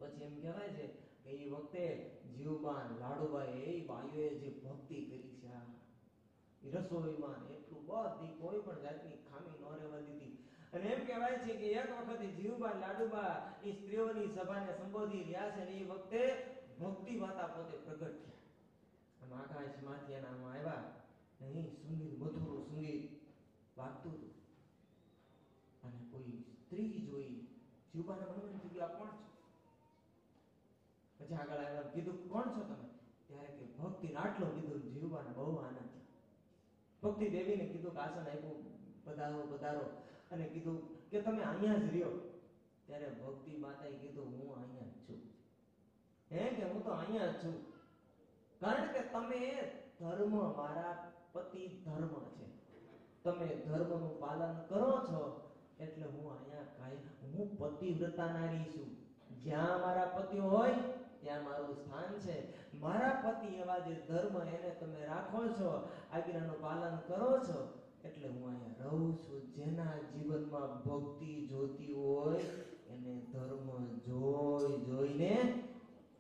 પછી એમ કહેવાય છે કે એ વખતે જીવબાન લાડુબાઈ એ બાયુએ જે ભક્તિ કરી છે, એ રસોઈમાં એટલું બધી કોઈ પણ જાતની ખામી ન રહેવા દીધી. અને એમ કહેવાય છે કે એક વખતે જીવબા લાડુબા એ સ્ત્રીઓની સભાને સંબોધી રહ્યા છે અને એ વખતે ભક્તિ વાતા પોતે પ્રગટ થયા. આમ આકાશમાંથી એનામાં આવ્યા નહીં, સંગીત મધુર સંગીત વાગતું હતું અને કોઈ સ્ત્રી જોઈ. જીવબાના મનમાં થઈ ગયું, આ કોણ છે? પછી આગળ આવ્યા, કીધું કોણ છો તમે? ત્યારે કે ભક્તિને આટલો કીધું. જીવબાને બહુ આનંદ થયો. ભક્તિ દેવીને કીધું કે આસન આપ્યું, પધારો પધારો, અને કીધું કે તમે અહીંયા જ રહ્યો. ત્યારે ભક્તિ માતાએ કીધું હું અહીંયા જ છું. કે હું તો અહીંયા જ છું, કારણ કે તમે ધર્મ, મારા પતિ ધર્મ છે, તમે ધર્મનું પાલન કરો છો એટલે હું અહીંયા હું પતિવ્રતા નારી છું. જ્યાં મારા પતિ હોય ત્યાં મારું સ્થાન છે. મારા પતિ એવા જે ધર્મ એને તમે રાખો છો, આજ્ઞાનું પાલન કરો છો એટલે હું અહીંયા રહું છું. જેના જીવનમાં ભક્તિ જોતી હોય એને ધર્મ જોઈને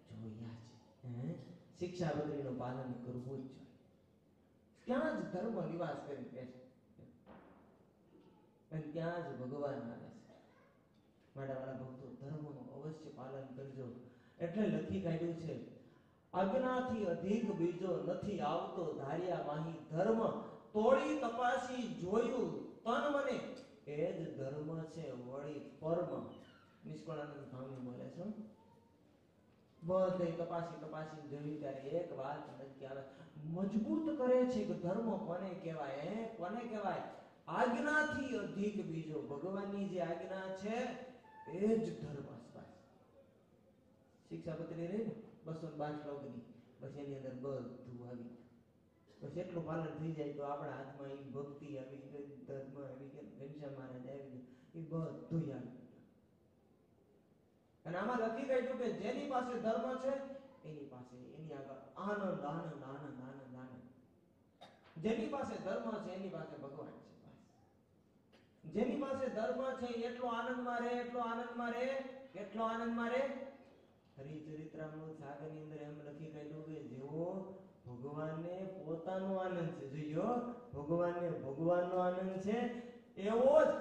જોયા છે. શિક્ષાપત્રીનું પાલન કરવું જ જોઈએ. ત્યાં જ ધર્મ નિવાસ કરી બેસે અને ત્યાં જ ભગવાન આવે છે. મારા વાળા ભક્તો, ધર્મનું અવશ્ય પાલન કરજો. એટલે લખી કાઢ્યું છે, આજ્ઞાથી અધિક બીજો નથી આવતો, ધાર્યા માહી ધર્મ, તોડી તપાસી જોયું તન મને, એ જ ધર્મ છે વળી પરમ. નિષ્કળાનંદ સ્વામી બોલે છે, બધે તપાસી જોયું ત્યારે એક વાત નક્કી આવે, મજબૂત કરે છે કે ધર્મ કોને કહેવાય? કોને કહેવાય? આજ્ઞાથી અધિક બીજો, ભગવાનની જે આજ્ઞા છે એ જ ધર્મ. શિક્ષાપત્રી રહી ને 212 શ્લોકની, પછી એની અંદર બધું આવી. પછી એટલું પાલન થઈ જાય તો આપણા હાથમાં એ ભક્તિ આવી ગઈ, ધર્મ આવી ગયો, ઘનશ્યામ મહારાજ આવી ગયો, એ બધું આવી ગયું. અને આમાં લખી ગયું કે જેની પાસે ધર્મ છે એની પાસે, એની આગળ આનંદ આનંદ આનંદ આનંદ આનંદ. જેની પાસે ધર્મ છે એની પાસે ભગવાન છે. જેની પાસે ધર્મ છે એટલો આનંદમાં રહે, એટલો આનંદમાં રહે, કેટલો આનંદમાં રહે. હરિચરિત્રામૃત સાગરની અંદર એમ લખી કાઢ્યું કે જેવો ભગવાનને પોતાનો આનંદ છે, જોયો ભગવાનને ભગવાનનો આનંદ છે, એવો જ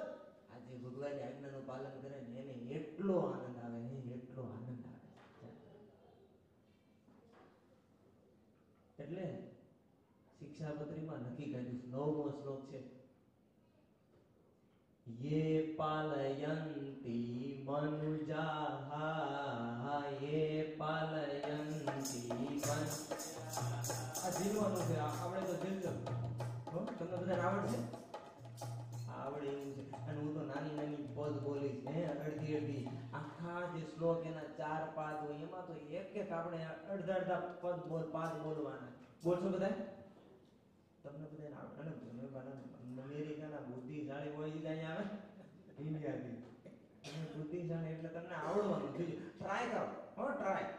આજે ભગવાનની આજ્ઞાનું પાલન કરે ને એને એટલો આનંદ આવે, એટલો આનંદ આવે. એટલે શિક્ષાપત્રીમાં લખી કાઢ્યું, 9મો શ્લોક છે, ये पालयन्ति मनुजाः ये पालयन्ति આ જીવવાનું છે, આપણે તો જીવજો. તમને બધાને આવડશે? આવડે એવું છે. અને હું તો નાની નાની પદ બોલીશ, અડધી આખા જે શ્લોક એના 4 પાદ હોય એમાં તો એક આપણે અડધા પદ પાદ બોલવાના. બોલશો બધા? તમને બધાને આવડે? અમેરિકાના બુદ્ધિશાળી હોય જાય આવે ઇન્ડિયાથી, બુદ્ધિશાળી એટલે તમને આવડવાનું જોઈએ. ટ્રાય કરો, ટ્રાય.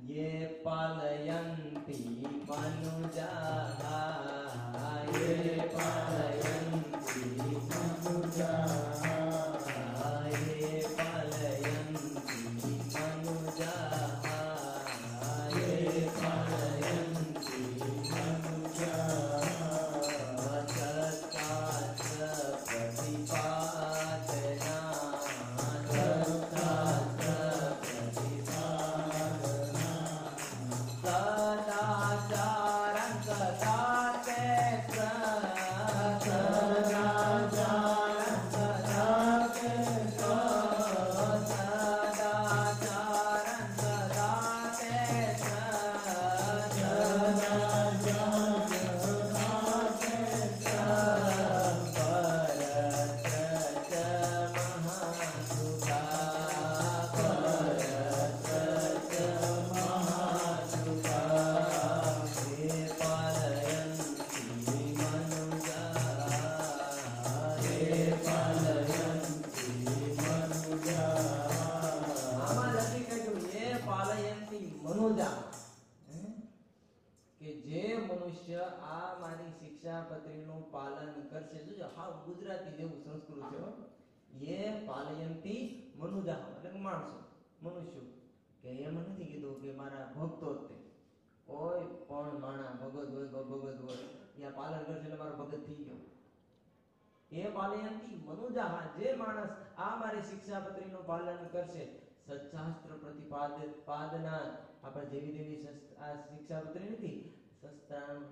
ये पालयन्ति मनुजाः ये पालयन्ति मनुजाः ये पालयन्ति मनुजाः ये पालयन्ति मनुजाः तत्ताच प्रतिपादना શિક્ષાપત્રીનું પાલન કરશે. જોજો હાવ ગુજરાતી જેવું સંસ્કૃત છે. યે પાલયંતી મનુજાહ એટલે માણસો, મનુષ્યો કે એમ નથી કીધું કે મારા ભક્તો જ તે કોઈ પણ માણા ભગત હોય ત્યાં પાલન કરશે એટલે મારો ભગત થઈ ગયો. એ પાલયંતી મનુજાહ, જે માણસ આ મારી શિક્ષાપત્રીનું પાલન કરશે, સત્શાસ્ત્ર પ્રતિપાદના, આપણે જેવી દેવી આ શિક્ષાપત્રી નથી,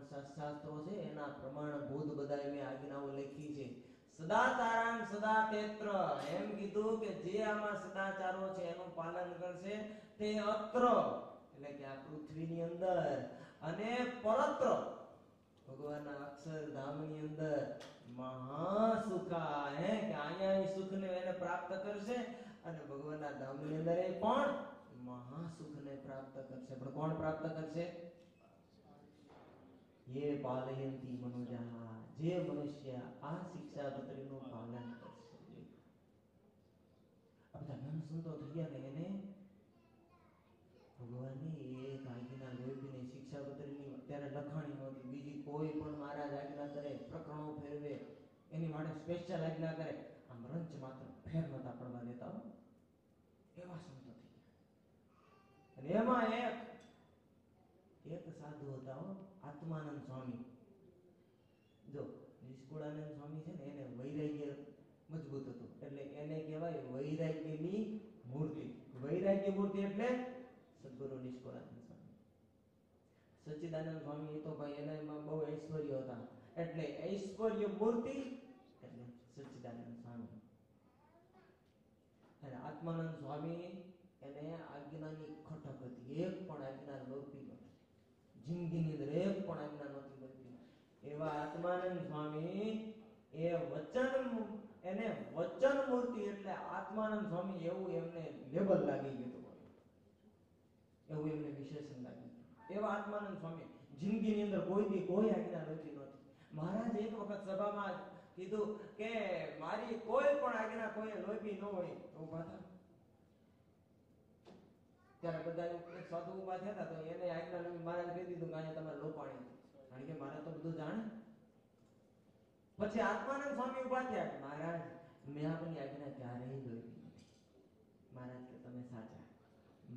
શાસ્ત્રો છે એના પ્રમાણભૂત બધા મેં આજ્ઞાઓ લખી છે. સદાચારામ સદા તેત્ર, એમ કીધું કે જે આમાં સદાચારો છે એનું પાલન કરશે તે અત્ર, એટલે કે આ પૃથ્વીની અંદર, અને પરત્ર ભગવાનના અક્ષરધામની અંદર મહાસુખા, હે કે અહીંયા સુખને એને પ્રાપ્ત કરશે, અને ભગવાનના ધામની અંદર એ પણ મહાસુખને પ્રાપ્ત કરશે. પણ કોણ પ્રાપ્ત કરશે? ये पालयन्ति मनुजाः, જે મનુષ્ય આ શિક્ષાપત્રીનું પાલન કરશે. આ બધા નામ સંતો થઈ ગયા ને એને ભગવાનની એક આજ્ઞા લોહીને શિક્ષાપત્રીની અત્યારે લખાણી નહોતી, બીજી કોઈ પણ મહારાજ આજ્ઞા કરે, પ્રકરણો ફેરવે, એની માટે સ્પેશિયલ આજ્ઞા કરે, આમ રંચ માત્ર ફેર નતા પડવા દેતા હો, એવા સંતો થઈ ગયા. અને એમાં એક સાધુ હતા હો, આત્માનંદ સ્વામી. જો નિષ્કુળાનંદ સ્વામી છે ને, એને વૈરાગ્ય મજબૂત હતું, એટલે એને કહેવાય વૈરાગ્યની મૂર્તિ. વૈરાગ્ય મૂર્તિ એટલે સદગુરુ નિષ્કુળાનંદ સ્વામી. સચ્ચિદાનંદ સ્વામી એ તો ભાઈ એનામાં બહુ ઐશ્વર્ય હતા, એટલે ઐશ્વર્ય મૂર્તિ એટલે સચ્ચિદાનંદ સ્વામી. અને આત્માનંદ સ્વામી એને આજ્ઞાની ખટક હતી, એક પણ આજ્ઞા લોપી નથી, જિંદગીની અંદર એક પણ આજ્ઞા નહોતી લોપી. એવા આત્માનંદ સ્વામી એ એને વચન મૂર્તિ એટલે આત્માનંદ સ્વામી એવું એમને લેબલ લાગી ગયું, એવું એમને વિશેષણ લાગી ગયું. એવા આત્માનંદ સ્વામી જિંદગીની અંદર કોઈ આજ્ઞા લોપી નહોતી. મહારાજ એક વખત સભામાં કીધું કે મારી કોઈ પણ આજ્ઞા કોઈ લોપી ન હોય તો ઉભા થા. ત્યારે બધા એક સાધુ ઉભા થયા હતા, તો એને આજ્ઞા લોપી. મહારાજ કહી દીધું કે અહીંયા તમારે લોપાણી, કારણ કે મારે તો બધું જાણે. પછી આત્માનંદ સ્વામી ઉભા થયા, મહારાજ મેં આપની આજ્ઞા ક્યારેય લોપી નથી. મહારાજ કે તમે સાચા.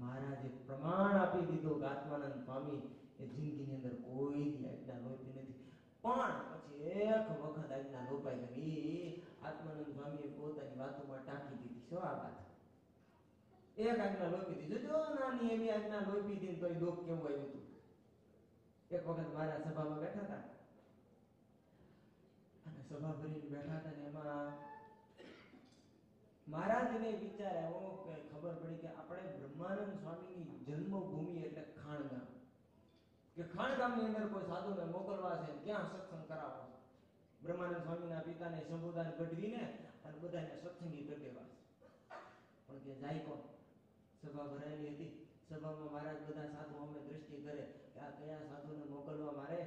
મહારાજે પ્રમાણ આપી દીધું કે આત્માનંદ સ્વામી એ જિંદગીની અંદર કોઈ આજ્ઞા લોપી નથી. પણ પછી એક વખત આજ્ઞા લોપાઈ ગઈ. આત્માનંદ સ્વામીએ પોતાની વાતોમાં ટાંકી દીધી. શું આ વાત? એક આજ્ઞા લોપી દીધી. જો નાની એવી આજ્ઞા લોપી દીધી તો એ દુઃખ કેવું આવ્યું હતું. એક વખત મારા સભામાં બેઠા હતા, અને સભા ભરીને બેઠા હતા, ને એમાં મહારાજને વિચાર આવ્યો કે ખબર પડી કે આપણે બ્રહ્માનંદ સ્વામીની જન્મભૂમિ એટલે ખાણગામ, કે ખાણગામની અંદર કોઈ સાધુને મોકલવા છે, ક્યાં સત્સંગ કરાવવો. બ્રહ્માનંદ સ્વામીના પિતાને શંભુદાન ગઢવીને અને બધાને સત્સંગી કરી દેવા છે. પણ કે જાય કોણ? સભા ભરાયેલી હતી. સભામાં મહારાજ બધા સાધુ અમે દ્રષ્ટિ કરે કે આ કયા સાધુને મોકલવા મારે.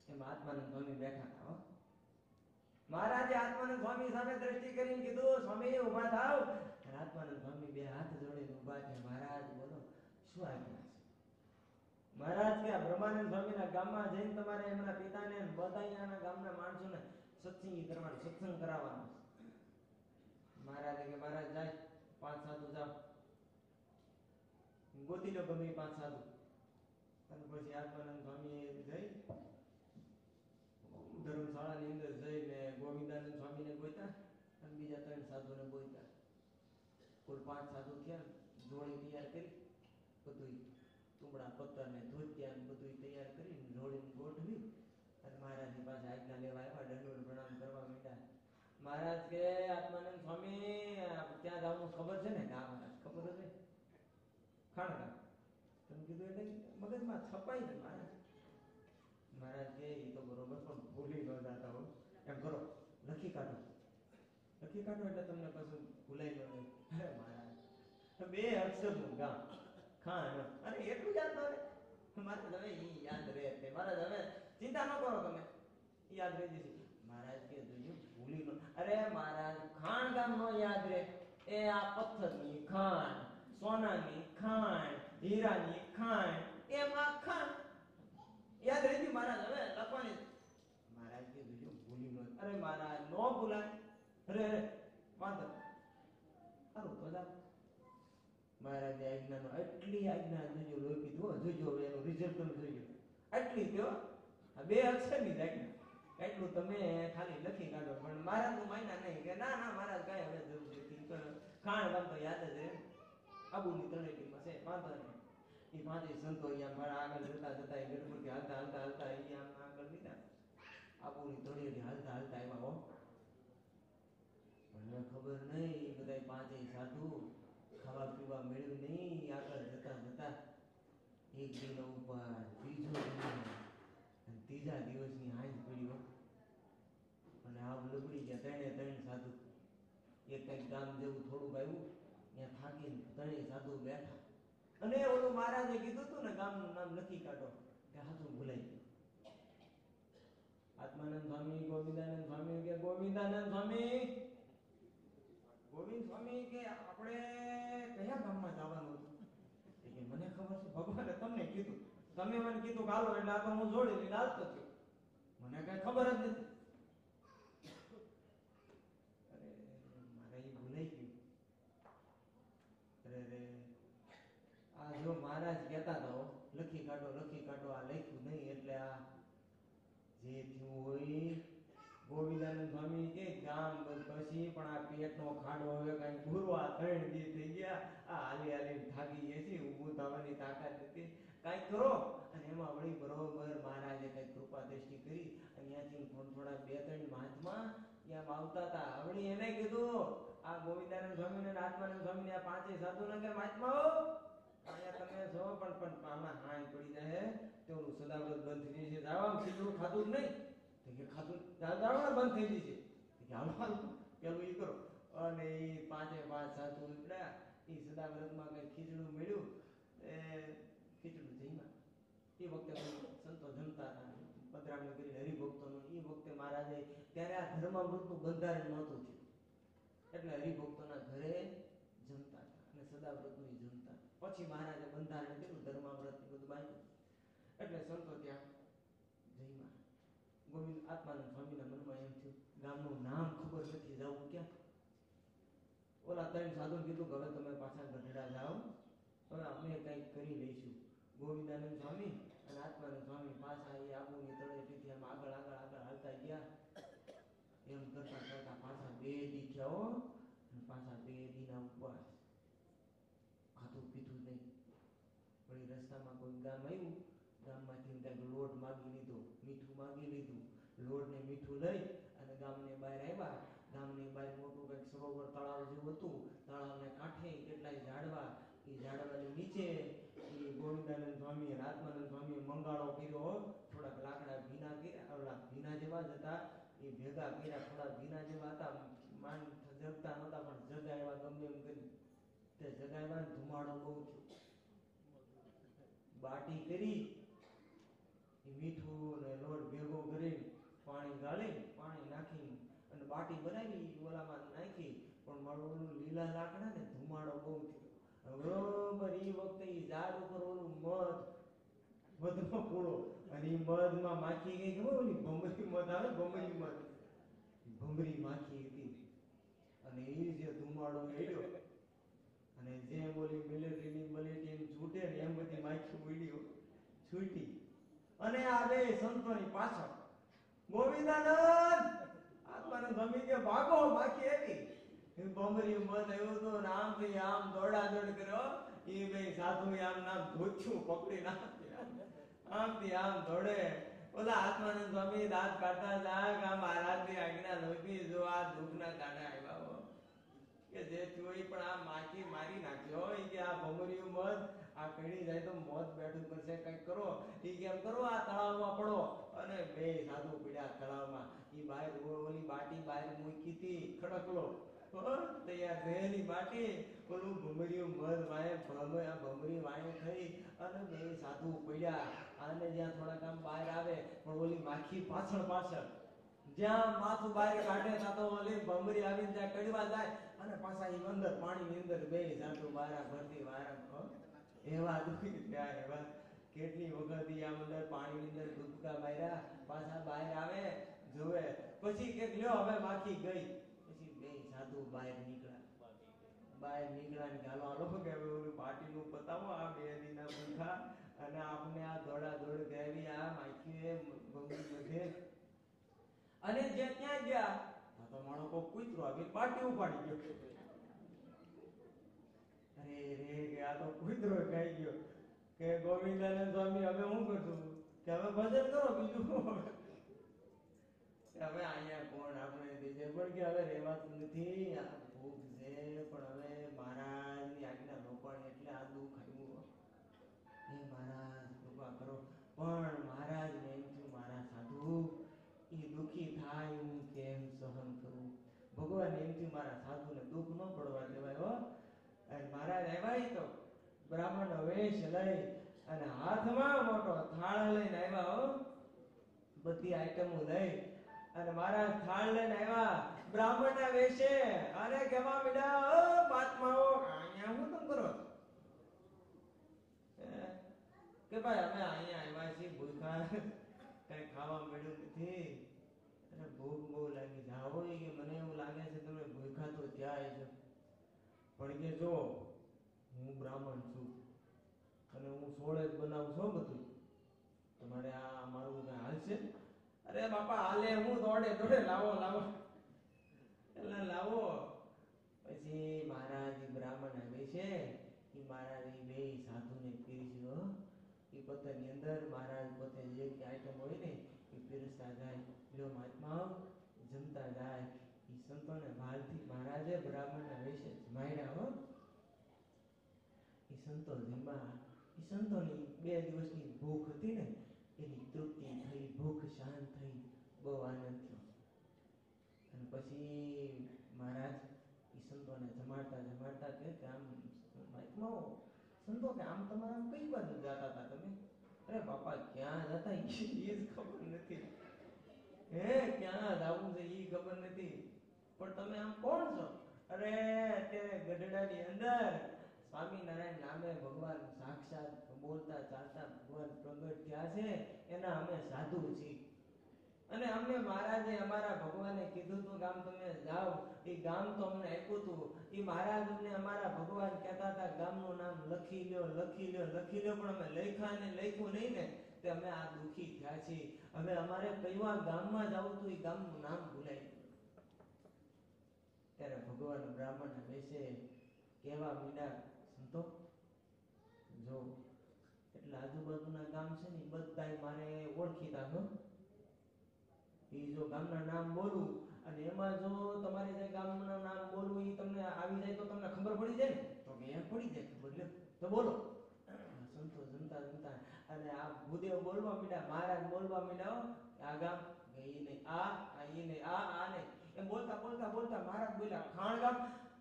એમાં આત્માનંદ સ્વામી બેઠા હતા. મહારાજે આત્માનંદ સ્વામી સામે દ્રષ્ટિ કરીને કીધું, સ્વામી ઉભા થાવ. અને આત્માનંદ સ્વામી બે હાથ જોડીને ઉભા છે. મહારાજ બોલો, શું આજ્ઞા છે? મહારાજ કે બ્રહ્માનંદ સ્વામીના ગામમાં જઈને તમારે એમના પિતાને બધા ગામના માણસોને સત્સંગી કરવાનું, સત્સંગ કરાવવાનો. મહારાજ કે મહારાજ જાય, 5 સાધુ જાઓ, ગોતી લો ગમે 5 સાધુ. અને પછી આત્માનંદ સ્વામી જઈ ધર્મશાળાની અંદર જઈને ગોવિંદાનંદ સ્વામીને ગોત્યા અને બીજા 3 સાધુને ગોત્યા. કુલ 5 સાધુ થયા. જોડી તૈયાર કરી, બધું તુમડા પત્તર ને ધોતિયા ને બધું તૈયાર કરી જોડીને ગોઠવી અને મહારાજની પાસે આજ્ઞા લેવા આવ્યા. દંડોત પ્રણામ કરવા માંડ્યા. મહારાજ કે આત્માનંદ સ્વામી ક્યાં જવાનું ખબર છે ને? હા મહારાજ ખબર હતી. ખાણગામ. તમે કીધું એટલે મગજમાં છપાઈ ગયું. મહારાજ કે એ તો બરોબર, પણ ભૂલી ન જતા હો. એમ કરો, લખી કાઢો. લખી કાઢો એટલે તમને કશું ભૂલાઈ ન જાય. અરે મહારાજ 2 અક્ષરનું ગામ ખાણ, અને એટલું યાદ ન રહે. મહારાજ હવે ઈ યાદ રહે. મહારાજ હવે ચિંતા ન કરો, તમે યાદ રહી જશે. મહારાજ કે જોયું ભૂલી ન. અરે મહારાજ ખાણ ગામ નો યાદ રહે. એ આ પથ્થરની ખાણ, સોનાની ખાણ, હીરાની ખાણ, એમાં ખાણ યાદ રહી ગયું. મહારાજ હવે લખવાની. મહારાજ કે જોયું ભૂલી ન. અરે મહારાજ નો ભૂલાય. અરે વાંધો સારું તો જા. મહારાજે આજ્ઞાનો એટલી આજ્ઞા જોજો લોહી પીધું જોજો હવે એનું રિઝલ્ટ તમે જોજો આટલી કયો આ 2 અક્ષરની જ આજ્ઞા એટલું તમે ખાલી લખી કાઢો પણ મહારાજ નું માન્યા નહીં કે ના ના મહારાજ કાંઈ હવે જરૂર નથી ખાણ વાન તો યાદ જ રહે આબુની તળેટીમાં છે વાંધો નહીં એ પાંચે સંતો અહીંયા મારા આગળ જતા જતા એ ગઢપુરથી હાલતા હાલતા હાલતા અહીંયા આગળ લીધા આબુની તળેટી હાલતા હાલતા આવ્યા હો મને ખબર નહીં બધા પાંચે સાધુ ખાવા પીવા મળ્યું નહીં આગળ જતા જતા એક દિન ઉપર ત્રીજો દિન ત્રીજા દિવસની હાંજ પડ્યો અને આમ લબડી ગયા ત્રણે સાધુ એક કઈક ગામ જેવું થોડુંક આવ્યું ત્યાં થાકીને ત્રણેય સાધુ બેઠા અને ઓલું મહારાજે કીધું હતું ને ગામનું નામ લખી કાઢો કે હાથું ભૂલાઈ ગયું આત્માનંદ સ્વામી ગોવિંદાનંદ સ્વામી કે ગોવિંદાનંદ સ્વામી ગોવિંદ સ્વામી કે આપણે કયા ગામમાં જવાનું હતું કે મને ખબર છે ભગવાને તમને કીધું તમે મને કીધું ગાલો એટલે આ તો હું જોડી લઈને આવતો થયો મને કઈ ખબર જ નથી અરે મારે એ ભૂલાઈ ગયું અરે આ જો મહારાજ કહેતા હતા લખી કાઢો આ લખ્યું નહીં એટલે આ જે થયું હોય ગોવિંદાનંદ સ્વામી કે ગામ પછી પણ આ પેટનો ખાડો હવે કઈ પૂરવા 3 દી થઈ ગયા આ હાલી થાકી ગયા છે ઊભું થવાની તાકાત નથી કઈ કરો અને એમાં વળી બરોબર મહારાજે કઈ કૃપા દ્રષ્ટિ કરી અને ત્યાંથી થોડા 2-3 મહાત્મા ત્યાં આવતા હતા વળી એને કીધું આ ગોવિંદાનંદ સ્વામી ને આત્માનંદ સ્વામી ને આ પાંચે સાધુ ને કે મહાત્માઓ અહીંયા તમે જો પણ આમાં હાંય પડી જાય તો સદાવ્રત બંધ થઈ જશે જાવા ખીચડું ખાધું જ નહીં કે ખાધું દાડા બંધ થઈ જશે કે હાલવાનું પેલું એ કરો અને એ પાંચે સાધુ ઉપડ્યા એ સદાવ્રતમાં કઈ ખીચડું મળ્યું એ ખીચડું જઈમાં એ વખતે સંતો જમતા હતા પધરામણી કરીને હરિભક્તોનું એ વખતે મહારાજે ત્યારે આ ધર્મામૃતનું બંધારણ નહોતું થયું એટલે હરિભક્તોના ઘરે જમતા હતા અને સદાવ્રતનું જમતા પછી મહારાજે બંધારણ કર્યું ધર્મામૃત બધું બાંધ્યું એટલે સંતો ત્યાં જઈમાં ગોવિંદ આત્માનંદ સ્વામીના મનમાં એમ થયું ગામનું નામ ખબર નથી જવું ક્યાં ઓલા 3 સાધુ કીધું કે હવે તમે પાછા ગઢડા જાઓ હવે અમે કંઈક કરી લઈશું ગોવિંદાનંદ સ્વામી અને આત્માનંદ સ્વામી પાછા એ આબુની તળેટીથી આમ આગળ હાલતા ગયા એમ કરતા પાછા 2 દી થયા અને પાછા 2 દીના ઉપવાસ ખાતું પીધું નહીં વળી રસ્તામાં કોઈ ગામ આવ્યું ગામમાંથી કંઈક લોટ માગી લીધો મીઠું માગી લીધું લોટ ને મીઠું લઈ અને ગામને બહાર આવ્યા ગામની બહાર મોટું કંઈક સરોવર તળાવ જેવું હતું તળાવને કાંઠે કેટલાય ઝાડવા એ ઝાડવાની નીચે એ ગોવિંદાનંદ સ્વામી અને આત્માનંદ સ્વામી મંગાળો કર્યો થોડાક લાકડા ભીના કર્યા ઓલા ભીના જેવા જ હતા એ ભેગા કર્યા થોડા ભીના જેવા હતા માન જગતા નહોતા પણ જગાવ્યા ગમે એમ કરી તે જગાવ્યા ધુમાડો બહુ થયો બાટી કરી મીઠું ને લોટ ભેગો કરી પાણી ગાળી પાણી નાખી અને બાટી બનાવી ઓલામાં નાખી પણ મારું લીલા લાકડા ને ધુમાડો બહુ થયો બરોબર એ વખતે એ ઝાડ ઉપર ઓલું મધનો પૂળો અને એ મધમાં માખી ગઈ ખબર ઓલી ભમરી મધ આવે ભમરી માખી હતી અને એ જે ધુમાડો ગયો અને જેમ ઓલી મિલિટરીની મલેટી છૂટે ને એમ બધી માખી ઉડ્યો છૂટી અને આ 2 સંતોની પાછળ ગોવિંદાનંદ આત્માને ગમી કે ભાગો માખી આવી ભમરી મત આવ્યું તો આમથી આમ દોડાદોડ કર્યો એ 2 સાધુ આમ નામ ધોચ્યું પકડી નાખ્યા આમથી આમ દોડે ઓલા આત્માનંદ સ્વામી દાંત કાઢતા જા કે મહારાજની આજ્ઞા નહોતી જો આ દુઃખના કારણે આવ્યા કે જે થયું પણ આ માખી મારી નાખ્યો એ કે આ ભમરીયું મત આ કડી જાય તો મોત બેઠું કરશે કઈક કરો એ કેમ કરો આ તળાવમાં પડો અને 2 સાધુ પડ્યા તળાવમાં એ બહાર ઓલી બાટી બહાર મૂકી હતી ખડકલો તૈયાર થયેલી બાટી ઓલું ભમરીયું મધ વાય ભમરી વાય થઈ અને 2 સાધુ પડ્યા અને જ્યાં થોડા કામ બહાર આવે પણ ઓલી માખી પાછળ જ્યાં માથું બહાર કાઢે ત્યાં તો ઓલી ભમરી આવીને ત્યાં કડવા જાય અને પાછા એ અંદર પાણીની અંદર 2 સાધુ બહાર ભરતી વારા એવા દુખી થયા એવા કેટલી વખત આમ અંદર પાણીની અંદર ડૂબકા માર્યા પાછા બહાર આવે જોવે પછી કે લ્યો હવે માખી ગઈ પછી 2 સાધુ બહાર નીકળ્યા બહાર નીકળ્યા ને હાલો હાલો કે હવે ઓલું પાટીનું પતાવો આ 2 દીના ભૂખા અને આપણે આ દોડા દોડ કરાવી આ માખીએ બધે અને જે ત્યાં ગયા તો માણો કો કૂતરો આવી પાટી ઉપાડી ગયો. અરે રે કે આ તો કૂતરો ખાઈ ગયો કે ગોવિંદાનંદ સ્વામી હવે હું કરશું કે હવે ભજન કરો બીજું હવે અહીંયા કોણ આપણે દેજે પણ કે હવે રહેવાતું નથી આ ભૂખ છે પણ હવે મહારાજની આજ્ઞા ન પડે એટલે આ દુઃખ આવ્યું. હે મહારાજ કૃપા કરો. પણ મહારાજ ને એમ થયું મારા સાધુ એ દુઃખી થાય હું કેમ સહન કરું. ભગવાન એમ થયું મારા સાધુને દુઃખ ન પડવા દેવાય હો. અને મહારાજ આવ્યા તો બ્રાહ્મણ વેશ લઈ અને હાથમાં મોટો થાળ લઈને આવ્યા હો. બધી આઈટમો લઈ અને મહારાજ થાળ લઈને આવ્યા બ્રાહ્મણના વેશે અને કેવા મીડા ઓ મહાત્માઓ અહીંયા હું તમ કરો કે ભાઈ અમે અહીંયા આવ્યા છીએ ભૂખા કઈ ખાવા મળ્યું નથી અને ભૂખ બહુ લાગી જાઓ કે મને એવું લાગે છે તમે ભૂખા તો ત્યાં છો પણ કે જો હું બ્રાહ્મણ છું અને હું 16 જ બનાવું છું બધું તમારે આ મારું કઈ હાલશે. અરે બાપા હાલે હું દોડે દોડે લાવો લાવો એટલે લાવો. પછી મહારાજ બ્રાહ્મણ આવે છે એ મહારાજ બે સાધુને પીરસ્યો. એ પોતાની અંદર મહારાજ પોતે જે આઈટમ હોય ને એ પીરસતા જાય. લ્યો મહાત્મા જમતા જાય. એ સંતોને ભાલથી મહારાજે બ્રાહ્મણના વેશે જમાડ્યા હો. એ સંતો જમા. એ સંતોની 2 દિવસની ભૂખ હતી ને એની તૃપ્તિ થઈ. ભૂખ શાંત થઈ. બહુ આનંદ થયો. અને પછી મહારાજ એ સંતોને જમાડતા જમાડતા કે આમ મહાત્માઓ સંતો કે આમ તમારા આમ કઈ બાજુ જતા હતા તમે. અરે બાપા ક્યાં જતા એ જ ખબર નથી. હે ક્યાં જવું છે એ ખબર નથી પણ તમે આમ કોણ છો. અરે અત્યારે ગઢડાની અંદર સ્વામિનારાયણ નામે ભગવાન સાક્ષાત બોલતા ચાલતા ભગવાન પ્રગટ થયા છે એના અમે સાધુ છીએ અને અમને મહારાજે અમારા ભગવાને કીધું હતું કે આમ તમે જાઓ. એ ગામ તો અમને આપ્યું હતું. એ મહારાજ અમને અમારા ભગવાન કહેતા હતા ગામનું નામ લખી લ્યો લખી લ્યો લખી લ્યો પણ અમે લખ્યા ને લખ્યું નહીં ને તે અમે આ દુઃખી થયા છીએ. હવે અમારે કયા ગામમાં જવું હતું એ ગામનું નામ ભૂલાઈ ગયું. ત્યારે ભગવાન બ્રાહ્મણ બેસે કેવા મીડા સંતો જો એટલે આજુબાજુના ગામ છે ને બધાય મારે ઓળખીતા છો. એ જો ગામના નામ બોલું અને એમાં જો તમારે જે ગામના નામ બોલવું એ તમને આવી જાય તો તમને ખબર પડી જાય ને તો કે એમ પડી જાય ખબર લે તો બોલો. સંતો જમતા જમતા અને આ ભૂદેવ બોલવા મીડા મહારાજ બોલવા મીડા આ ગામ એ નહીં આ એ નહીં આ નહીં એમ બોલતા બોલતા બોલતા મહારાજ બોલ્યા ખાણ ગામ.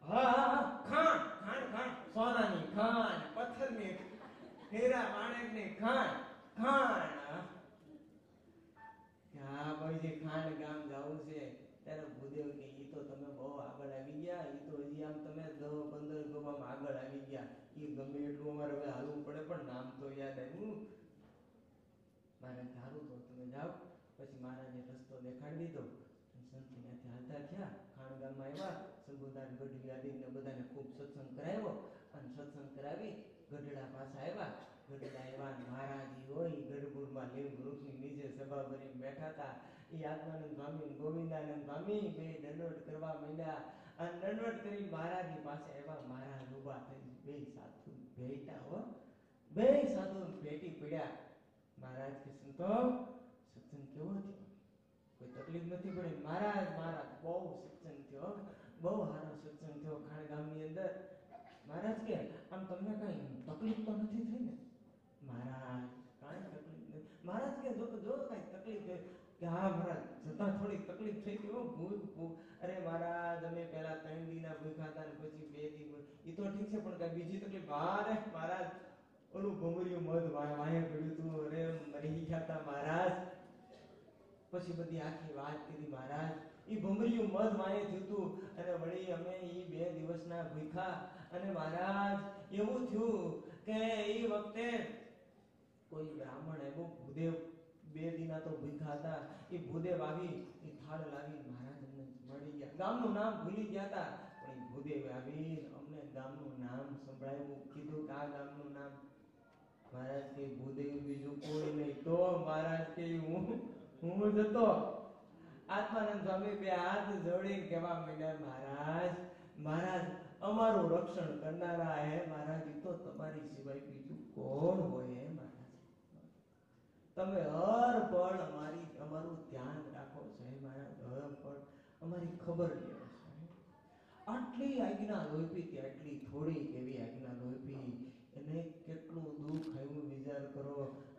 હા હા હા ખાણ ખાણ ખાણ સોનાની ખાણ પથ્થરની હીરા માણેકની ખાણ ખાણ. હા ભાઈ જે ખાંડ ગામ જવું છે ત્યારે ભૂદેવ કે ઈ તો તમે બહુ આગળ આવી ગયા. ઈ તો હજી આમ તમે 10-15 ગોવામાં આગળ આવી ગયા. ઈ ગમે એટલું અમારે હવે હાલવું પડે પણ નામ તો યાદ આવ્યું. મારે સારું તો તમે જાઓ. પછી મહારાજે રસ્તો દેખાડી દીધો. સંત ત્યાંથી હાલતા થયા. ખાણ ગામમાં આવ્યા. સંબોધાન ગઢવી આદિને બધાને ખૂબ સત્સંગ કરાવ્યો અને સત્સંગ કરાવી ગઢડા પાસે આવ્યા. ગઢડા આવ્યા મહારાજ હોય ગઢપુરમાં લીંબ વૃક્ષની નીચે સભા ભરી બેઠા હતા. એ આત્માનંદ સ્વામી ગોવિંદાનંદ સ્વામી બે દંડવત કરવા માંડ્યા અને દંડવત કરી મહારાજની પાસે આવ્યા. મહારાજ ઉભા થઈ બે સાધુ ભેટા હો. બે સાધુ ભેટી પડ્યા. મહારાજ કે સંતો સત્સંગ કેવો થયો કોઈ તકલીફ નથી પડી. મહારાજ મહારાજ બહુ સત્સંગ થયો બહુ સારો સત્સંગ થયો ખાણ ગામની અંદર. મહારાજ કે આમ તમને કઈ તકલીફ તો નથી થઈ ને. મહારાજ કાંઈ તકલીફ નથી. મહારાજ કે જો કઈ તકલીફ થઈ કે હા મહારાજ જતા થોડી તકલીફ થઈ ગઈ હો ભૂખ. અરે મહારાજ અમે પેલા 3 દીના ભૂખા હતા ને પછી 2 દી એ તો ઠીક છે પણ કઈ બીજી તકલીફ. અરે મહારાજ ઓલું ભમરિયું મધ વાયા પડ્યું હતું. અરે મરી ગયા હતા મહારાજ. પછી બધી આખી વાત કરી મહારાજ. ઈ ભમરિયું મધ વાયે થયું હતું અને વળી અમે ઈ 2 દિવસના ભૂખા અને મહારાજ એવું થયું કે ઈ વખતે કોઈ બ્રાહ્મણ આવ્યો ભૂદેવ 2 દીના તો ભૂખા હતા. એ ભૂદેવ આવી એ થાળ લાવી મહારાજ અમને મળી ગયા. ગામનું નામ ભૂલી ગયા હતા પણ એ ભૂદેવ આવી અમને ગામનું નામ સંભળાયું, કીધું કે આ ગામનું નામ. મહારાજ કે ભૂદેવ બીજું કોઈ નહીં. તો મહારાજ કે હું જતો. આત્માનંદ સ્વામી બે હાથ જોડીને કહેવા માંડ્યા, મહારાજ મહારાજ અમારું રક્ષણ કરનારા હે મહારાજ, તો તમારી સિવાય બીજું કોણ હોય હે મહારાજ? તમે હર પળ અમારું ધ્યાન રાખો છો હે મહારાજ, હર પળ અમારી ખબર લ્યો છો. આટલી આજ્ઞા લોપી, આટલી થોડી કેવી આજ્ઞા લોપી, એને કેટલું દુઃખ આવ્યું વિચાર કરો.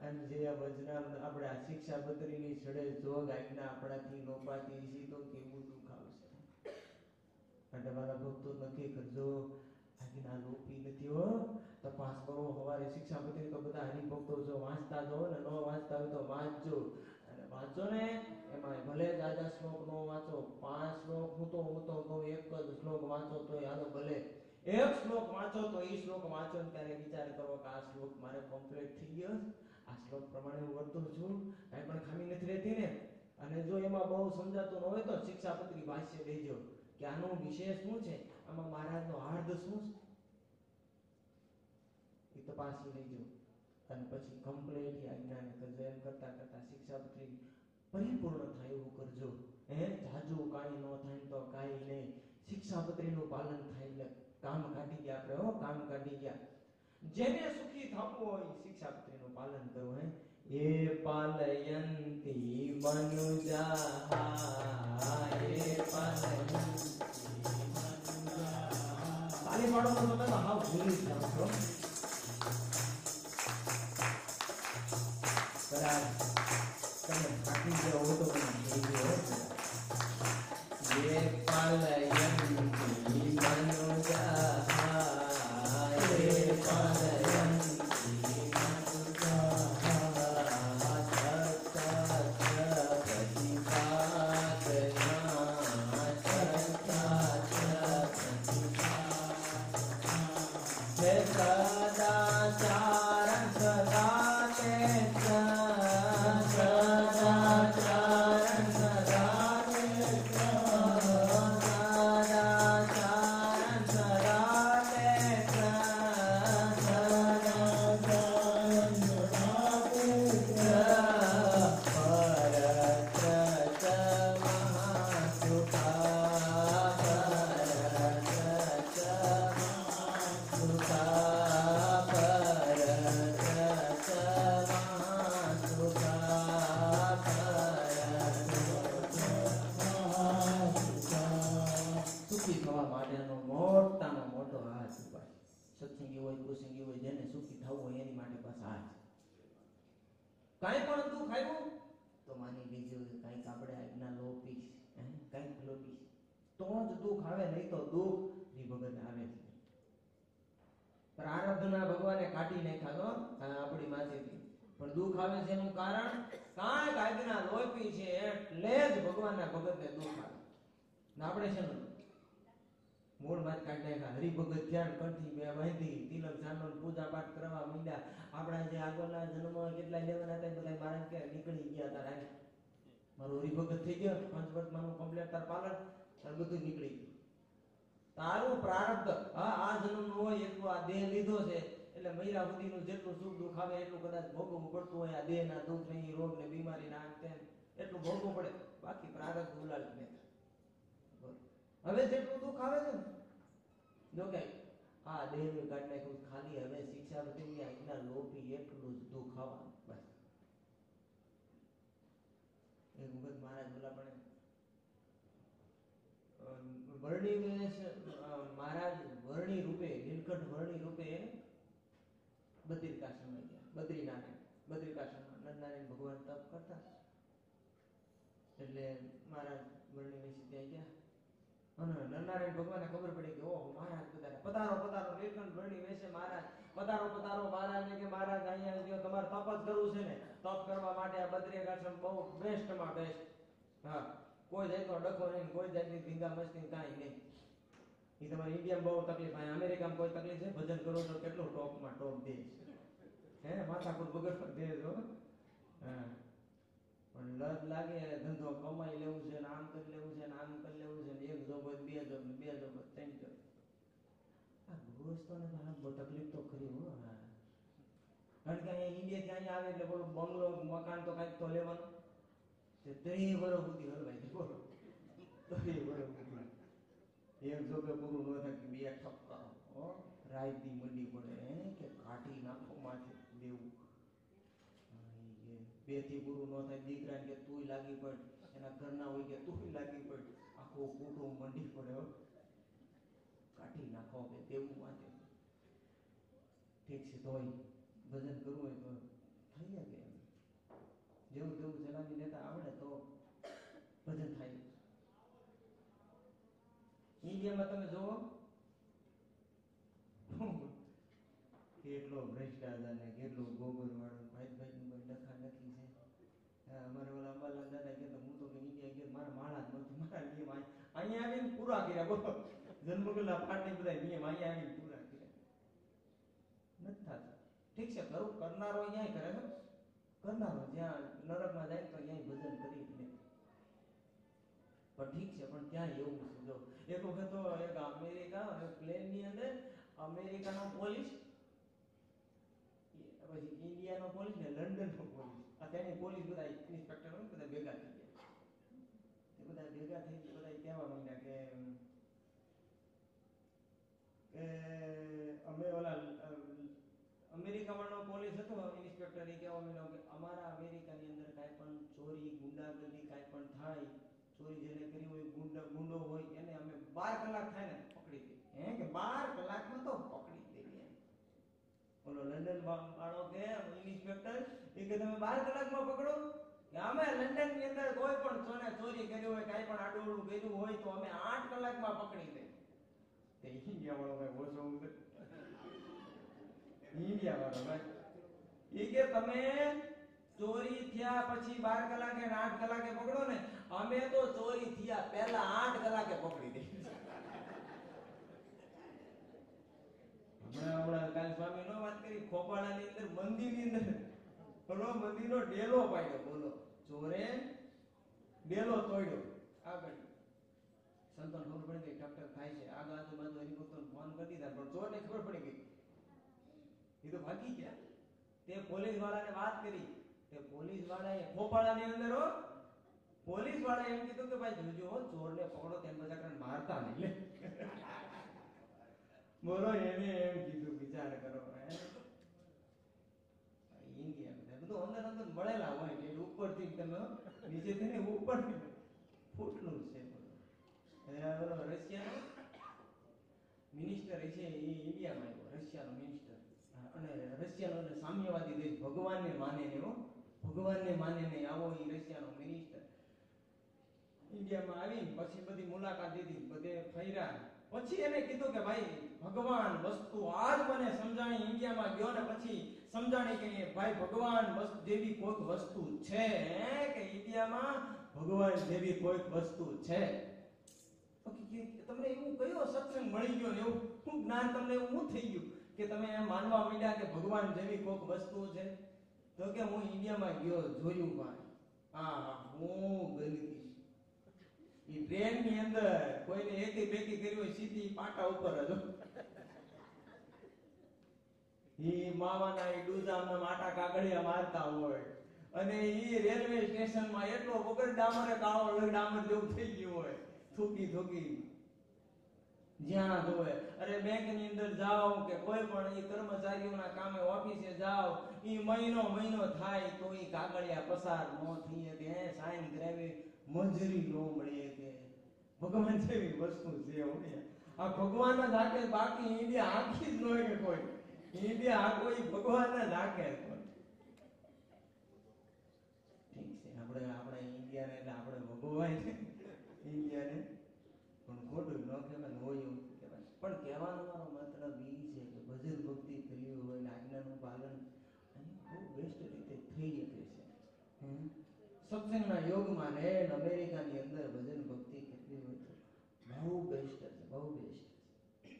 અને જે આ વચનામ આપણે આ શિક્ષાપત્રીની છડે જોગ આજ્ઞા આપણાથી લોપાતી છે તો કેવું દુઃખ આવશે. માટે મારા ભક્તો નક્કી કરજો, આજ્ઞા લોપી નથી હો. તપાસ કરો. સવારે શિક્ષાપત્રી તો બધા હરિભક્તો જો વાંચતા જો ને, ન વાંચતા હોય તો વાંચજો. અને વાંચો ને એમાં ભલે દાદા શ્લોક નો વાંચો, 5 શ્લોક હું તો એક જ શ્લોક વાંચો તો હાલો, ભલે એક શ્લોક વાંચો તો એ શ્લોક વાંચો ને ત્યારે વિચાર કરો કે આ શ્લોક મારે કમ્પ્લીટ થઈ ગયો, આ શ્લોક પ્રમાણે હું વર્તું છું, કાંઈ પણ ખામી નથી રહેતી ને. અને જો એમાં બહુ સમજાતું ન હોય તો શિક્ષાપત્રી ભાષ્ય લેજો કે આનો વિશેષ શું છે, આમાં મહારાજનો હાર્દ શું છે, એ તપાસી લેજો. અને પછી કમ્પ્લીટ આજ્ઞાને કરજો. એમ કરતા કરતા શિક્ષાપત્રી પરિપૂર્ણ થાય એવું કરજો. જાજુ કાંઈ ન થાય તો કાંઈ નહીં, શિક્ષાપત્રીનું પાલન થાય એટલે કામ કાઢી ગયા આપણે. કામ કાઢી ગયા. જેને સુખી થવું હોય શિક્ષાપત્રીનું પાલન કરવું. એ પાલયંતી મનુજા, એ પાલયંતી મનુજા. તાલી પાડવાનું તો તમે હાવ ભૂલી જ જાવ છો. કદાચ તમે થાકી ગયા હો તો મને કહેજો. એ પાલયંતી મનુજા, એ પાલયંતી સત્સંગી હોય, કુસંગી હોય, જેને સુખી થવું હોય એની માટે બસ આ જ. કાંઈ પણ દુઃખ આવ્યું તો માની લીધું કાંઈક આપણે આજ્ઞા લોપી, કાંઈક લોપી તો જ દુઃખ આવે, નહીં તો દુઃખ ની ભગત આવે છે. પ્રારબ્ધના ભગવાને કાઢી નાખ્યા તો આપણી માથેથી, પણ દુઃખ આવે છે એનું કારણ કાંઈક આજ્ઞા લોપી છે એટલે જ ભગવાનના ભગતને દુઃખ આવે. ને આપણે છે ને મૂળ વાત કાઢી નાખ્યા, હરિભગત ધ્યાન કંઠી બે બાંધી, તિલક ચાંદન પૂજા પાઠ કરવા માંડ્યા. આપણા જે આગળના જન્મ કેટલા લેવાના હતા બધા મહારાજ કે નીકળી ગયા હતા. રાય મારું હરિભગત થઈ ગયો, પંચવર્તમાનું કમ્પ્લીટ તાર પાલન, તાર બધું નીકળી ગયું. તારું પ્રારબ્ધ આ જન્મ નું હોય એટલું આ દેહ લીધો છે એટલે મહિલા સુધીનું જેટલું સુખ દુઃખ આવે એટલું કદાચ ભોગવવું પડતું હોય. આ દેહના દુઃખ ને રોગ ને બીમારી ના તેમ એટલું ભોગવવું પડે, બાકી પ્રારબ્ધ ઉલાડી લે. હવે જેટલું દુઃખ આવે છે ને જો કે આ દેહનું કાઢી નાખ્યું ખાલી, હવે શિક્ષાપત્રીની આજ્ઞા લોપી એટલું જ દુઃખ આવવાનું બસ. એક વખત મહારાજ બોલા પણ વર્ણી વેશ મહારાજ વર્ણી રૂપે, નીલકંઠ વર્ણી રૂપે બદ્રિકાશ્રમમાં ગયા. બદ્રિકાશ્રમમાં નરનારાયણ ભગવાન તપ કરતા એટલે મહારાજ વર્ણી વેશ ત્યાં ગયા. નરનારાયણ ભગવાનને ખબર પડી કે ઓહો મહારાજ પધારો પધારો, નીલકંઠ વર્ણી વેશે મહારાજ પધારો પધારો. મહારાજ ને કે મહારાજ અહીંયા જો તમારે તપ જ કરવું છે ને, તપ કરવા માટે આ બદ્રિકાશ્રમ બહુ બેસ્ટમાં બેસ્ટ. હા, કોઈ જાતનો ડખો નહીં, કોઈ જાતની ધીંગા મસ્તી કાંઈ નહીં. એ તમારે ઇન્ડિયામાં બહુ તકલીફ, અહીંયા અમેરિકામાં કોઈ તકલીફ છે? ભજન કરો તો કેટલું ટોપમાં ટોપ દેશ, માથાકૂટ વગર દેશ હો. હા, પણ લત લાગે ધંધો કમાઈ લેવું છે ને, આમ કરી લેવું છે ને, આમ કરી લેવું છે ને, એક જોબ બે જોબ ને, બે જોબ 3 જોબ. દોસ્તોને તો બહુ તકલીફ તો ખરી હો. કારણ કે અહીંયા ઇન્ડિયાથી અહીંયા આવે એટલે બોલો બંગલો મકાન તો કાંઈક તો લેવાનું. તે 3 વર્ષ સુધી હલવાય બોલો. 3 વર્ષ સુધી એક જોકે પૂરું ન થાય કે 2 ઠપકા રાત દી મંડી પડે કે કાઢી નાખો માથે દેવું. 2 થી પૂરું ન થાય દીકરાને કે તુંય લાગી પડ, એના ઘરના હોય કે તુંય લાગી પડ, આખો કુટુંબ મંડી પડે કાઢી નાખો કે દેવું માથે. ઠીક છે તોય ભજન કરવું હોય તો થઈ શકે. જેવું તેવું ચલાવી લેતા આવડે તો ભજન થાય. ઇન્ડિયામાં તમે જોવો કેટલો ભ્રષ્ટાચાર ને કેટલો ગોબર વાળો ભાઈ નું ડખા નથી છે. અમારે ઓલા અંબાલાલ દાદા કે હું તો ઇન્ડિયા ગયો મારા માળા જ નથી, મારા નિયમ અહીંયા આવીને પૂરા કર્યા. બોલો જન્મગલા પાર્ટી બધા નિયમ અહીંયા આવીને પૂરા કર્યા નથી થતા. ઠીક છે ખરું કરનારો અહીંયા કરે છે, કરનારો જ્યાં નરકમાં જાય તો અહીંયા ભજન કરી લે. પણ ઠીક છે પણ ત્યાં એવું છે. જો એક વખત તો એક અમેરિકા પ્લેન ની અંદર અમેરિકાનો પોલીસ, પછી ઇન્ડિયાનો પોલીસ ને લંડનનો પોલીસ, આ તેની પોલીસ બધા ઇન્સ્પેક્ટર હોય બધા ભેગા થઈ ગયા. એ બધા ભેગા થઈ બધા કહેવા માંડ્યા કે અમે ઓલા અમેરિકામાંનો પોલીસ હતો ઇન્સ્પેક્ટર એ કહેવા માંડ્યો કે અમારા અમેરિકાની અંદર કાંઈ પણ ચોરી ગુંડાગર્દી કાંઈ પણ થાય, ચોરી જેને કરી હોય ગુંડો હોય એને અમે 12 કલાક થાય ને પકડી દઈએ. કે 12 કલાકમાં તો પકડી દઈએ. બોલો લંડન વાળો કે ઇન્સ્પેક્ટર એ કે તમે 12 કલાકમાં પકડો કે અમે લંડન ની અંદર કોઈ પણ ચોરી કરી હોય કાંઈ પણ આડોળું કર્યું હોય તો અમે 8 કલાકમાં પકડી દઈએ. તે ઇન્ડિયા વાળો કઈ ઓછો ઇન્ડિયા વાળો ભાઈ એ કે તમે ચોરી થયા પછી 12 કલાકે અને 8 કલાકે પકડો ને, અમે તો ચોરી થયા પહેલા 8 કલાકે પકડી દઈએ. હમણાં કાલ સ્વામી નો વાત કરી ખોપાળાની અંદર મંદિરની અંદર બોલો મંદિરનો ડેલો પાડ્યો. બોલો ચોરે ડેલો તોડ્યો. આગળ સંતોને ખબર પડી ગઈ ટક થાય છે, આગળ આજુબાજુ હેલિકોપ્ટર ફોન કરી દીધા પણ ચોરને ખબર પડી ગઈ. એ તો ભાગી ગયા. તે પોલીસ વાળાને વાત કરી. તે પોલીસ વાળાએ ખોપાળાની અંદર પોલીસ વાળાએ એમ કીધું કે ભાઈ જોજો ચોરને પકડો તેમ બધા મારતા નહીં. બોલો એને એમ કીધું વિચાર કરો. ઇન્ડિયા બધું અંદર અંદર મળેલા હોય એટલે ઉપરથી તમે નીચેથી ને ઉપર ફૂટલું છે. બોલો રશિયાનો મિનિસ્ટર છે એ ઇન્ડિયામાં આવ્યો, રશિયાનો મિનિસ્ટર. અને રશિયાનો એટલે સામ્યવાદી દેશ, ભગવાનને માને ને ભગવાનને માને નહીં આવો એ રશિયાનો મિનિસ્ટર ઇન્ડિયામાં આવીને પછી બધી મુલાકાત લીધી, બધે ફર્યા. પછી એને કીધું કે ભાઈ ભગવાન વસ્તુ આજ મને સમજાણી. ઇન્ડિયામાં ગયો ને પછી સમજાણી કે ભાઈ ભગવાન જેવી કોઈક વસ્તુ છે, કે ઇન્ડિયામાં ભગવાન જેવી કોઈક વસ્તુ છે. તમને એવું કયો સત્સંગ મળી ગયો ને એવું શું જ્ઞાન તમને એવું શું થઈ ગયું કે તમે એમ માનવા માંડ્યા કે ભગવાન જેવી કોઈક વસ્તુ છે? તો કે હું ઇન્ડિયામાં ગયો જોયું ભાઈ, હા હું ગંદકી ઈ ટ્રેન ની અંદર કોઈને એકી બેકી કરી હોય સીધી પાટા ઉપર જ ઈ માવાના ઈ ડૂજાના માટા કાગળિયા મારતા હોય. અને ઈ રેલવે સ્ટેશન માં એટલો વગર ડામરે કાળો ડામર જેવું થઈ ગયું હોય, થૂકી થૂકી જ્યાં જોવે. અરે બેંક ની અંદર જાઓ કે કોઈ પણ ઈ કર્મચારીઓના કામે ઓફિસે જાઓ, ઈ મહિનો થાય તો ઈ કાગળિયા પસાર ન થઈ કે સાઈન કરાવી મંજૂરી ન મળે કે ભગવાન જેવી વસ્તુ છે. આ ભગવાન જ હાકે, બાકી ઇન્ડિયા આખી જ ન હોય કે કોઈ ઇન્ડિયા આખો ઈ ભગવાન જ હાકે. ઠીક છે આપણે ઇન્ડિયાને એટલે આપણે ભગવાન ઇન્ડિયાને પણ ખોટું ન કહેવાય, હોય એવું કહેવાય. પણ કહેવાનો મારો મતલબ એ છે કે ભજન ભક્તિ કરવી હોય ને આજ્ઞાનું પાલન બહુ બેસ્ટ રીતે થઈ શકે છે. સત્સંગના યોગમાં રહે અમેરિકાની અંદર ભજન ભક્તિ કરવી હોય તો બહુ બેસ્ટ છે, બહુ બેસ્ટ છે.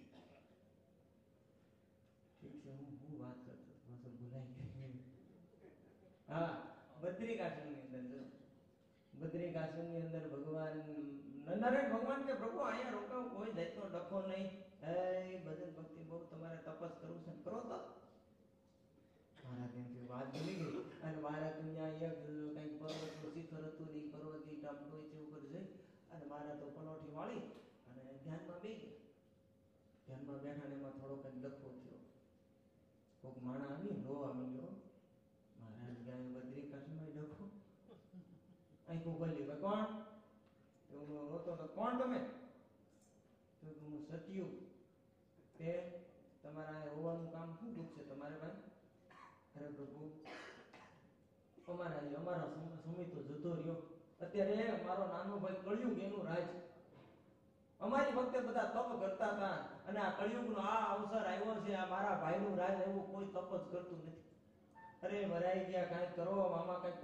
ઠીક છે હું વાત કરતો હતો ભૂલાઈ ગઈ. હા બદ્રિકાશ્રમની અંદર બદ્રિકાશ્રમની અંદર ભગવાન નારાયણ ભગવાન કે પ્રભુ અહીંયા રોકાવું કોઈ જાતનો ડખો નહીં એ ભજન ભક્તિ બહુ તમારે તપસ કરવું છે, કરો તો. મારા ત્યાંથી વાત ભૂલી ગઈ અને મારા ત્યાં એક કંઈક પર્વતનું શિખર હતું ને પર્વતની ટોચે ઉપર જઈ અને મારા તો પલોઠી વાળી અને ધ્યાનમાં બેસી ગયા. ધ્યાનમાં બેઠા ને એમાં થોડો કંઈક ડખો થયો. કોઈક માણા આવી રોવા માંડ્યો. મહારાજ ગાય બદ્રી કાશીમાં ડખો અહીં બોલી કોણ? હું રોતો તો કોણ તમે? તો હું સત્યુ. તે તમારા રોવાનું કામ શું દુઃખ છે તમારે ભાઈ? અરે પ્રભુ અમારો સમય તો જતો રહ્યો. અત્યારે મારો નાનો ભાઈ કળિયુગ એનું રાજ. અમારી વખતે બધા તપ કરતા હતા અને આ કળિયુગનો આ અવસર આવ્યો છે. આ મારા ભાઈનું રાજ આવ્યું, કોઈ તપ જ કરતું નથી. અરે વરાઈ ગયા, કાંઈક કરો મામા, કાંઈક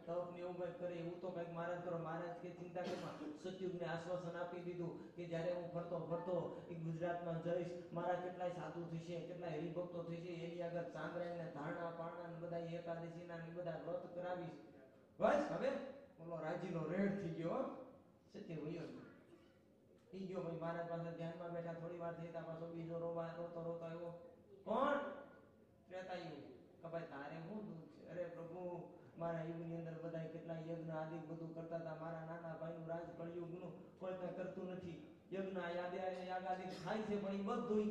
તપ ને એવું કંઈક કરે. એવું તો કંઈક મહારાજ કરો. મહારાજ કે ચિંતા કરમાં સત્યુગને આશ્વાસન આપી દીધું કે જ્યારે હું ફરતો એ ગુજરાતમાં જઈશ, મારા કેટલાય સાધુ થશે, કેટલાય હરિભક્તો થશે, એની આગળ ચાંદ્રાયણ ને ધારણા પારણા ને બધા એકાદશીના ને બધા વ્રત કરાવીશ. બસ હવે ઓલો રાજીનો રેડ થઈ ગયો. સત્ય વયો થઈ ગયો ભાઈ. મહારાજ પાસે ધ્યાનમાં બેઠા, થોડી વાર થઈ ત્યાં પાછો બીજો રોતો આવ્યો. કોણ? ત્રેતાયુગ. કે ભાઈ તારે શું દુઃખ છે? અરે પ્રભુ મારા યુગની અંદર બધા કેટલા યજ્ઞ આદિ બધું કરતા હતા. મારા નાના ભાઈનું રાજ કળિયુગનું કોઈ કઈ કરતું નથી. યજ્ઞ યાગાદિ થાય છે પણ એ બધું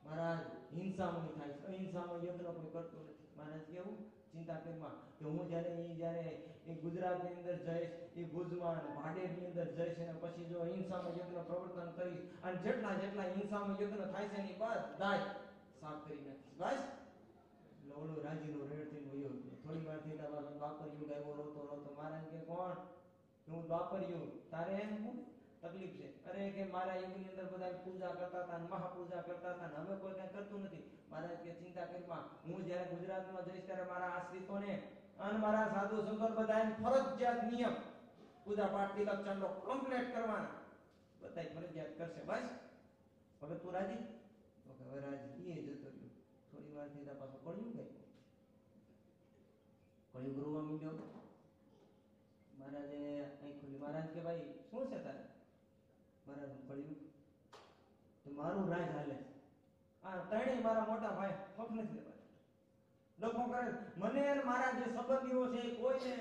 મહારાજ હિંસામાં થાય છે. અહિંસામાં યજ્ઞ કોઈ કરતું નથી. મહારાજ કેવું ચિંતા કરીમાં કે હું જ્યારે એ ગુજરાતની અંદર જઈશ, એ ભુજમાં ભાડેરની અંદર જઈશ અને પછી જો હિંસામાં યજ્ઞ પ્રવર્તન કરીશ અને જેટલા હિંસામાં યજ્ઞ થાય છે એની બધા સાફ કરી નાખીશ. બસ ઓલો રાજીનો રેડ થઈને વયો ગયો. થોડી વાર થઈ પાછો દ્વાપર યુગ આવ્યો. રોતો મહારાજ કે કોણ? હું દ્વાપર યુગ. તારે એમ શું તકલીફ છે? અરે કે મારા યુગની અંદર બધા પૂજા કરતા હતા, મહાપૂજા કરતા હતા, હવે કોઈ કઈ કરતું નથી. મહારાજ કે ચિંતા કરીમાં હું જ્યારે ગુજરાતમાં જઈશ ત્યારે મારા આશ્રિતોને અને મારા સાધુ સંતો બધા ફરજિયાત નિયમ પૂજા પાઠ તિલક ચાંદલો કમ્પ્લીટ કરવાના, બધા ફરજિયાત કરશે. બસ હવે તું રાજી? તો હવે રાજી એ જતો રહ્યો. થોડી વાર થી પાછો કળિયુગ રોવા માંડ્યો. મહારાજે અહીં ખોલી. મહારાજ કે ભાઈ શું છે તારે? મહારાજ કળિયુગ તો મારું રાજ હાલે. આ ત્રણેય મારા મોટા ભાઈ હક નથી લેવા. ડખો કરે મને અને મારા જે સંબંધીઓ છે કોઈને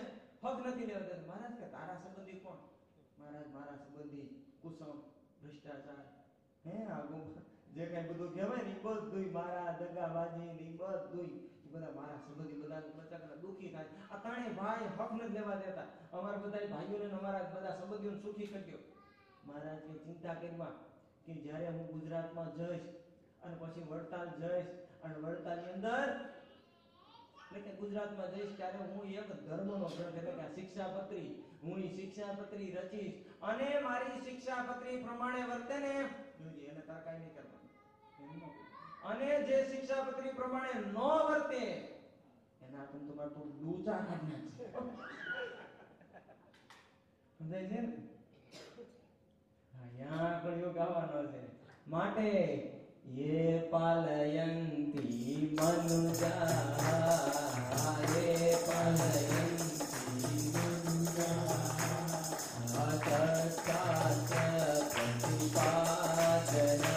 હક નથી લેવા દેતા. મહારાજ કે તારા સંબંધી કોણ? મહારાજ મારા સંબંધી કુસમ, ભ્રષ્ટાચાર, જે કઈ બધું કહેવાય ને બધું મારા દગાબાજી ને બધું બધા મારા સંબંધી બધા દુખી થાય. આ ત્રણેય ભાઈ હક નથી લેવા દેતા. અમારા બધા ભાઈઓને અમારા બધા સંબંધીઓને સુખી કરજો. મહારાજ કે ચિંતા કરીમાં કે જ્યારે હું ગુજરાતમાં જઈશ અને પછી વડતાલ જઈશ અને વડતાલની અંદર એટલે કે ગુજરાતમાં જઈશ ત્યારે હું એક ધર્મનો ગ્રંથ એટલે કે શિક્ષાપત્રી, હું એ શિક્ષાપત્રી રચીશ અને મારી શિક્ષાપત્રી પ્રમાણે વર્તે ને જોજે, એને તાર કાઈ નહીં કરવાનું. અને જે શિક્ષાપત્રી પ્રમાણે ન વર્તે એના તમે તમારે તો ડૂચા કાઢી નાખશે. સમજાય છે ને? અહીંયા કળિયુગ આવવાનો છે. માટે ये पालयन्ति मनुजा, ये पालयन्ति मनुजा, तस्याच प्रतिपादना,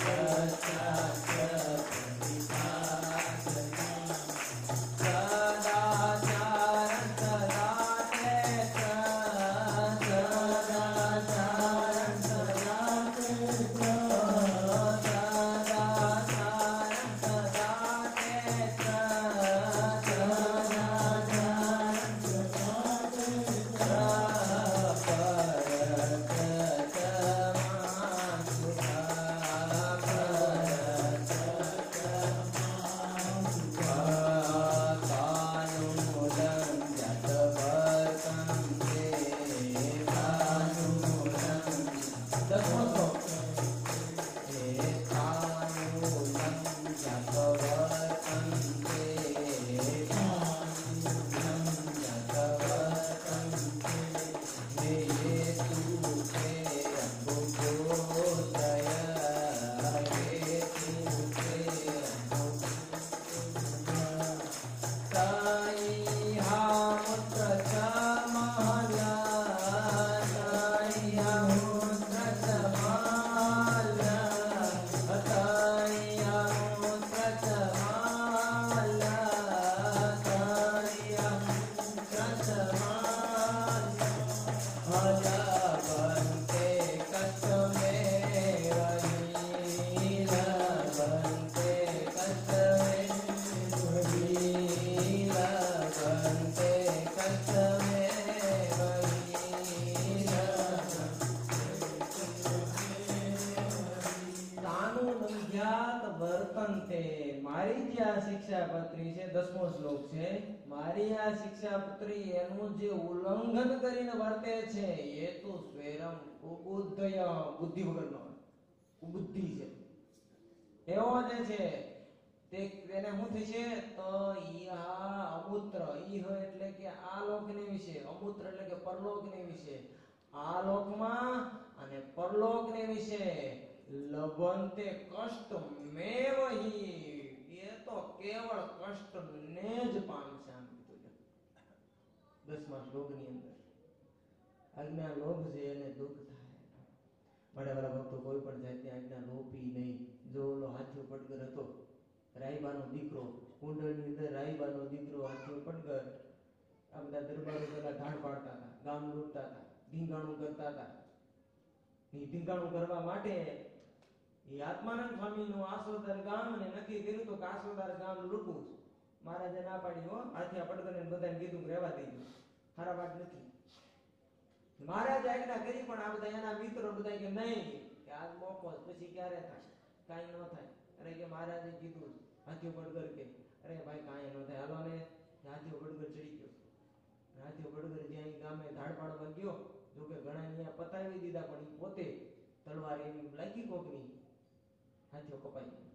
तस्याच प्रतिपादना. વર્તન્તે, મારી જે આ શિક્ષાપત્રી છે 10મો શ્લોક છે, મારી આ શિક્ષાપત્રી એનું જે ઉલ્લંઘન કરીને વર્તે છે એ તો સ્વેરમ કુબુદ્ધય, બુદ્ધિ વગરનો કુબુદ્ધિ છે એવો જે છે તે એને શું થશે તો ઈહા અમૂત્ર, ઈહ એટલે કે આ લોકને વિશે, અમૂત્ર એટલે કે પરલોકને વિશે, આ લોકમાં અને પરલોકને વિશે લભંતે કષ્ટ મેવહી, એ તો કેવળ કષ્ટને જ પામશે. આમ કીધું છે 10મા શ્લોકની અંદર. આજ્ઞા લોભ છે એને દુઃખ થાય. માટે વાળા ભક્તો કોઈ પણ જાતની આજ્ઞા લોપી નહીં. જો ઓલો હાથીઓ પડગર હતો, રાયબાનો દીકરો, કુંડળની અંદર રાયબાનો દીકરો હાથીઓ પડગર, આ બધા દરબારો પેલા ધાડ પાડતા હતા, ગામ લૂંટતા હતા, ધીંગાણું કરતા હતા. એ ધીંગાણું કરવા માટે એ આત્માનંદ સ્વામીનું આસોદર ગામ ને નક્કી કર્યું તો કે આસોદર ગામ લૂંટવું. મહારાજે ના પાડી, હો હાથિયા પડગરને બધાને કીધું કે રહેવા દેજો, સારા વાત નથી. મહારાજે આજ્ઞા કરી પણ આ બધા એના મિત્રો બધા કે નહીં, કે આજ મોકો પછી ક્યારે થાય, કાંઈ ન થાય. અરે કે મહારાજે કીધું, હાથીઓ પડગર કે અરે ભાઈ કાંઈ ન થાય, હાલો ને. હાથીઓ પડગર ચડી ગયો. હાથીઓ પડગર જ્યાં ગામે ધાડ પાડવા ગયો, જોકે ઘણા અહીંયા પતાવી દીધા પણ એ પોતે તલવાર એની લાગી કોકની, હાથીઓ કપાઈ ગયો.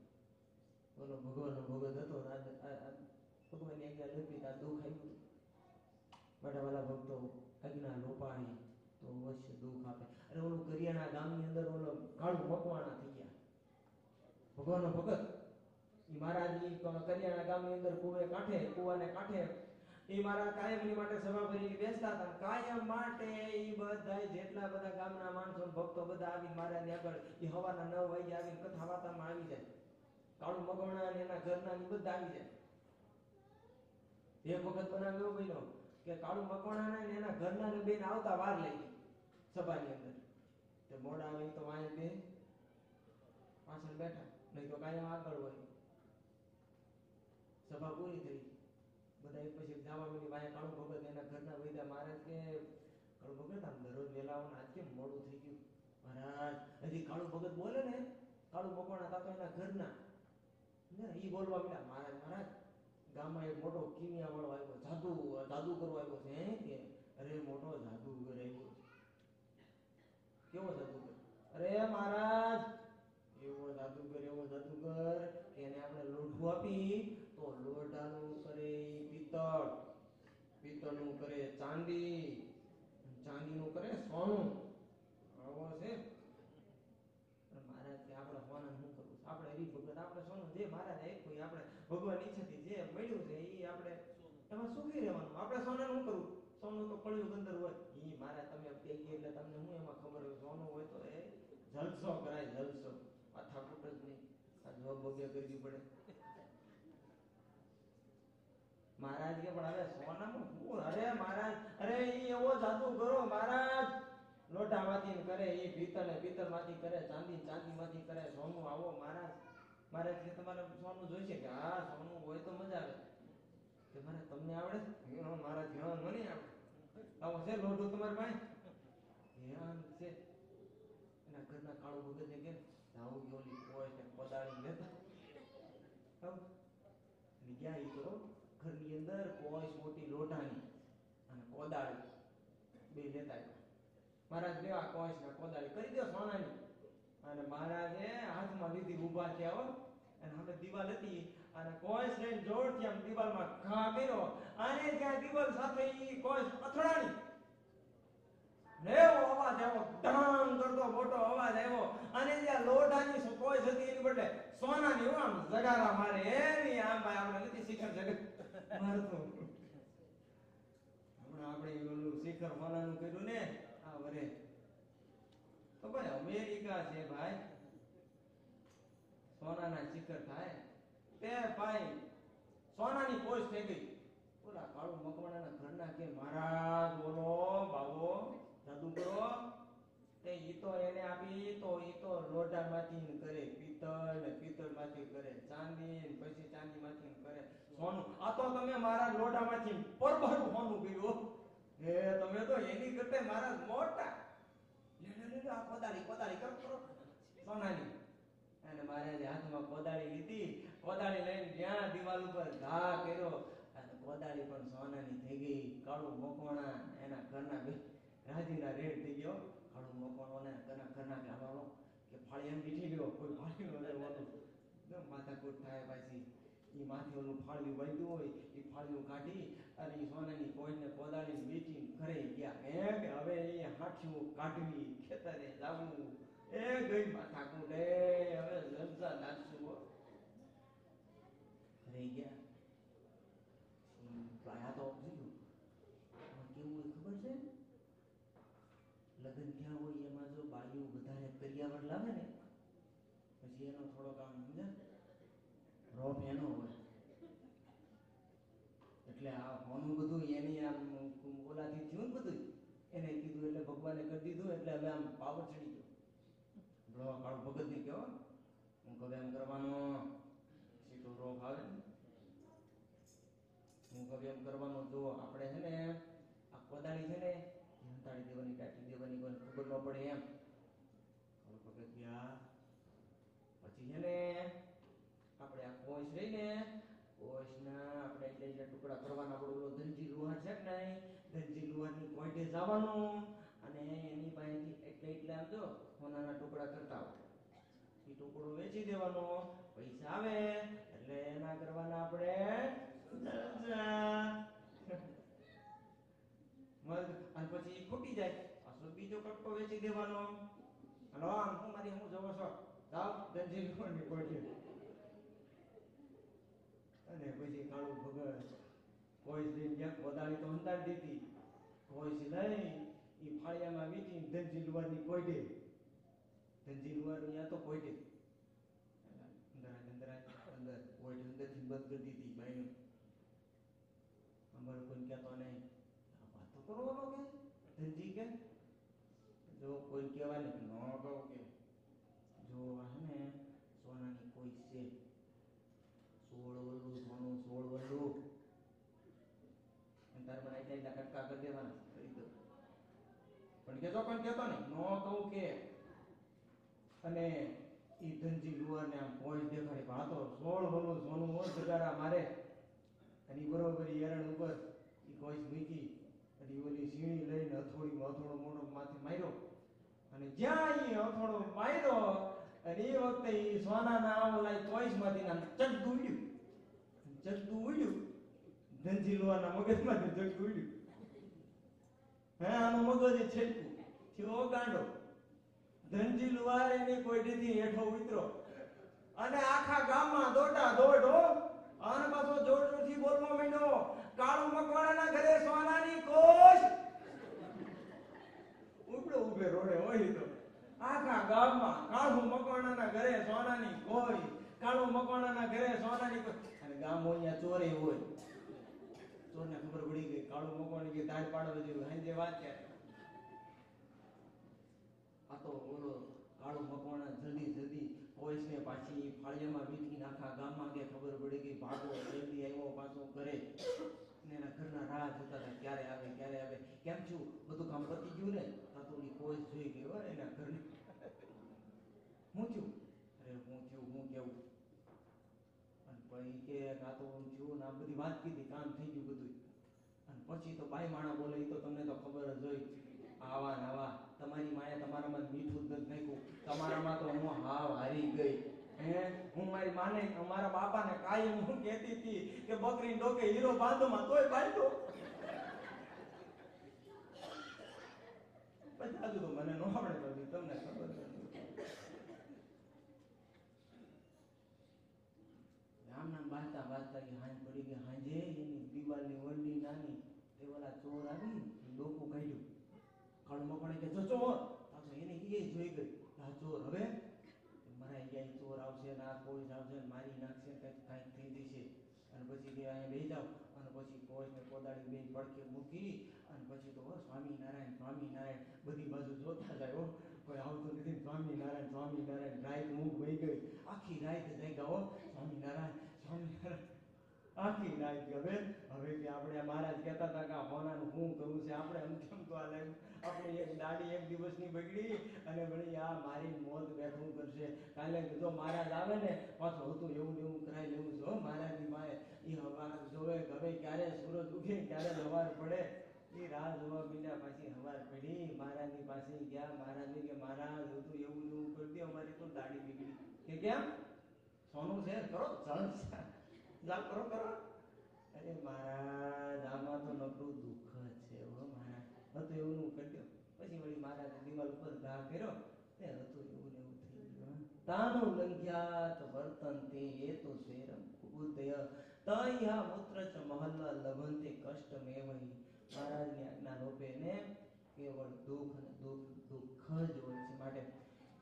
બોલો ભગવાનનો ભગત હતો, ભગવાનની આજ્ઞા લોપી આ દુઃખ આવ્યું. માટે વાલા ભક્તો આજ્ઞા લોપાણી તો અવશ્ય દુઃખ આપે. અરે ઓલું કરિયાણા ગામની અંદર ઓલો કાળું મકવાણા થઈ ગયા, ભગવાનનો ભગત. એ મહારાજ કરિયાણા ગામની અંદર કુવાને કાંઠે એ મારા કાયમની માટે સભા ભરીને બેસતા હતા. કાયમ માટે એ બધા જેટલા બધા ગામના માણસો ભક્તો બધા આવીને મહારાજની આગળ એ હવાના 9 વાગે આવીને કથા વાર્તામાં આવી જાય. કાળું મકવાણા અને એના ઘરના ની બધા આવી જાય. એક વખત બનાવ એવો બન્યો કે કાળું મકવાણા ને એના ઘરના ને બેન આવતા વાર લઈ ગઈ સભાની અંદર. તે મોડા આવે તો વાય બે પાછળ બેઠા, નહીં તો કાયમ આગળ હોય. સભા પૂરી થઈ, બધા એક પછી જવા મળી. વાય કાળું ભગત એના ઘરના વૈદા. મહારાજ કે કાળું ભગત આમ દરરોજ વેલા આવો ને આજ કેમ મોડું થઈ ગયું? મહારાજ હજી કાળું ભગત બોલે ને, કાળું મકવાણા તા તો એના ઘરના ઈ બોલવા મળ્યા. મહારાજ ગામમાં એક મોટો કિમિયા વાળો આવ્યો, જાદુ કરવા આવ્યો છે. કે અરે મોટો જાદુગર આવ્યો. કેવો જાદુગર? અરે મહારાજ એવો જાદુગર કે એને આપણે લોઢું આપી તો લોઢાનું કરે પિત્તળ, પિત્તળનું કરે ચાંદી, ચાંદીનું કરે સોનું. આવો છે. મહારાજ કે આપણે સોનાનું શું કરવું? આપણે હરી ભગત, આપણે સોનું જે મહારાજ આપ્યું, આપણે ભગવાન ઈચ્છાથી જે મળ્યું છે એ આપણે એમાં સુખી રહેવાનું. આપણે સોનાનું શું કરવું? સોનું તો પડ્યું અંદર હોય. ઈ મહારાજ તમે કહી એટલે તમને હું એમાં ખબર હોય? સોનું હોય તો એ જલસો કરાય, જલસો. માથા કૂટ જ નહીં, આ જોબ વગેરે કરવી પડે. મહારાજ કે પણ હવે સોનામાં શું? અરે મહારાજ, અરે ઈ એવો જાદુ કરો મહારાજ, લોટામાંથી કરે, એ પિત્તળમાંથી કરે, ચાંદીમાંથી કરે, સોનું. આવો મહારાજ. મહારાજ કે તમારે સોનું જોઈશે? કે હા સોનું હોય તો મજા આવે. કે મહારાજ તમને આવડે? મહારાજ મને આવડે. આવો છે લોઢું તમારી પાસે? આમ છે. એના ઘરના કાળું ભગતને કે આવું ઓલી કોઈ કોદાળી લેતા ગયા. ઈ તો ઘરની અંદર કોઈ મોટી લોઢાની અને કોદાળી બે લેતા આવ્યા. મહારાજ લેવા કોઈશ ને કોદાળી કરી દો સોનાની. અને મહારાજે હાથમાં લીધી, ઉભા થયા હો. અને હવે દિવાલ હતી અને કોઈશ ને જોરથી આમ દિવાલમાં ઘા કર્યો અને ત્યાં દિવાલ સાથે ઈ કોઈશ અથડાણી. એવો અવાજ આવ્યો, ઢાંગ કરતો મોટો અવાજ આવ્યો. અને જ્યાં લોઢાની કોઈશ હતી એની બદલે સોનાની આમ જગારા મારે એની. આમ ભાઈ આપણે નથી શિખર જગત મારતું. હમણાં આપણે ઓલું શિખર સોનાનું કર્યું ને આ વરે, તો ભાઈ અમેરિકા છે ભાઈ, સોનાના શિખર થાય તે ભાઈ સોનાની પોસ્ટ થઈ ગઈ. ઓલા કાળું મકવાણાના ઘરના કે મહારાજ બોલો બાવો જાદુ કરો. તે ઈ તો એને આપી તો ઈ તો લોઢામાંથી કરે પિત્તળ ને પિત્તળમાંથી કરે ચાંદી ને પછી ચાંદીમાંથી કરે સોનું. આ તો તમે મારા લોઢામાંથી પરભરું સોનું કર્યું. હે તમે તો એની કરતા મારા મોટા. લે આ કોદાળી કરો સોનાની. અને મહારાજે હાથમાં કોદાળી લીધી, કોદાળી લઈને જ્યાં દિવાલ ઉપર ઘા કર્યો અને કોદાળી પણ સોનાની થઈ ગઈ. કાળું મકવાણા એના ઘરના બે રાજીના રેડ થઈ ગયો. કાળું મકવાણો ઘરના કે હાલો કે ફાળી એમ બીઠી ગયો, કોઈ ફાળી નો લેવાનું માથાકૂટ થાય. પાછી એ માથે ઓલું ફાળ્યું વાગ્યું હોય એ ફાળ્યું કાઢી અને એ સોનાની કોઈને કોદાળી વેચીને ઘરે ગયા. કે હવે એ હાથિયું કાઢવી, ખેતરે લાવવું, એ ગઈ માથાકૂટ. હવે જલસા નાખશું. ઘરે ગયા આ તો જોયું કેવું હોય ખબર છે? લગ્ન થયા હોય એમાં જો બાયું વધારે કરિયાવર લાવે ને પછી એનો થોડોક આમ સમજ્યા રોપ એનો હોય. એટલે આ હોનું બધું એની આમ ઓલાથી થયું ને બધું એને કીધું એટલે ભગવાને કરી દીધું. એટલે હવે આમ પાવર ચડી ગયો. કાળું ભગત ને કહો હું કવે એમ કરવાનો સીધો રોપ આવે ને હું કવે એમ કરવાનો. જો આપણે છે ને આ કોદાળી છે ને હંતાડી દેવાની, કાઢી દેવાની, કોઈ ખબર ન પડે એમ. કાળું ભગત ગયા પછી છે ને આપણે આ કોષ રહીને કોષના આપણે એટલે ટુકડા કરવાના. આપણો ધનજી લુહાર છે કે નહીં, ધનજી લુહારની કોઈટે જવાનું અને એની પાસેથી એટલે આમ જો સોનાના ટુકડા કરતા હોય એ ટુકડો વેચી દેવાનો. પૈસા આવે એટલે એના કરવાના આપણે અને પછી ખૂટી જાય પાછો બીજો કટકો વેચી દેવાનો. હલો આમ હું મારી હું જોવો છો જાવ ધનજી લુહારની કોઈટે. અને પછી કાળું ભગત કોઈ લઈને ગયા, કોદાળી તો હંતાડી દીધી, કોઈ લઈ એ ફાળિયામાં વીટી ધનજી લુહારની કોઈટે. ધનજી લુહાર અહીંયા તો કોઈટે અંદર કોઈટ અંદરથી બંધ કરી દીધી બાઈનું. અમારું કોઈ કહેતો નહીં. વાત તો કરવાનો કે ધનજી કે જો કોઈ કહેવાય ને ન કહું કે જો હે ને સોનાની કોઈ છે 16 વલ્લું સોનું 16 વલ્લું અને તારે મને એટલા કટકા કરી દેવાના કરી દો. પણ કેજો પણ કેતો નહીં ન કહું કે. અને એ ધનજી લુહારને આમ કોઈ દેખાડી પણ આ તો 16 વલ્લું સોનું હોય જગારા મારે. અને બરોબર એરણ ઉપર એ કોઈ મૂકી અને ઓલી સીણી લઈને હથોડીમાં હથોડો મોટો માથે માર્યો અને જ્યાં એ હથોડો માર્યો અને એ વખતે એ સોનાના ઓલા ચોઈસમાંથી નામ ચડતું ઉડ્યું. ચડતું ઉડ્યું ધનજી લુહારના મગજમાંથી ચડતું ઉડ્યું. હે આનો મગજ છેટકું થયો ગાંડો. ધનજી લુહાર એની કોઈથી હેઠો ઉતરો અને આખા ગામમાં દોડા દોડ હો. અને પાછો જોર જોરથી બોલવા માંડ્યો કાળું મકવાણાના ઘરે સોનાની કોશ. ઉપડો ઉભે રોડે હોય તો આખા ગામમાં કાળું મકવાણાના ઘરે સોનાની કોઈ, કાળું મકવાણાના ઘરે સોનાની કોઈ. અને ગામ હોય ચોરે હોય. ચોરને ખબર પડી ગઈ કાળું મકવાણી કે તાજ પાડવા જેવું હાંજે વાત કે આ તો બોલો કાળું મકવાણા જલ્દી કોઈસને પાછી ફાળિયામાં વીટકી આખા ગામમાં કે ખબર પડી ગઈ. ભાગો જલ્દી આવ્યો પાછો ઘરે ને એના ઘરના રાહ જોતા હતા ક્યારે આવે ક્યારે આવે. કેમ છું બધું કામ પતી ગયું ને? આ તો કોઈ જોઈ ગયો એના ઘરને. હું થયું? અરે હું થયું હું કેવું? અને પછી કે આ તો થયું ને આ બધી વાત કીધી કામ થઈ ગયું બધું. અને પછી તો બાઈ માણા બોલે એ તો તમને તો ખબર જ હોય. આવા નવા તમારી માએ તમારામાં મીઠું જ નથી નાખ્યું. તમારામાં તો હું હાવ હારી ગઈ. હું મારી માને અમારા બાપાને કાયમ હું કહેતી હતી કે બકરી ડોકે હીરો બાંધોમાં તોય બાંધો. પછી આજુ તો મને નો આવડે પછી તમને ખબર નથી. નામ બાંધતા બાંધતા કે હાંજ પડી ગઈ. હાંજે એની દિવાલની વંડી નાની તે ઓલા ચોર આવી ડોકું કાઢ્યું. કાળું મકવાણે કે જો ચોર પાછો એને એ જોઈ ગઈ આ ચોર. હવે મારા અહીંયા ચોર આવશે ને આ પોલીસ આવશે ને મારી નાખશે કાંઈક થઈ જશે. અને પછી કે અહીંયા લઈ જાઓ અને પછી પોલીસને કોદાળી બે પડખે મૂકી અને પછી તો સ્વામિનારાયણ સ્વામિનારાયણ બધી બાજુ જોતા જાય. હો કોઈ આવતું નથી. સ્વામિનારાયણ સ્વામિનારાયણ રાત ઊંઘ વહી ગઈ. આખી રાત જાગ્યા હો સ્વામિનારાયણ સ્વામિનારાયણ. આખી રાત કે હવે કે આપણે મહારાજ કહેતા હતા કે આ ભોનાનું શું કરવું છે, આપણે એમ કેમ તો આ લાગ્યું આપણે એક દાડી એક દિવસની બગડી અને વળી આ મારી મોત બેઠું કરશે. કાલે જો મહારાજ આવે ને પાછું હતું એવું ને એવું કરાય લેવું છે મહારાજની માએ. એ હવા જોવે હવે ક્યારે સૂરજ ઉગે ક્યારે સવાર પડે એ રાહ જોવા મીંડ્યા. પાછી સવાર પડી મહારાજની પાસે ગયા. મહારાજને કે મહારાજ હતું એવું ને એવું કરી દે અમારી તો દાડી બીગડી. કે કેમ સોનું છે કરો ચાલ કરો કરો. અરે મહારાજ આમાં તો નબળું દુઃખ છે મહારાજ હતું એવું નું કરી દો. પછી વળી મહારાજે દિવાલ ઉપર ઘા કર્યો તે હતું એવું ને એવું થઈ ગયું. તાનું લંઘ્યાત વર્તંતે એ તો શેરમ ઉદય તયા મૂત્ર ચ મહલ લભંતે કષ્ટ મેવહી. મહારાજની આજ્ઞા લોપે ને કેવળ દુઃખ અને દુઃખ જ હોય છે. માટે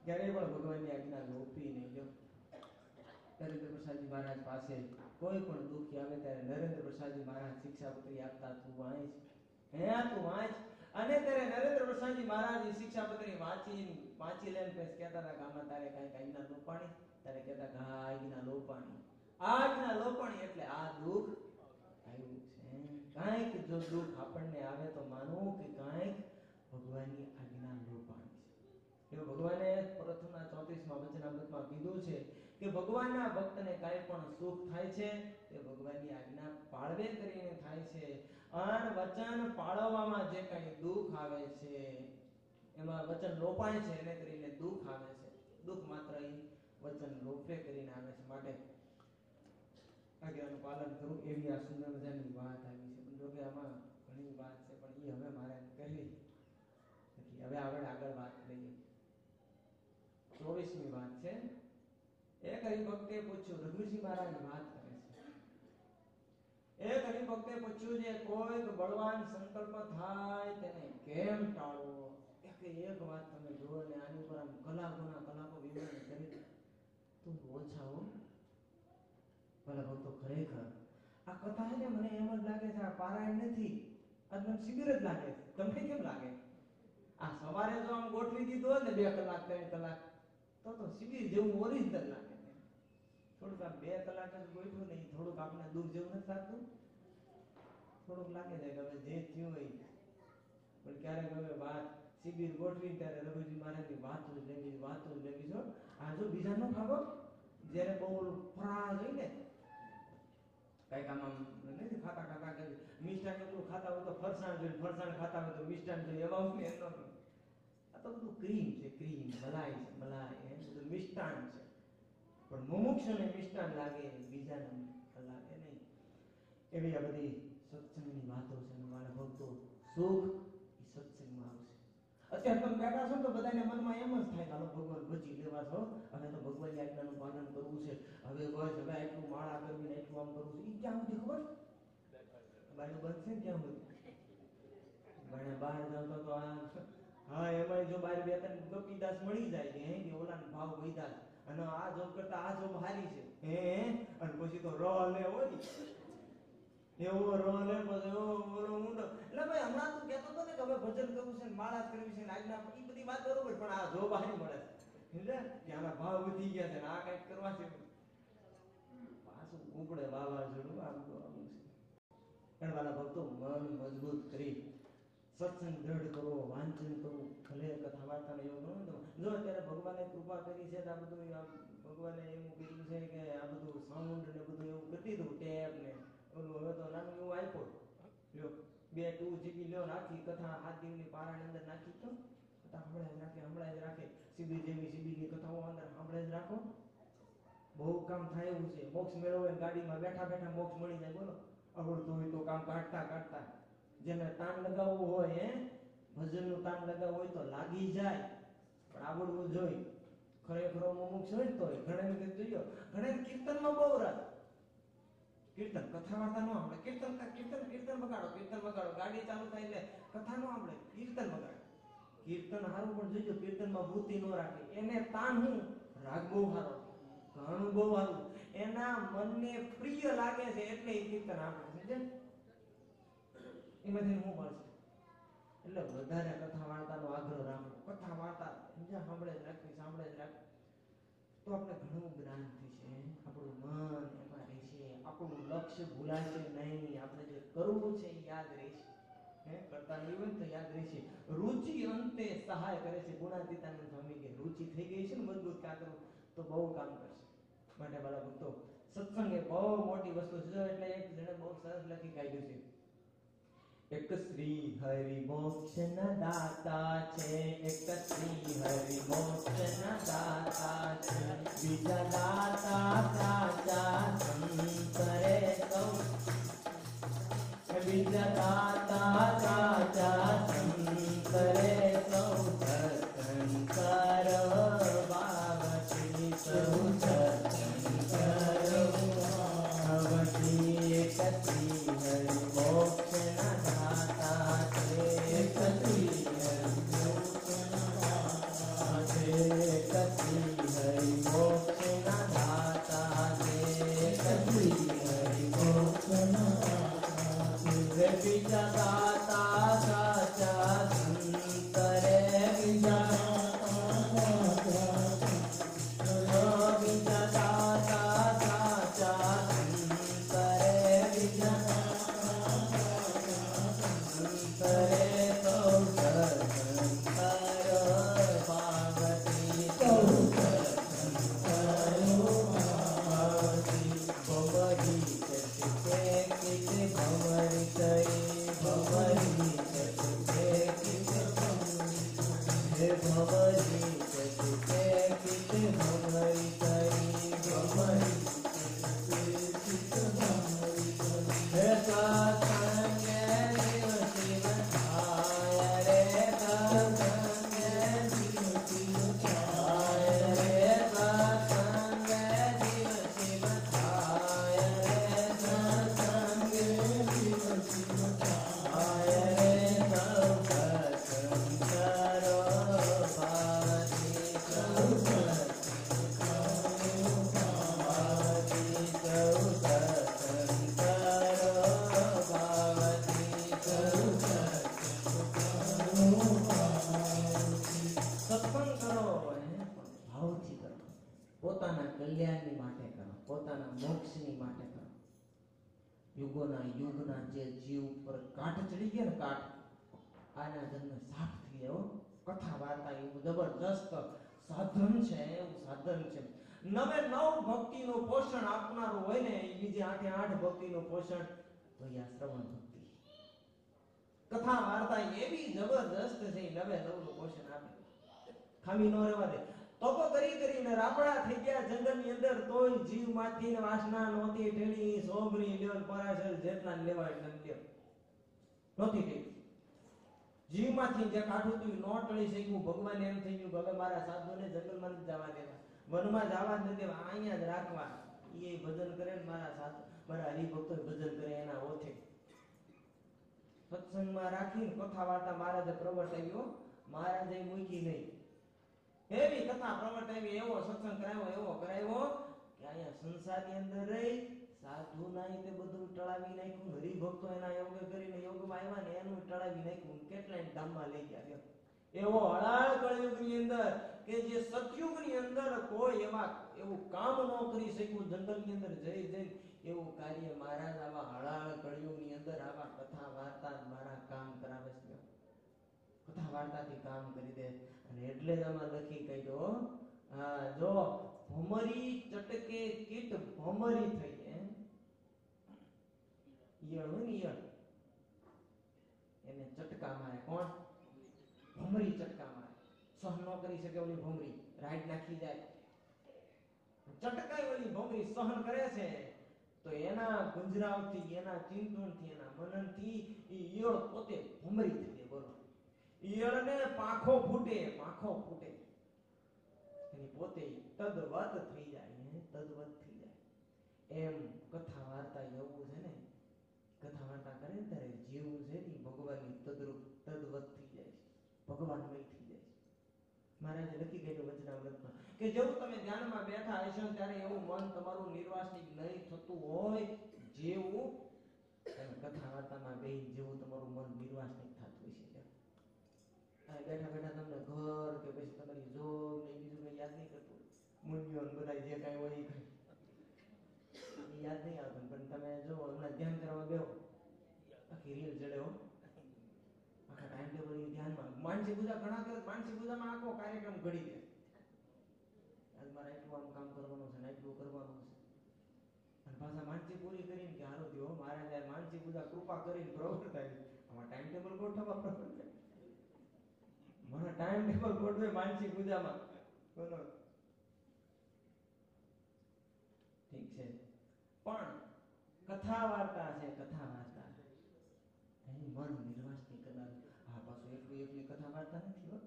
ક્યારેય પણ ભગવાનની આજ્ઞા લોપી નહીં. જો નરેન્દ્ર પ્રસાદજી મહારાજ પાસે કોઈ પણ દુઃખી આવે ત્યારે નરેન્દ્ર પ્રસાદજી મહારાજ શિક્ષાપત્રી આપતા તું વાંચ તું વાંચ. અને ત્યારે નરેન્દ્ર પ્રસાદજી મહારાજ શિક્ષાપત્રી વાંચી લઈને પછી કહેતા હતા કે આમાં તારે કઈ આજ્ઞા લોપાણી. તારે કહેતા કે હા આજ્ઞા લોપાણી. આજ્ઞા લોપાણી એટલે આ દુઃખ આવ્યું છે. કાંઈક જો દુઃખ આપણને આવે તો માનવું કે કાંઈક ભગવાનની આજ્ઞા લોપાણી છે. એ ભગવાને પ્રથમના 34મા વચનામૃતમાં કીધું છે કે ભગવાનના ભક્તને કાંઈ પણ સુખ થાય છે તે ભગવાનની આજ્ઞા પાળવે કરીને થાય છે. અને વચન પાળવવામાં જે કાંઈ દુઃખ આવે છે એમાં વચન લોપાય છે એને કરીને દુઃખ આવે છે. દુઃખ માત્ર એ વચન લોપે કરીને આવે છે. માટે આજ્ઞાનું પાલન કરવું એવી આ સુંદર મજાની વાત આવી છે. જો કે આમાં ઘણી વાત છે પણ એ હવે મારે કહેવી નથી. હવે આગળ વાત લઈએ. 24મી વાત છે. એક હરિભક્તે પૂછ્યું, રઘુજી મહારાજ વાત કરે છે. એક હરિભક્તે પૂછ્યું છે કોઈક બળવાન સંકલ્પ થાય તેને કેમ ટાળવો. એક વાત તમે જુઓ ને આની પર આમ કલાકો વિવરણ કરી તો ઓછા હો. ભલે ભક્તો ખરેખર આ કથા છે ને મને એમ જ લાગે છે આ પારાયણ નથી, આ મને શિબિર જ લાગે. તમને કેમ લાગે? આ સવારે જો આમ ગોઠવી દીધું હોય ને 2 કલાક 3 કલાક તો શિબિર જેવું ઓરિજિનલ લાગે. થોડુંક આ 2 કલાક જ ગોઠવું ને થોડુંક આપણે દુઃખ જેવું નથી લાગતું? થોડુંક લાગે છે કે હવે જે થયું હોય. પણ ક્યારેક હવે વાત શિબિર ગોઠવી ત્યારે રઘુજી મહારાજની વાતો જ લેવી છો. આ જો બીજા નો ખાવો જ્યારે બહુ ફરાળ હોય ને કઈક આમ નથી ખાતા કરી મિષ્ટાન એટલું ખાતા હોય તો ફરસાણ જોઈએ, ફરસાણ ખાતા હોય તો મિષ્ટાન જોઈએ. એવા હું એનો આ તો બધું ક્રીમ છે, ક્રીમ મલાઈ છે, મલાઈ બધું મિષ્ટાન છે. પણ મુમુક્ષુને મિષ્ટાન લાગે, બીજાને લાગે નહીં. એવી આ બધી સત્સંગની વાતો છે. મારા ભક્તો સુખ એ સત્સંગમાં આવશે. અત્યારે તમે બેઠા છો તો બધાને મનમાં એમ જ થાય ચાલો ભગવાન ભજી લેવા છો, હવે તો ભગવાનની આજ્ઞાનું પાલન કરવું છે, હવે બસ હવે એટલું માળા કરવી એટલું આમ કરવું છે. એ ક્યાં સુધી ખબર બાયણું બંધ છે ને ક્યાં સુધી બાયણા બહાર જાવ તો હા એમાં જો બાર 2-3 ગોપીદાસ મળી જાય કે હે ઓલાનો ભાવ વૈદા અને આ જોબ કરતા આ જોબ હારી છે અને પછી તો ર લે હોય એવો રોલે પછી બોલો ઊંડો. એટલે ભાઈ હમણાં તું કહેતો હતો ને કે હવે ભજન કરવું છે, માળા કરવી છે, આજ્ઞા એ બધી વાત બરોબર, પણ આ જો બહાર મળે છે સમજે કે આના ભાવ વધી ગયા છે ને આ કઈક કરવા છે પાછું ઉપડે વાવાઝોડું આમ તો આવું છે. પણ વાલા ભક્તો મન મજબૂત કરી સત્સંગ દ્રઢ કરવો, વાંચન કરવું, ભલે કથા વાર્તાને એવું ગણો તો જો અત્યારે ભગવાને કૃપા કરી છે આ બધું ભગવાને એવું કર્યું છે કે આ બધું સાઉન્ડ ને બધું એવું કરી દીધું, ટેપ ને ઓલું હવે તો નાનું એવું આઈપોડ લ્યો 2 GB લ્યો નાખી કથા 7 દિવસની પારાયણ અંદર નાખી તો કથા હમણાં જ રાખે સીબી જેવી સીબીની કથાઓ અંદર હમણાં જ રાખો. બહુ કામ થાય એવું છે. મોક્ષ મેળવો ગાડીમાં બેઠા મોક્ષ મળી જાય. બોલો આવડતું હોય તો કામ કાઢતા જેને તાન લગાવવું હોય ભજનનું તાન લગાવવું હોય તો લાગી જાય, પણ આવડવું જોઈએ. ખરેખર મોક્ષ હોય તો ઘણા જોયો ઘણા કીર્તનમાં બહુ રસ. કીર્તન કથા વાર્તા નો આપણે કીર્તન વગાડો ગાડી ચાલુ થાય એટલે કથા નો આપણે કીર્તન વગાડો. કીર્તન હારું પણ જોજો કીર્તનમાં વૃત્તિ નો રાખે એને તાન હું રાગ બહુ સારો ઘણું બહુ સારું એના મનને પ્રિય લાગે છે એટલે એ કીર્તન આપણે સમજે એમાંથી શું મળશે. એટલે વધારે કથા વાર્તાનો આગ્રહ રાખો. કથા વાર્તા સાંભળે જ રાખવી તો આપણે ઘણું જ્ઞાન થશે. આપણું મન એમાં રહેશે, આપણું લક્ષ લક્ષ્ય ભૂલાશે નહીં. આપણે જે કરવું છે એ યાદ રહેશે. કરતા નહીં હોય તો યાદ રહેશે. રુચિ અંતે સહાય કરે છે. ગુણાતીતાનંદ સ્વામી કે રુચિ થઈ ગઈ છે ને મજબૂત કામ તો બહુ કામ કરશે. માટે વાલા ભક્તો, સત્સંગ એ બહુ મોટી વસ્તુ છે. એટલે એક જણે બહુ સરસ લખી કાઢ્યું છે. એક શ્રી હરિ મોક્ષના દાતા છે, એક શ્રી હરિ મોક્ષના દાતા છે, બીજા દાતા સાચા સંતરે સૌ, બીજા દાતા સાચા સંતરે સૌ સત્સંગ કરો બાવતી, સૌ સત્સંગ કરો બાવતી. એક શ્રી હરિ મોક્ષના દાતા છે, એક શ્રી હરિ મોક્ષના દાતા છે, એક શ્રી હરિ મોક્ષના દાતા છે, એક શ્રી હરિ મોક્ષના દાતા છે. બીજા દાતા સાચા સંતરે, બીજા બીજા દાતા સાચા સંતરે, બીજા સંતરે સૌ સત્સંગ કરો પાર્વતી, સૌ સત્સંગ કરો પાર્વતી. ભવરી ચટકે કિત ભવરી થઈ, ભવરી ચટકે કિત હે ભવરી ચટકે કિત ભવરી થઈ, ભવરી ચટકે કિત ભવરી થઈ. હે સત્સંગે દિવસી બધાય રે, સત્સંગે દિવસી બધાય રે, સત્સંગે દિવસી બધાય રે, સત્સંગે દિવસી બધાય રે. સૌ સત્સંગ કરો પાર્વતી, સૌ સત્સંગ કરો પાર્વતી, સૌ સત્સંગ કરો પાર્વતી, સૌ સત્સંગ કરો પાર્વતી. સત્સંગ કરો પણ ભાવથી કરો. પોતાના કલ્યાણની માટે કરો, પોતાના મોક્ષની માટે કરો. યુગોના યુગના જે જીવ ઉપર કાંઠ ચડી ગયા ને, કાંઠ આના જન્મ સાફ થઈ ગયો. કથા વાર્તા એવું જબરજસ્ત સાધન છે, એવું સાધન છે. 99 ભક્તિનું પોષણ આપનારું હોય ને, એ બીજી 8 ભક્તિનું પોષણ તો આ શ્રવણ ભક્તિ. કથા વાર્તા એવી જબરજસ્ત છે, 99 નું પોષણ આપે. ખામી ન રહેવા દે. તપો કરીને રાપડા થઈ ગયા જંગલની અંદર, તોય જીવમાંથી વાસના નહોતી ટેળી. સોબરી લ્યો પરાશર જેટલા લેવા એટલા લ્યો નહોતી ટેળી. જીવમાંથી જે કાઠું તું નો ટળી શક્યું. ભગવાન એમ થઈ ગયું, ભલે મારા સાધુને જંગલમાં જ જવા દેવા, વનમાં જવા જ ન દેવા, અહીંયા જ રાખવા. એ ભજન કરે ને મારા સાધુ, મારા હરિભક્તો ભજન કરે એના ઓથે. સત્સંગમાં રાખીને કથા વાર્તા મહારાજે પ્રવર્તાવ્યો. મહારાજે મૂકી નહીં. એવી કથા પ્રવર્તાવી, એવો સત્સંગ કરાવ્યો કે અહીંયા સંસારની અંદર રહી સાધુ નાય તે બધું ટળાવી નાખ્યું. હરિભક્તો એના યોગ કરીને યોગમાં આવ્યા ને એનું ટળાવી નાખ્યું. કેટલાય ધામમાં લઈ ગયા. એવો હળાળ કળયુગની અંદર કે જે સતયુગની અંદર કોઈ એવું કામ ન કરી શક્યું. જંગલની અંદર જઈ એવું કાર્ય મહારાજ આવા હળાળ કળયુગની અંદર આવા કથા વાર્તા મારા કામ કરાવે છે. કથા વાર્તાથી કામ કરી દે. અને એટલે જ આમાં લખી કહ્યું, જો ભમરી ચટકે કીટ ભમરી થઈ. ઈયળ હોય ને, ઈયળ એને ચટકા મારે. કોણ? ભમરી ચટકા મારે. સહન ન કરી શકે ઓલી ભમરી, રાઈડ નાખી જાય. ચટકાઈ ઓલી ભમરી સહન કરે છે તો એના ગુંજરાવથી, એના ચિંતનથી, એના મનનથી ઈયળ પોતે ભમરી થઈ જાય. બોલો, ઈયળને પાંખો ફૂટે એની પોતે તદવત થઈ જાય. તદવત થઈ જાય. એમ કથા વાર્તા એવું છે ને, કથા વાર્તા કરે ત્યારે જીવ છે ને ભગવાનની તદરૂપ તદવત થઈ જાય છે, ભગવાનમય થઈ જાય છે. મહારાજે લખી ગયેલું વચનામૃતમાં કે જેવું તમે ધ્યાનમાં બેઠા હશો ત્યારે એવું મન તમારું નિર્વાસનિક નહીં થતું હોય, જેવું તમે કથા વાર્તામાં બેસી જેવું તમારું મન નિર્વાસનિક થતું હશે. બેઠા બેઠા તમને ઘર કે પછી તમારી જોબ ને બીજું કઈ યાદ નહીં કરતું. મુનિયો બધા જે કઈ હોય એ યાદ નહીં આવતું, પણ તમે જો હમણાં ધ્યાન કરવા બેહો, આખી રીલ ચડે હો, આખા ટાઈમ ટેબલ ધ્યાનમાં. માનસી પૂજા ઘણા કરે, માનસી પૂજામાં આખો કાર્યક્રમ ઘડી દે. આજ મારે એટલું આમ કામ કરવાનું છે ને એટલું કરવાનું છે, અને પાછા માનસી પૂરી કરીને કે હારો થયો મારે જાય માનસી પૂજા કૃપા કરીને બરોબર થાય. આમાં ટાઈમ ટેબલ ગોઠવવા બરોબર, મારા ટાઈમ ટેબલ ગોઠવે માનસી પૂજામાં, બોલો ઠીક છે. પણ કથા વાર્તા છે, કથા વાર્તા એની મન નિર્વાસની કદાચ. આ પાછું એકલી કથા વાર્તા નથી હો.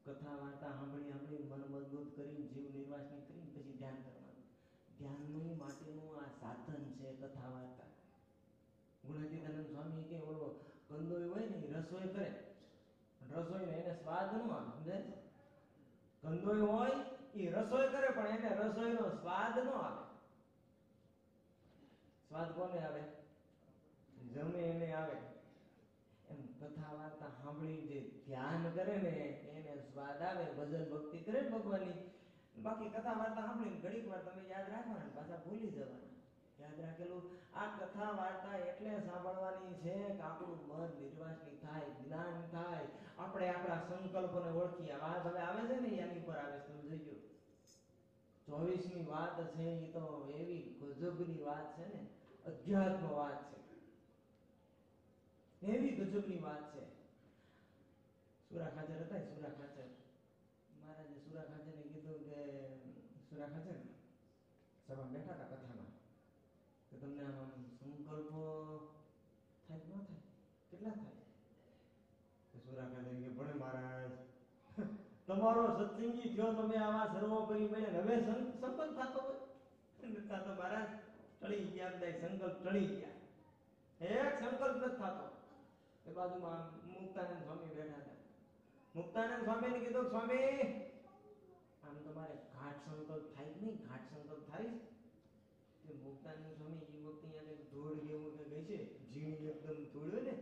કથા વાર્તા સાંભળી મન મજબૂત કરીને જીવ નિર્વાસની કરીને પછી ધ્યાન કરવાનું. ધ્યાનનું માટેનું આ સાધન છે કથા વાર્તા. ગુણાતીતાનંદ સ્વામી કે ઓલો કંદોય હોય ને રસોઈ કરે, રસોઈ ને એને સ્વાદ ન આવે, સમજાય છે? કંદોય હોય એ રસોઈ કરે પણ એને રસોઈનો સ્વાદ ન આવે. સ્વાદ કોને આવે? જમે એને આવે. એમ કથા વાર્તા સાંભળી જે ધ્યાન કરે ને એને સ્વાદ આવે, ભજન ભક્તિ કરે ને ભગવાનની. બાકી કથા વાર્તા સાંભળીને ઘડીક વાર તમે યાદ રાખવાના, પાછા ભૂલી જવાના. યાદ રાખેલું. આ કથા વાર્તા એટલે સાંભળવાની છે કે આપણું મન નિર્વાસની થાય, જ્ઞાન થાય, આપણે આપણા સંકલ્પોને ઓળખીએ. વાત હવે આવે છે ને એની ઉપર આવે છે, તમે જોઈજો. 24મી વાત છે એ તો એવી ગજબની વાત છે ને, અધ્યાત્મ વાત છે, એવી ગજબની વાત છે. સુરા ખાચર હતા, સુરા ખાચર મહારાજે સુરા ખાચરને કીધું કે સુરા ખાચર સભા બેઠા હતા કથામાં, કે તમને આમ સંકલ્પો થાય કે ન થાય? કેટલા થાય? સુરા ખાચર કે ભણે મહારાજ, તમારો સત્સંગી થયો, તમે આવા સર્વોપરી બન્યા, હવે સંકલ્પ થતો હોય તો મહારાજ ટળી ગયા, બધા સંકલ્પ ટળી ગયા, એક સંકલ્પ નથી થતો. એ બાજુમાં મુક્તાનંદ સ્વામી બેઠા હતા. મુક્તાનંદ સ્વામીને કીધું, સ્વામી આમ તમારે ઘાટ સંકલ્પ થાય નહીં, ઘાટ સંકલ્પ થાય છે? મુક્તાનંદ સ્વામી એ વખતે અહીંયા ધૂળ જેવું કે ગઈ છે, ઝીણી એકદમ ધૂળ હોય ને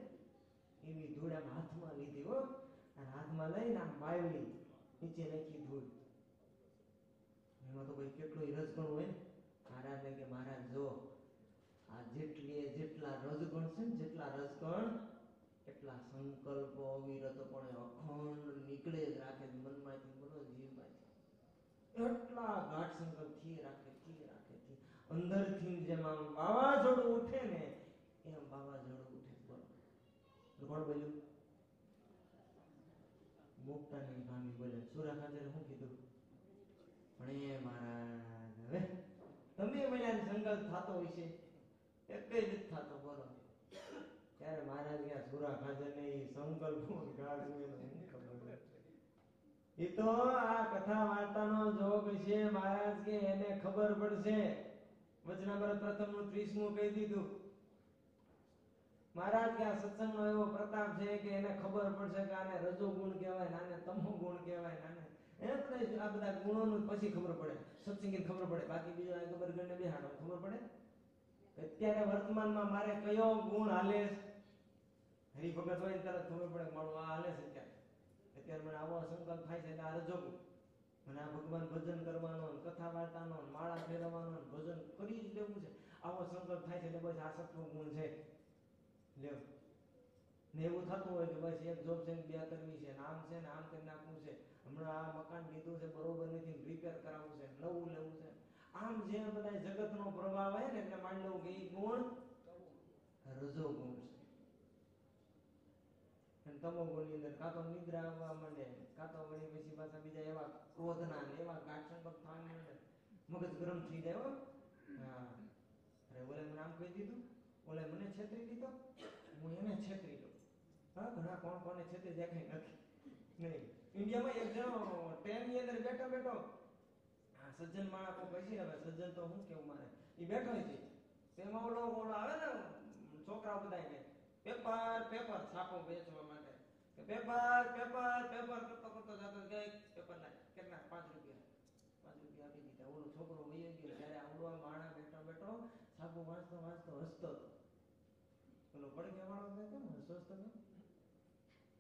એવી ધૂળ આમ હાથમાં લીધી હો, અને હાથમાં લઈને આમ વાયલી નીચે નાખી ધૂળ. એમાં તો ભાઈ કેટલું રસગણ હોય ને. મહારાજને કે મહારાજ જો આ જેટલા રસગણ છે ને, જેટલા રસગણ એટલા સંકલ્પો અવિરતપણે અખંડ નીકળે જ રાખે, મનમાંથી બોલો જીવમાંથી. એટલા ગાઢ સંકલ્પ થી રાખે, અંદરથી જેમ આમ વાવાઝોડું ઉઠે ને એમ વાવાઝોડું ઉઠે. બોલો કોણ બોલ્યું? મુક્તાનંદ સ્વામી બોલે. સુરા ખાચરે શું કીધું? પણ એ મહારાજ હવે તમે મળ્યા સંકલ્પ થતો હોય છે, એક જ નથી થતો. બોલો ત્યારે મહારાજ કે સુરા ખાચર ને સંકલ્પો ખબર, એ તો આ કથા વાર્તાનો જોગ છે મહારાજ કે એને ખબર પડશે. વચનામૃત પ્રથમ નું 30મું કહી દીધું મહારાજ કે આ સત્સંગનો એવો પ્રતાપ છે કે એને ખબર પડશે કે આને રજો ગુણ કહેવાય, આને તમો ગુણ કહેવાય, આને આ બધા ગુણોનું પછી ખબર પડે, સત્સંગી ખબર પડે. બાકી બીજો આ ખબર ગણને બેહાડો ખબર પડે અત્યારે વર્તમાનમાં મારે કયો ગુણ હાલે. હરિભગત હોય તરત ખબર પડે મારું આ હાલે છે. અત્યારે મને આવો સંકલ્પ થાય છે, આ રજો ગુણ. મને આ ભગવાન ભજન કરવાનો, કથા વાર્તાનો, માળા ફેરવવાનો, ભજન કરી જ લેવું છે, આવો સંકલ્પ થાય છે એટલે બસ આ સત્વ ગુણ છે. લ્યો ને એવું થતું હોય કે બસ એક જોબ છે, બે કરવી છે, આમ છે ને આમ કરી નાખવું છે, હમણાં આ મકાન લીધું છે બરોબર નથી, રિપેર કરાવવું છે, નવું લેવું છે. આમ જે બધા જગતનો પ્રભાવ હોય ને એટલે માની લઉં કે એ ગુણ રજો ગુણ છે. અને તમો ગુણની અંદર કાં તો નિદ્રા આવવા માંડે, કાં તો વળી પછી પાછા બીજા એવા ક્રોધના ને એવા ગાઢ સંકલ્પ થવા માંડે, મગજ ગરમ થઈ જાય. હો હા, અરે ઓલે મને આમ કહી દીધું, ઓલે મને છેતરી દીધો, હું એને છેતરી દઉં. હા, ઘણા કોણ કોને છેતરી દેખાય નથી નહીં. ઇન્ડિયામાં એક જણો ટ્રેનની અંદર બેઠો આ સજ્જન માણસ કોઈ છે, હવે સજ્જન તો શું કેવું મારે, એ બેઠો છે તેમાં ઓલો આવે ને છોકરાઓ બધા કે પેપર છાપો વેચવા માટે, કે પેપર કરતો જતો જાય, પેપર લાય કેટલા 5 રૂપિયા આપી દીધા. ઓલો છોકરો વયો ગયો. ત્યારે આવડો માણસ બેઠો છાપો વાંચતો હસતો હતો. ઓલો પડકે વાળો હતો ને હસતો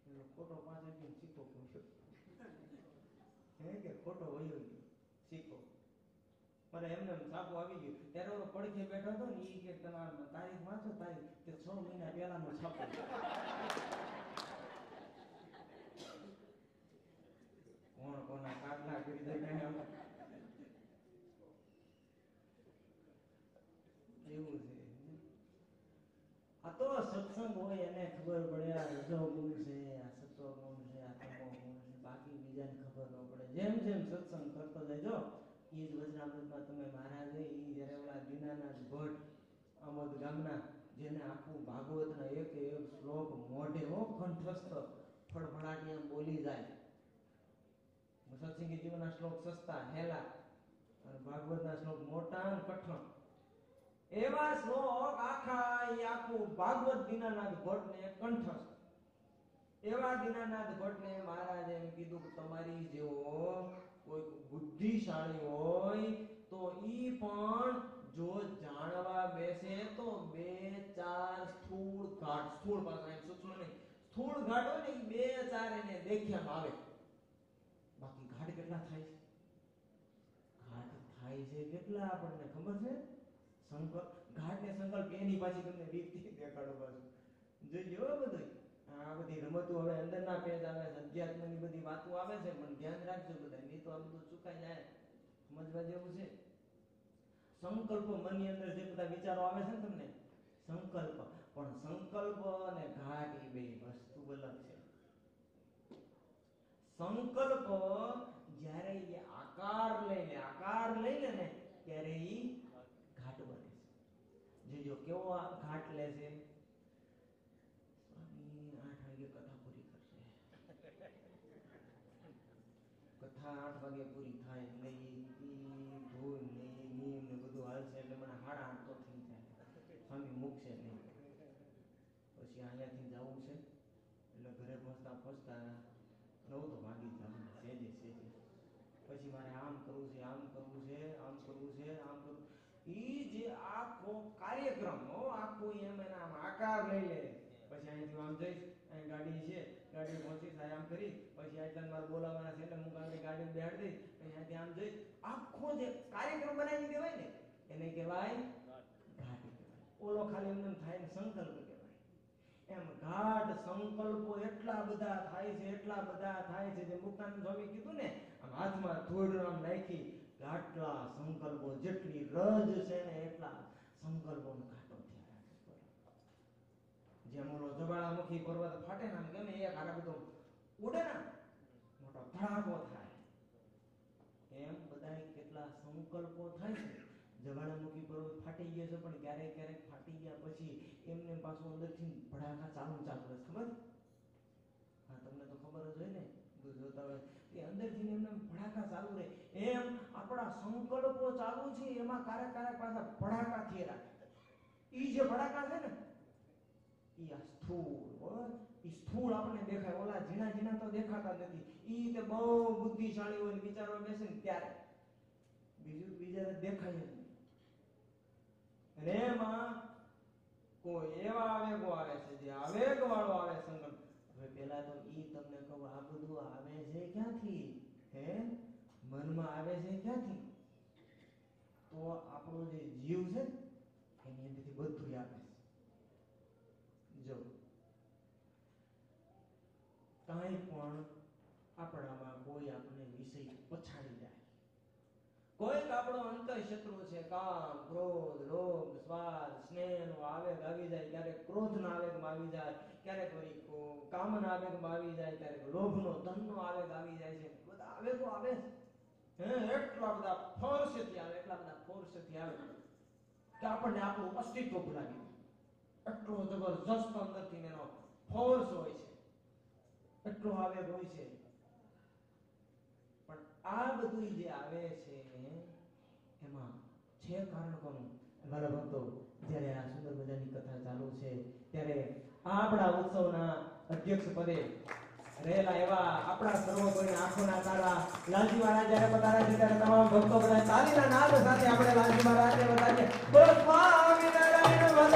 એનો ખોટો 5 રૂપિયા સિક્કો પૂછ્યો કે ખોટો વયો ગયો સિક્કો. મને એમને છાપું આવી ગયું. ત્યારે ઓલો પડખે બેઠો હતો ને ઈ કે તમે તારીખ વાંચો તારીખ તે 6 મહિના પહેલાનું છાપું. કોણ કોના કાટલા કરી દે કાંઈ આમ એવું છે. આ તો સત્સંગ હોય એને ખબર પડે આ રજો ગુણ છે, આ સત્વ ગુણ છે, આ તમો ગુણ છે, બાકી બીજાને ખબર ન પડે. જેમ જેમ સત્સંગ કરતો જજો એ જ વચનામૃતમાં તમે મહારાજે ઈ જ્યારે ઓલા દીનાનાથ ભટ્ટ આમોદ ગામના જેને આખું ભાગવતના એક એક શ્લોક મોઢે કંઠસ્થ ફળફળાટી બોલી જાય. સત્સંગી જીવનના શ્લોક સસ્તા હેલા અને ભાગવતના શ્લોક મોટા અને કઠણ. એવા શ્લોક આખું ભાગવત દીનાનાથ ભટ્ટને કંઠસ્થ. એવા દીનાનાથ ભટ્ટને મહારાજે એમ કીધું કે તમારી જેવો કોઈ બુદ્ધિશાળી હોય તો ઈ પણ જો જાણવા બેસે તો 2-4 સ્થૂળ ઘાટ, સ્થૂળ પાછા એમ સૂક્ષ્મ નહીં, સ્થૂળ ઘાટ હોય ને ઈ 2-4 એને દેખ્યામાં આવે. બાકી ઘાટ કેટલા થાય છે? ઘાટ થાય છે કેટલા આપણને ખબર છે? સંકલ્પ ઘાટ ને સંકલ્પ એની પાછી તમને રીતથી દેખાડો પાછું જોઈજો બધું. આ બધી રમતો હવે અંદરના પેજ આવે છે, અધ્યાત્મની બધી વાતો આવે છે, પણ ધ્યાન રાખજો બધા, નહીં તો આ બધું ચૂકાઈ જાય. સમજવા જેવું છે. સંકલ્પ મનની અંદર જે બધા વિચારો આવે છે ને તમને સંકલ્પ, પણ સંકલ્પ અને ઘાટ એ બે વસ્તુ અલગ છે. સંકલ્પ જ્યારે એ આકાર લઈ લે ને ત્યારે ઈ ઘાટ બને છે. જોજો કેવો ઘાટ લે છે. સ્વામી 8 વાગે કથા પૂરી કરશે. કથા 8 વાગે પૂરી થાય એટલે ઈ ધૂળ ને નીમ ને બધું હાલશે એટલે મને 8:30 તો થઈ જાય. સ્વામી મૂકશે નહીં. પછી અહીંયાથી જવું છે એટલે ઘરે પહોંચતા 9 તો વાગી જાય. સેજે પછી મારે આમ કરવું છે, આમ કરવું છે, આમ કરવું છે, આમ કરવું. ઈ જે આખો કાર્યક્રમ આખો એમ એના આમ આકાર લઈ લે. પછી અહીંથી આમ જઈશ, અહીં ગાડી છે, ગાડી પહોંચીશ, આમ કરી, પછી આટલા મારે બોલાવવાના છે એટલે હું ગાડી બેહાડી દઈશ, અહીંયાથી આમ જઈશ. આખો જે કાર્યક્રમ બનાવી દેવાય ને એને કહેવાય ઘાટ કહેવાય. ઓલો ખાલી એમ થાય ને સંકલ્પ કહેવાય. એમ ગાઢ સંકલ્પો એટલા બધા થાય છે જે મુક્તાનંદ સ્વામી કીધું ને, આમ હાથમાં ધૂળ આમ નાખી આટલા સંકલ્પો, જેટલી રજ છે ને એટલા સંકલ્પો ઘાટો થયા. જેમ ઓલો જવાળામુખી પર્વત ફાટે ને ગમે એક હારે બધો ઉડે ને મોટો ધડાકો થાય, એમ બધા કેટલા સંકલ્પો થાય છે. જવાળામુખી પર્વત ફાટી ગયો છે પણ ક્યારેક ફાટી ગયા પછી એમને પાછું અંદરથી ભડાકા ચાલુ રહે. ખબર? હા, તમને તો ખબર જ હોય ને, જોતા હોય એ અંદરથી એમને ભડાકા ચાલુ રહે. એમ આપણા સંકલ્પો ચાલુ છે એમાં ક્યારેક પાછા ભડાકા થઈ રાખે. ઈ જે ભડાકા છે ને ઈ આ સ્થૂળ આપણને દેખાય. ઓલા ઝીણા તો દેખાતા નથી. ઈ તે બહુ બુદ્ધિશાળી હોય વિચારો બેસે ને ત્યારે બીજા દેખાય જ નહીં. અને એમાં કોઈ એવા આવેગો આવે છે જે આવેગ વાળો આવે સંકલ્પ. હવે પેલા તો ઈ તમને કહું, આ બધું આવે છે ક્યાંથી? મનમાં આવે છે ક્યાંથી? તો આપણો જે જીવ છે એની અંદરથી બધું આવે છે. જો કાંઈ પણ આપણામાં કોઈ આપણને વિષય પછાડી જાય, કોઈક આપણો અંતર શત્રુ છે, કામ, ક્રોધ, લોભ, સ્વાદ, સ્નેહ નો આવેગ આવી જાય, ક્યારેક ક્રોધ ના આવેગમાં આવી જાય, ક્યારેક કામના આવેગમાં આવી જાય, ક્યારેક લોભનો, ધનનો આવેગ આવી જાય છે. બધા આવેગો આવે છે. એટલા બધા ફોર્સથી આવે કે આપણને આપણું અસ્તિત્વ ભૂલાવી દે. એટલો જબરજસ્ત અંદરથી એનો ફોર્સ હોય છે, એટલો આવેગ હોય છે. પણ આ બધું જે આવે છે એમાં છે કારણ કોનું? મારા ભક્તો, જ્યારે આ સુંદર મજાની કથા ચાલુ છે ત્યારે આપણા ઉત્સવના અધ્યક્ષ પદે રહેલા એવા આપણા સર્વોપરી આંખોના તારા લાલજી મહારાજ જ્યારે પધાર્યા છે ત્યારે તમામ ભક્તો બધા તાલીના નાદ સાથે આપણે લાલજી મહારાજને વધાવીએ. બોલ સ્વામિનારાયણ ભગવાન.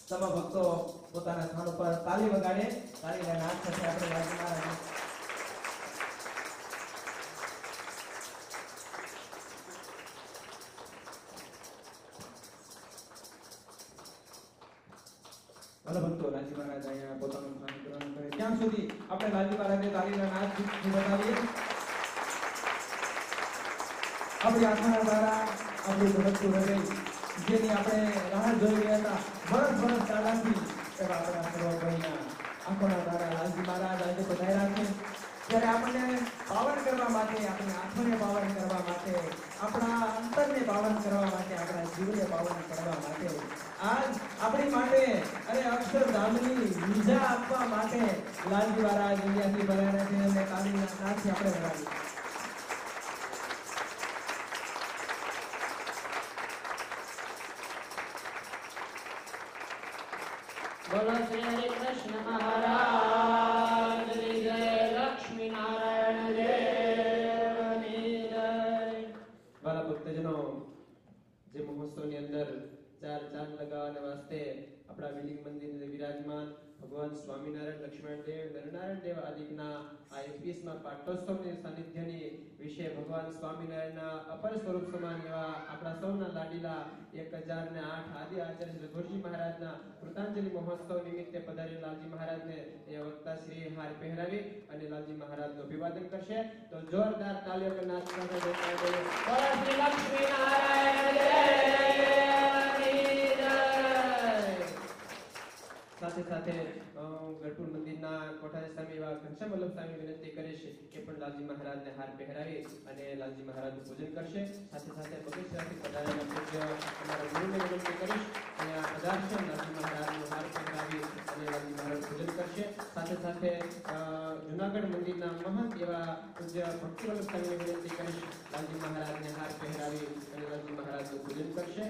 તમામ ભક્તો પોતાના સ્થાન ઉપર તાલી વગાડે. તાલીના નાદ સાથે આપણે લાલજી મહારાજ ભલે ભક્તો લાલજી મહારાજ અહીંયા પોતાનું કામ કરવાનું કરે ત્યાં સુધી આપણે લાલજી મહારાજને તાળીના નાદથી બતાવીએ. આપણી આત્માના દ્વારા આપણું ધડકતું હૃદય જેની આપણે રાહ જોઈ રહ્યા હતા વર્ષ દાદાથી એવા આપણા સર્વભાઈના આંખોના દ્વારા લાલજી મહારાજ આજે પધાર્યા છે. ત્યારે આપણને પાવન કરવા માટે, આપણી આંખોને પાવન કરવા માટે, આપણા અંતરને પાવન કરવા માટે, આપણા જીવને પાવન કરવા માટે આજ આપણી માટે અને અક્ષરધામની વિજા આપવા માટે લાલજી મહારાજ અહીંયાથી પધાર્યા છે અને કાલીના નાથથી આપણે વડાવીએ. બોલો શ્રી હરિ કૃષ્ણ મહારાજ જય, લક્ષ્મી નારાયણ દેવની જય. વાલા ભક્તજનો, જે મહોત્સવની અંદર ચાર ચાંદ લગાવવાના વાસ્તે આપણા બિલ્ડિંગ મંદિર વિરાજમાન ભગવાન સ્વામિનારાયણ, લક્ષ્મણ દેવ, નરનારાયણ દેવ આદિના આ 21મા પાટોત્સવની સાનિધ્યની વિશે ભગવાન સ્વામિનારાયણના અપર સ્વરૂપ સમાન એવા આપણા સૌના લાડીલા 1008 આદિ આચાર્ય રઘુજી મહારાજના કૃતાંજલિ મહોત્સવ નિમિત્તે પધારેલ લાલજી મહારાજને એ વક્તા શ્રી હાર પહેરાવી અને લાલજી મહારાજનું અભિવાદન કરશે. તો જોરદાર તાળીઓ કરનાર સાથે બોલો શ્રી લક્ષ્મી નારાયણ દેવની જય. સાથે સાથે ગઢપુર મંદિરના કોઠારી સ્વામી એવા ઘનશ્યામ વલ્લભ સ્વામી વિનંતી કરે છે કે પણ લાલજી મહારાજને હાર પહેરાવી અને લાલજી મહારાજનું પૂજન કરશે. સાથે સાથે બગીચાથી પધારેલા પૂજ્ય અમારા ગુરુને વિનંતી કરીશ અને આ પધારશે, લાલજી મહારાજનું હાર પહેરાવી અને લાલજી મહારાજ પૂજન કરશે. સાથે સાથે જુનાગઢ મંદિરના મહંત એવા પૂજ્ય ભક્તિ વલ્લભ સ્વામીને વિનંતી કરીશ, લાલજી મહારાજને હાર પહેરાવી અને લાલજી મહારાજનું પૂજન કરશે.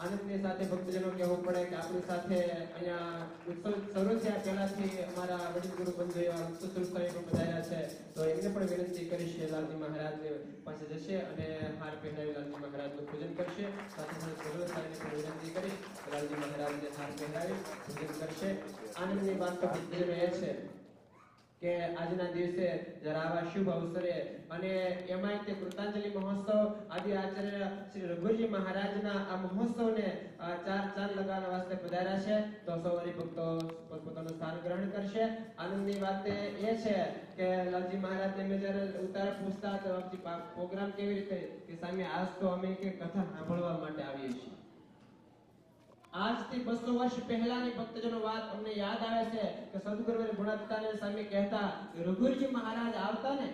આનંદની સાથે ભક્તજનો કહેવું પડે કે આપણી સાથે અહીંયા ઉત્સવ શરૂ થયા પહેલાથી અમારા વડીલ ગુરુ બંધુ એવા સુશ્રુત સાહેબ પધાર્યા છે. તો એમને પણ વિનંતી કરીશ કે લાલજી મહારાજ પાસે જશે અને હાર પહેરાવી લાલજી મહારાજનું પૂજન કરશે. સાથે સાથે સુશ્રુત સાહેબને પણ વિનંતી કરીશ કે લાલજી મહારાજને હાર પહેરાવી પૂજન કરશે. આનંદની વાત તો ભક્તજનો એ છે કે આજના દિવસે જરા આવા શુભ અવસરે અને એમાંય તે કૃતાંજલિ મહોત્સવ આદિ આચાર્ય શ્રી રઘુજી મહારાજના આ મહોત્સવને ચાર ચાંદ લગાવવા વાસ્તે પધાર્યા છે. તો સૌ હરિભક્તો પોતપોતાનું સ્થાન ગ્રહણ કરશે. આનંદની વાત એ છે કે લાલજી મહારાજને મેં જ્યારે ઉતાર પૂછતા તો પ્રોગ્રામ કેવી રીતે કે સામે આજ તો અમે કે કથા સાંભળવા માટે આવીએ છીએ. આજથી 200 વર્ષ પહેલાની ભક્તજનો વાત અમને યાદ આવે છે કે સદગુરુ ગુણાતીતાનંદ સ્વામી કહેતા રઘુજી મહારાજ આવતા ને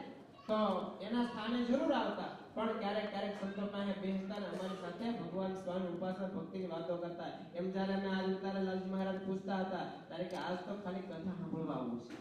તો એના સ્થાને જરૂર આવતા, પણ ક્યારેક સંતો પાસે બેસતા ને અમારી સાથે ભગવાન સ્વામી ઉપાસના ભક્તિની વાતો કરતા. એમ જ્યારે અમે આજ ઉતારે લાલજી મહારાજ પૂછતા હતા ત્યારે કે આજ તો ખાલી કથા સાંભળવા આવું છે.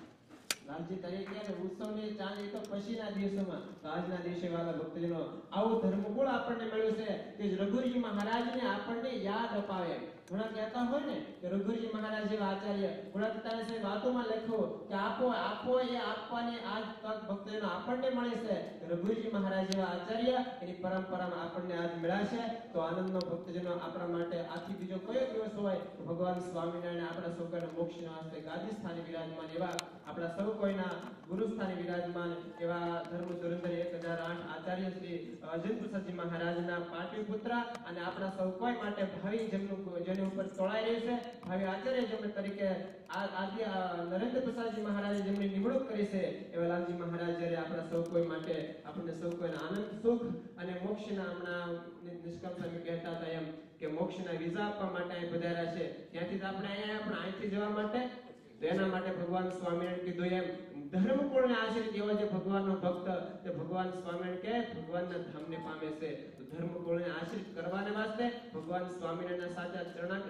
લાલજી તરીકે ઉત્સવની ચાંદ તો પછીના દિવસોમાં, તો આજના દિવસે વાલા ભક્તજનો આવું ધર્મકુળ આપણને મળ્યું છે કે રઘુજી મહારાજને આપણને યાદ અપાવે. ઘણા કહેતા હોય ને કે રઘુજી મહારાજ જેવા આચાર્ય ગુણાતીતાનંદ સ્વામી વાતોમાં લખ્યું કે આપો એ આપવાની આજ તક ભક્તજનો આપણને મળે છે. રઘુજી મહારાજ જેવા આચાર્ય એની પરંપરામાં આપણને આજ મળ્યા છે. તો આનંદનો ભક્તજનો આપણા માટે આથી બીજો કયો દિવસ હોય તો ભગવાન સ્વામિનારાયણ આપણા સૌ કોઈના મોક્ષના હસ્તે ગાદી સ્થાને વિરાજમાન એવા આપણા સૌ કોઈના ગુરુ સ્થાને વિરાજમાન એવા ધર્મ ધુરંધર 1008 આચાર્ય શ્રી અજય પ્રસાદજી મહારાજના પાટલીપુત્ર અને આપણા સૌ કોઈ માટે ભાવિ જેની ઉપર તોળાઈ રહ્યું છે ભાવિ આચાર્ય જેમણે તરીકે આદિ નરેન્દ્ર પ્રસાદજી મહારાજે જેમની નિમણૂક કરી છે એવા લાલજી મહારાજ જ્યારે આપણા સૌ કોઈ માટે આપણને સૌ કોઈને આનંદ સુખ અને મોક્ષના હમણાં નિષ્કામ સ્વામી કહેતા હતા એમ કે મોક્ષના વિઝા આપવા માટે અહીં પધાર્યા છે. ત્યાંથી આપણે અહીંથી જવા માટે તો એના માટે ભગવાન સ્વામિનારાયણ કીધું એમ ધર્મકુળને આશ્રિત એવો જે ભગવાનનો ભક્ત તે ભગવાન સ્વામિનારાયણ કે ભગવાનના ધામને પામે છે. તો ધર્મકુળને આશ્રિત કરવાને વાસ્તે ભગવાન સ્વામિનારાયણના સાચા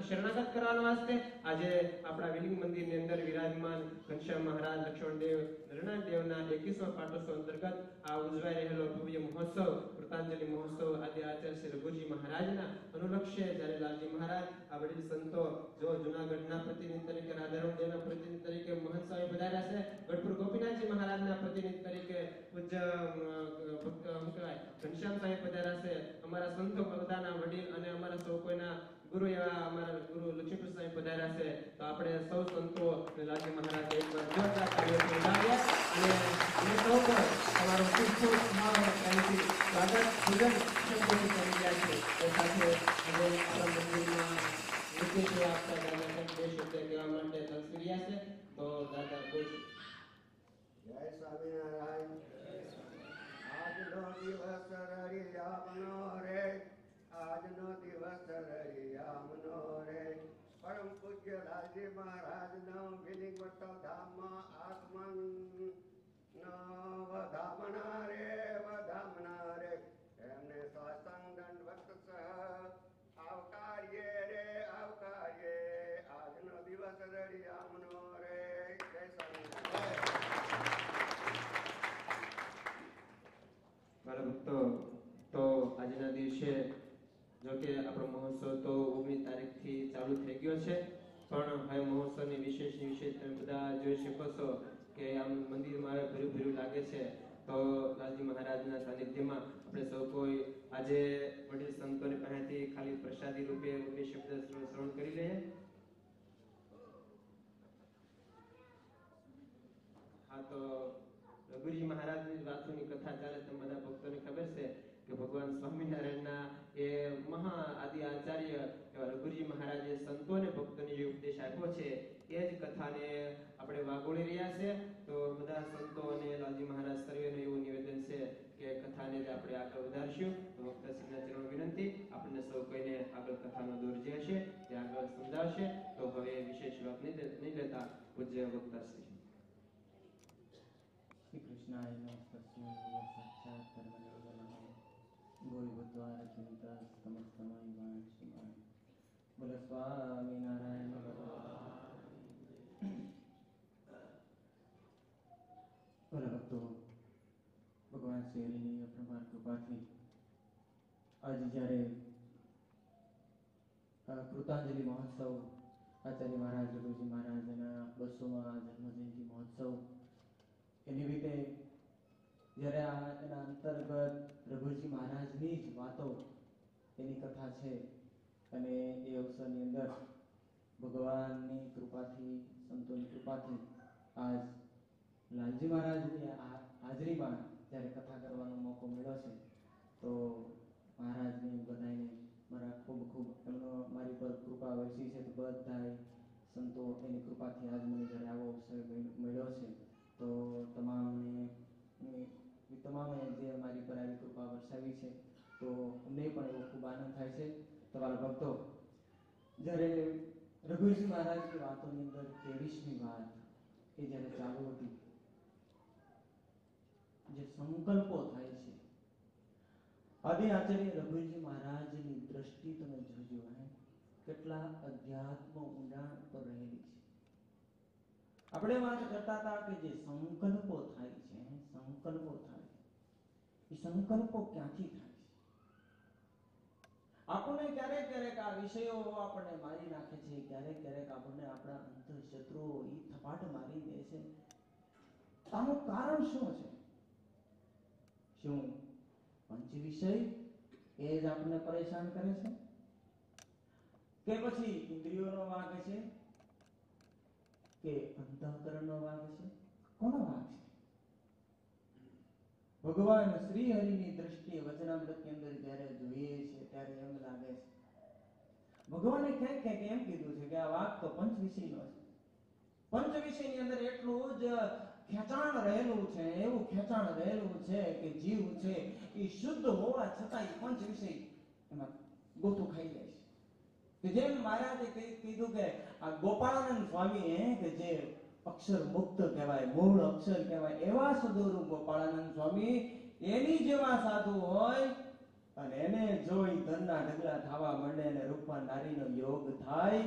શરણાગત કરવાના વાસ્તે આજે આપણા વિલિંગ મંદિરની અંદર વિરાજમાન ઘનશ્યામ મહારાજ, લક્ષ્મણ દેવ, નરનારાયણ દેવના 21મા પાટોત્સવ અંતર્ગત આ ઉજવાઈ રહેલો ભવ્ય મહોત્સવ કૃતાંજલિ મહોત્સવ આદિ આચાર્ય શ્રી રઘુજી મહારાજના અનુલક્ષે જ્યારે લાલજી મહારાજ આ વડીલ સંતો જો જુનાગઢના પ્રતિનિધિ તરીકે, રાધારમણ દેવના પ્રતિનિધિ તરીકે મહંત સ્વામી પધાર્યા છે, ગઢપુર ગોપીનાથજી મહારાજના પ્રતિનિધિ તરીકે પૂજ્ય ઘનશ્યામ સ્વામી પધાર્યા છે, અમારા સંતો બધાના વડીલ અને અમારા સૌ કોઈના ગુરુ એવા અમારા ગુરુ લક્ષ્મીપુર સ્વામી પધાર્યા છે. તો આપણે સૌ સંતો લાલજી મહારાજ એકવાર જોરદાર તાળીઓથી વધાવીએ અને સૌ કોઈ તમારો ખૂબ ખૂબ સ્વાગત પૂજન સંપૂર્ણ કરી રહ્યા છે. એ સાથે આપણા મંદિરમાં વિશેષ આપતા દાદા બે શબ્દ કહેવા માટે તરસી રહ્યા છે તો દાદા બોલશે. જય સ્વામિનારાયણ. આજનો દિવસ રળિયામનો રે, આજનો દિવસ રળિયામનો રે. પરમ પૂજ્ય લાલજી મહારાજનો વિલિંગવટ ધામમાં આગમન વધામણા રે. એમને સાષ્ટાંગ દંડવત સહ આવકારીએ રે, આવકારીએ. આજનો દિવસ રળિયામનો રે. જય સ્વામિનારાયણ. મારા ભક્તો, તો આજના દિવસે જો કે આપણો મહોત્સવ તો 19 તારીખથી ચાલુ થઈ ગયો છે, પણ હવે મહોત્સવની વિશેષ તમે બધા જોઈ શકો છો કે આમ મંદિરમાં હવે ભર્યું ભર્યું લાગે છે. તો લાલજી મહારાજના સાનિધ્યમાં આપણે સૌ કોઈ આજે વડીલ સંતોની પાસેથી ખાલી પ્રસાદી રૂપે બે શબ્દ શ્રવણ કરી લઈએ. હા, તો રઘુજી મહારાજની વાતોની કથા ચાલે તો બધા ભક્તોને ખબર છે કે ભગવાન સ્વામિનારાયણના એ મહા આદિ આચાર્ય એવા રઘુજી મહારાજે સંતોને ભક્તોને જે ઉપદેશ આપ્યો છે એ જ કથાને આપણે વાગોળી રહ્યા છે. તો બધા સંતો અને લાલજી મહારાજ સર્વેનું એવું નિવેદન છે કે કથાને આપણે આગળ વધારશું. તો વક્તાશ્રીના ચરણ વિનંતી, આપણને સૌ કોઈને આગળ કથાનો દોર જે હશે તે આગળ સમજાવશે. તો હવે વિશેષ વાત નહીં લેતા પૂજ્ય વક્તાશ્રી. શ્રી કૃષ્ણાય નમસ્તસ્મૈ સાક્ષાત ધર્મનિર્વહણાય ગોવિંદ્વારચિંતા સમસ્તમય વાંચિમાય. બોલો સ્વામિનારાયણ ભગવાન. બોલો ભક્તો, ભગવાન શ્રી હરિની અપરંપાર કૃપાથી આજે જ્યારે કૃતાંજલિ મહોત્સવ આચાર્ય મહારાજ રઘુજી મહારાજના 200મા જન્મજયંતિ મહોત્સવ એ નિમિત્તે જ્યારે એના અંતર્ગત રઘુજી મહારાજની જ વાતો એની કથા છે અને એ અવસરની અંદર ભગવાનની કૃપાથી, સંતોની કૃપાથી આજ લાલજી મહારાજની હાજરીમાં જ્યારે કથા કરવાનો મોકો મળ્યો છે તો મહારાજને બધાને મારા ખૂબ ખૂબ એમનો મારી પર કૃપા વરસી છે. તો બધાય સંતો એની કૃપાથી આજ મને જ્યારે આવો અવસર મળ્યો છે તો તમામે જે મારી પર આવી કૃપા વરસાવી છે તો અમને પણ એવો ખૂબ આનંદ થાય છે. તમારા ભક્તો, જ્યારે રઘુજી મહારાજની વાતોની અંદર 23મી વાત એ જ્યારે ચાલુ હતી, જે સંકલ્પો થાય છે, આદિ આચાર્ય રઘુજી મહારાજની દ્રષ્ટિ તમે જોજો, કેટલા અધ્યાત્મ ઊંડાણ પર રહેલી છે. આપણે વાત કરતા હતા કે જે સંકલ્પો થાય છે, સંકલ્પો થાય, એ સંકલ્પો ક્યાંથી થાય છે? આપણને ક્યારેક ક્યારેક આ વિષયો આપણને મારી નાખે છે, ક્યારેક ક્યારેક આપણને આપણા અંતર શત્રુઓ એ થપાટ મારી દે છે. આનું કારણ શું છે? શું પંચ વિષય એ જ આપણને પરેશાન કરે છે કે પછી ઇન્દ્રિયોનો વાગ છે કે અંતઃકરણનો વાગ છે? કોનો વાગ છે? ભગવાન શ્રી હરિની દ્રષ્ટિએ વચનામૃતની અંદર જ્યારે જોઈએ છે ત્યારે એમ લાગે છે ભગવાને ક્યાંક ક્યાંક એમ કીધું છે કે આ વાગ તો પંચ વિષયનો છે. પંચ વિષયની અંદર એટલું જ ખેંચાણ રહેલું છે, એવું ખેંચાણ રહેલું છે કે જીવ છે એ શુદ્ધ હોવા છતાં પંચ વિષય એમાં ગોતું ખાઈ જાય છે. કે જેમ મહારાજે કીધું કે આ ગોપાળાનંદ સ્વામી કે જે અક્ષર મુક્ત કહેવાય, મૂળ અક્ષર કહેવાય, એવા સદગુરુ ગોપાળાનંદ સ્વામી એની જેવા સાધુ હોય અને એને જોઈ ધનના ઢગલા થવા માંડે અને રૂપવાન નારીનો યોગ થાય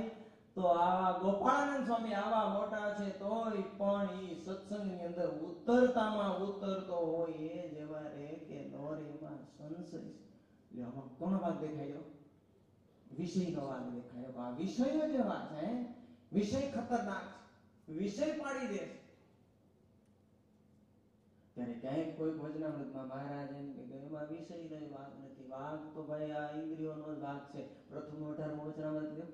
તો આ ગોપાળાનંદ સ્વામી આવા મોટા છે તોય પણ ઈ સત્સંગની અંદર ઉતરતામાં ઉતરતો હોય એ જેવા રે કે નો રે એમાં સંશય છે. એટલે આમાં કોનો ભાગ દેખાયો? વિષયનો ભાગ દેખાયો. આ વિષય જેવા છે, વિષય ખતરનાક છે, વિષય પાડી દે છે. ત્યારે ક્યાંક કોઈક વચનામૃતમાં મહારાજ એમ કે એમાં વિષયનો ભાગ નથી. ભાગ તો ભાઈ આ ઇન્દ્રિયોનો જ ભાગ છે. પ્રથમ 18મું વચનામૃત લ્યો.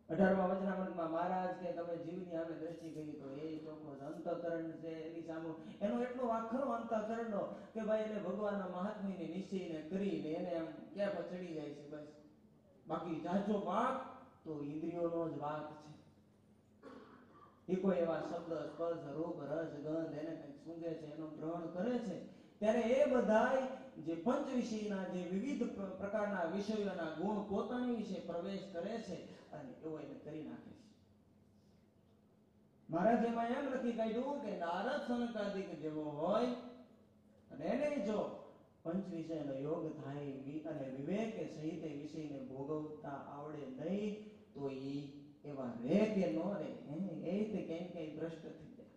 18મા વચનામૃતમાં મહારાજ કે તમે જીવની સામે દ્રષ્ટિ કરી તો એ ચોખ્ખો અંતઃકરણ છે એની સામે એનો એટલો વાખરો અંતઃકરણનો કે ભાઈ એને ભગવાનના મહાત્મ્યને નિશ્ચયને કરીને એને આમ ક્યાં પર ચડી જાય છે. બસ બાકી જાજો વાક તો ઇન્દ્રિયોનો જ વાક છે. એ કોઈ એવા શબ્દ, સ્પર્શ, રૂપ, રસ, ગંધ એને કંઈક સૂંઘે છે, એનો ગ્રહણ કરે છે, ત્યારે એ બધાય જે પંચ વિષયના જે વિવિધ પ્રકારના વિષયોના ગુણ પોતાની વિશે પ્રવેશ કરે છે અને એવો એને કરી નાખે છે. મહારાજ એમાં એમ લખી કાઢ્યું કે નારદ સનકાદિક જેવો હોય અને એને જો પંચ વિષયનો યોગ થાય અને વિવેક સહિત એ વિષયને ભોગવતા આવડે નહીં તો ઈ એવા રે કે નો રે એને એ રીતે કઈ ભ્રષ્ટ થઈ જાય.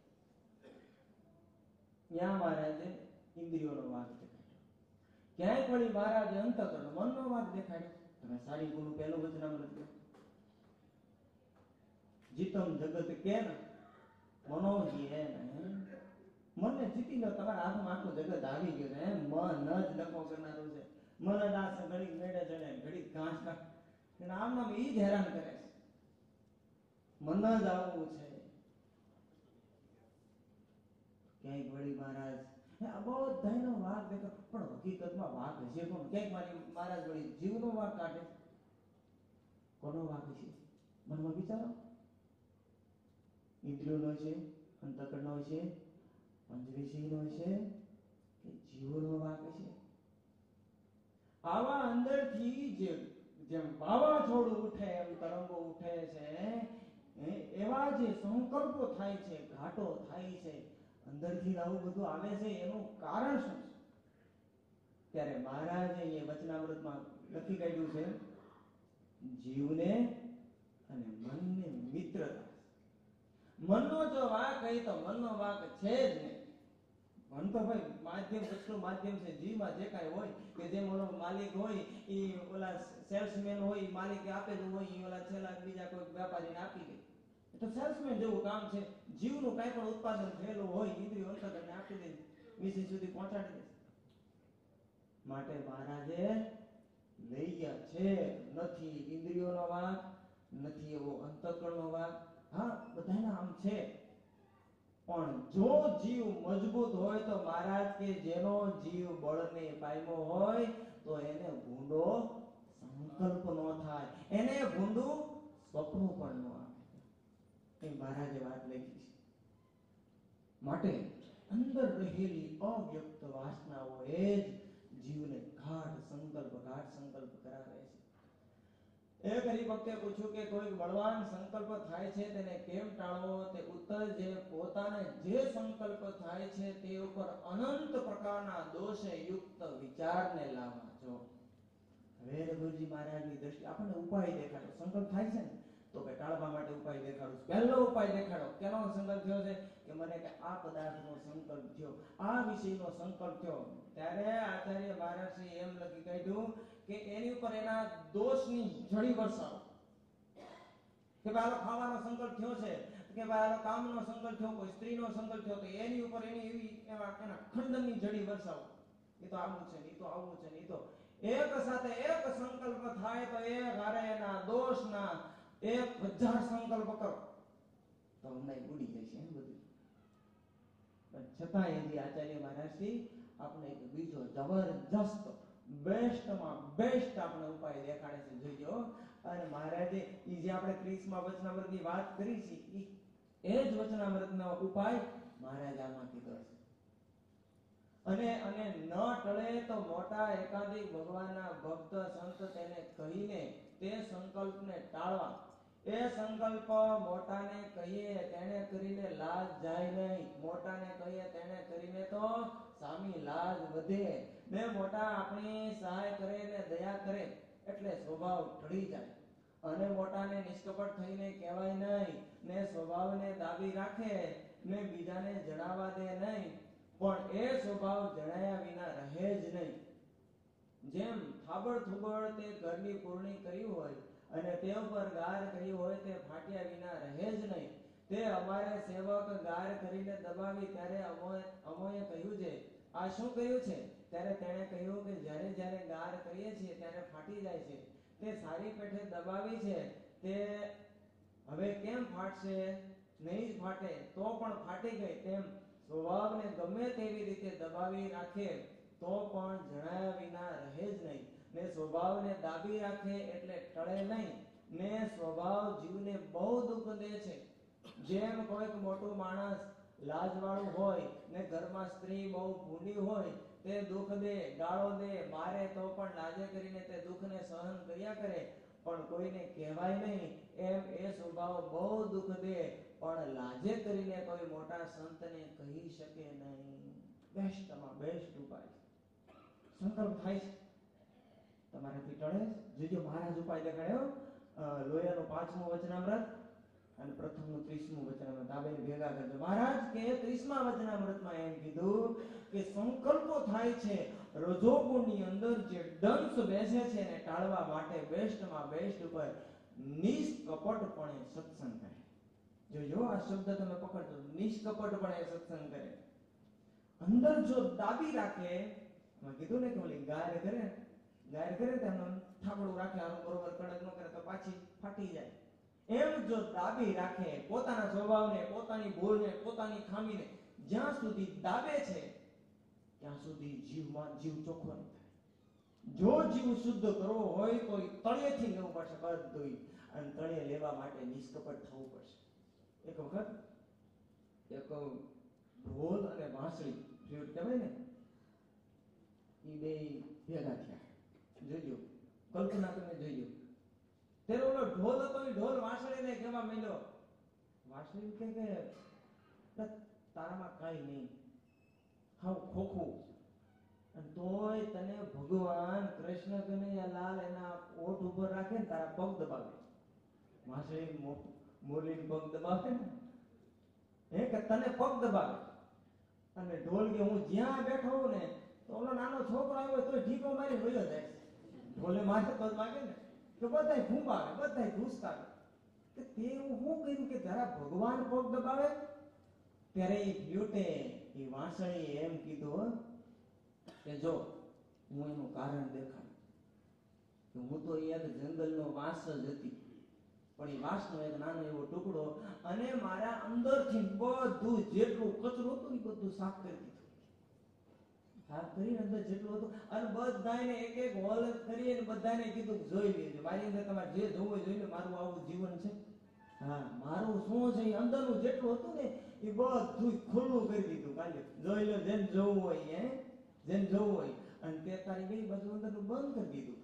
ત્યાં મહારાજે ઇન્દ્રિયોનો વાગ દેખાડ્યો. ક્યાંય વળી મહારાજે અંતઃકરણ મનનો વાગ દેખાડ્યો. તમે સારી ગુરુ પહેલું વચનામૃત કહો, જીતમ જગત કેન મનોજીએન. મનને જીતી લો, તમારા હાથમાં આખું જગત આવી ગયું છે. મન જ ડખો કરનારું છે. મન જ આ ઘડી મેળે ચડે, ઘડી ઘાસ કાઢે, આમ નામ ઈ જ હેરાન કરે છે. મન જ આવવું છે. ક્યાંક વળી મહારાજ આ બધાનો વાગ દેખો, પણ હકીકતમાં વાગ હશે કોણ? ક્યાંક મારી મહારાજ વળી જીવનો વાગ કાઢે. કોનો વાગ હશે? મનમાં વિચારો. ઇન્દ્રિયોનો છે, અંતઃકરણનો છે, પંચવિષયનો છે કે જીવનો વાગ છે? આવા અંદરથી જેમ વાવાઝોડું ઉઠે એમ તરંગો ઉઠે છે, એવા જે સંકલ્પો થાય છે, ઘાટો થાય છે, અંદરથી આવું બધું આવે છે, એનું કારણ શું છે? ત્યારે મહારાજે એ વચનામૃતમાં લખી કાઢ્યું છે, જીવને અને મનને મિત્રતા. મનનો જો વાક કહી તો મનનો વાક છે જ નહીં. મન તો ભાઈ માધ્યમ, વસ્તુનું માધ્યમ છે. જીવમાં જે કાંઈ હોય કે જેમ ઓલો માલિક હોય એ ઓલા સેલ્સમેન હોય, માલિકે આપેલું હોય એ ઓલા છેલ્લા બીજા કોઈ વેપારીને આપી દે. તો સેલ્સમેન જેવું કામ છે. જીવનું કાંઈ પણ ઉત્પાદન થયેલું હોય ઇન્દ્રિયો અંતઃકરણને આપી દે, વિષય સુધી પહોંચાડી દે. માટે મહારાજે લઈ ગયા છે, નથી ઇન્દ્રિયોનો વાગ, નથી એવો અંતઃકરણનો વાગ. હા, બધાના આમ છે, પણ જો જીવ મજબૂત હોય તો મહારાજ કે જેનો જીવ બળને પામ્યો હોય તો એને ભૂંડો સંકલ્પ ન થાય, એને ભૂંડું સ્વપ્ન પણ ન આવે. એ મહારાજે વાત લખી છે. માટે અંદર રહેલી અવ્યક્ત વાસનાઓ એ જ જીવને ગાઢ સંકલ્પ કરાવે છે. એક હરિભક્તે પૂછ્યું કે કોઈ બળવાન સંકલ્પ થાય છે તેને કેમ ટાળવો? તે ઉત્તર, જે પોતાને જે સંકલ્પ થાય છે તે ઉપર અનંત પ્રકારના દોષે યુક્ત વિચારને લાવવા. જો હવે રઘુજી મહારાજની દ્રષ્ટિ આપણને ઉપાય દેખાડો. સંકલ્પ થાય છે ને તો કે ટાળવા માટે ઉપાય દેખાડો. પહેલો ઉપાય દેખાડો. કેનો સંકલ્પ થયો છે? કે મને કે આ પદાર્થનો સંકલ્પ થયો, આ વિષયનો સંકલ્પ થયો. ત્યારે આચાર્ય મહારાજે એમ લખી કાઢ્યું કે એની ઉપર એના દોષની જડી વરસાવો. કે ભાઈ આનો ખાવાનો સંકલ્પ થયો છે, કે ભાઈ આનો કામનો સંકલ્પ થયો, કોઈ સ્ત્રીનો સંકલ્પ થયો, તો એની ઉપર એની એવી એના ખંડનની જડી વરસાવો. એ તો આવું છે ને, એ તો આવું છે ને, એ તો એક સાથે એક સંકલ્પ થાય તો એ હારે એના દોષના 1000 સંકલ્પ કરો તો અમને ઉડી જશે એમ બધું. પણ છતાં એની આચાર્ય મહારાજથી આપણે એક બીજો જબરજસ્ત બેસ્ટમાં બેસ્ટ આપણે ઉપાય દેખાડે છે, જોજો. અને મહારાજે એ જે આપણે 30મા વચનામૃતની વાત કરી છે એ જ વચનામૃતનો ઉપાય મહારાજ આમાં કીધો છે. અને ન ટળે તો મોટા એકાંતિક ભગવાનના ભક્ત સંત તેને કહીને તે સંકલ્પને ટાળવા. એ સંકલ્પ મોટાને કહીએ તેને કરીને લાજ જાય નહીં. મોટાને કહીએ તેને કરીને તો સામી લાજ વધે. ને મોટા આપણી સહાય કરે ને દયા કરે એટલે સ્વભાવ ઢળી જાય. અને મોટાને નિષ્કપટ થઈને કહેવાય નહીં, ને સ્વભાવને દાબી રાખે ને બીજાને જણાવવા દે નહીં, પણ એ સ્વભાવ જણાયા વિના રહે જ નહીં. જેમ થાબડ થુબડ તે ઘરની પૂર્ણી કરી હોય અને તે ઉપર ગાર કરી હોય તે ફાટ્યા વિના રહે જ નહીં. તે અમારે સેવક ગાર કરીને દબાવી ત્યારે અમોએ કહ્યું છે આ શું કર્યું છે? ત્યારે તેણે કહ્યું કે જ્યારે જ્યારે ગાર કરીએ છીએ ત્યારે ફાટી જાય છે. તે સારી પેઠે દબાવી છે તે હવે કેમ ફાટશે? નહીં જ ફાટે તો પણ ફાટી ગઈ. તેમ સ્વભાવને ગમે તેવી રીતે દબાવી રાખે તો પણ જણાયા વિના રહે જ નહીં. ને સ્વભાવ સ્વભાવને દાબી રાખે એટલે ટળે નહીં, ને સ્વભાવ જીવને બહુ દુઃખ દે છે. જેમ કોઈક મોટું માણસ લાજવાળું હોય ને ઘરમાં સ્ત્રી બહુ ભૂંડી હોય, તે દુઃખ દે, ગાળો દે, મારે તો પણ લાજે કરીને તે દુઃખને સહન કર્યા કરે, પણ કોઈને કહેવાય નહીં. એમ એ સ્વભાવ બહુ દુઃખ દે, પણ લાજે કરીને કોઈ મોટા સંતને કહી શકે નહીં. બેસ્ટમાં બેસ્ટ ઉપાય સંકલ્પ થાય છે, તમારાથી ટળે જોજો. મહારાજ ઉપાય દેખાડ્યો. લોયાનું 5મું વચનામૃત અને પ્રથમનું 30મું વચનામૃત આ બે ભેગા કરજો. મહારાજ કે 30મા વચનામૃતમાં એમ કીધું કે સંકલ્પો થાય છે રજોગુણની અંદર જે દંશ બેસે છે ને ટાળવા માટે બેસ્ટમાં બેસ્ટ ઉપર નિષ્કપટપણે સત્સંગ કરે. જોજો આ શબ્દ તમે પકડજો, નિષ્કપટપણે સત્સંગ કરે. અંદર જો દાબી રાખે, મેં કીધું ને કે ઓલી ગાય કરે તેમ થાબડું રાખે, આનું બરોબર કડક ન કરે તો પાછી ફાટી જાય. એમ જો દાબી રાખે પોતાના સ્વભાવને, પોતાની ભૂલને, પોતાની ખામીને, જ્યાં સુધી દાબે છે ત્યાં સુધી જીવ ચોખ્ખો નહીં થાય. જો જીવ શુદ્ધ કરવો હોય તો તળિયેથી લેવું પડશે બધું, અને તળિયે લેવા માટે નિષ્કપટ થવું પડશે. એક વખત એક ઢોલ અને વાંસળી ફ્લ્યુટ કહેવાય ને, એ બે ભેગા થયા. જોજો, કલ્પના તમે જોજો. તેનો ઓલો ઢોલ હતો, એ ઢોલ વાંસળીને કહેવા માંડ્યો, વાંસળી કે તારામાં કાંઈ નહીં, હાવ ખોખું, અને તોય તને ભગવાન કૃષ્ણ કનૈયાલાલ એના ઓઠ ઉપર રાખે ને તારા પગ દબાવે. વાંસળી મોરલીને પગ દબાવે ને, કે તને પગ દબાવે. અને ઢોલ કે હું જ્યાં બેઠો હોઉં ને તો ઓલો નાનો છોકરો આવ્યો તો ઢીકો મારી વયો જાય. ઢોલે મારે પગ માગે ને કે બધાય ઘૂંબાવે, બધાય ઘૂસકાવે. કે તે હું શું કર્યું કે જરા ભગવાન પગ દબાવે? ત્યારે એ ફ્લ્યુટે, એ વાંસળી એમ કીધું કે જો હું એનું કારણ દેખાડું કે હું તો એક જંગલનો વાંસ જ હતી, પણ એ વાંસનો એક નાનો એવો ટુકડો, અને મારા અંદરથી બધું જેટલું કચરું હતું એ બધું સાફ કરી દીધું. સાફ કરીને અંદર જેટલું હતું, અને બધાને એક એક હોલ કરીને બધાને કીધું જોઈ લેજો, મારી અંદર તમારે જે જોવું હોય જોઈ લો, મારું આવું જીવન છે. હા, મારું શું છે એ અંદરનું જેટલું હતું ને એ બધું ખુલ્લું કરી દીધું. કાલે જોઈ લો, જેમ જોવું હોય જેમ જોવું હોય. અને તે તારી બે બાજુ અંદરનું બંધ કરી દીધું.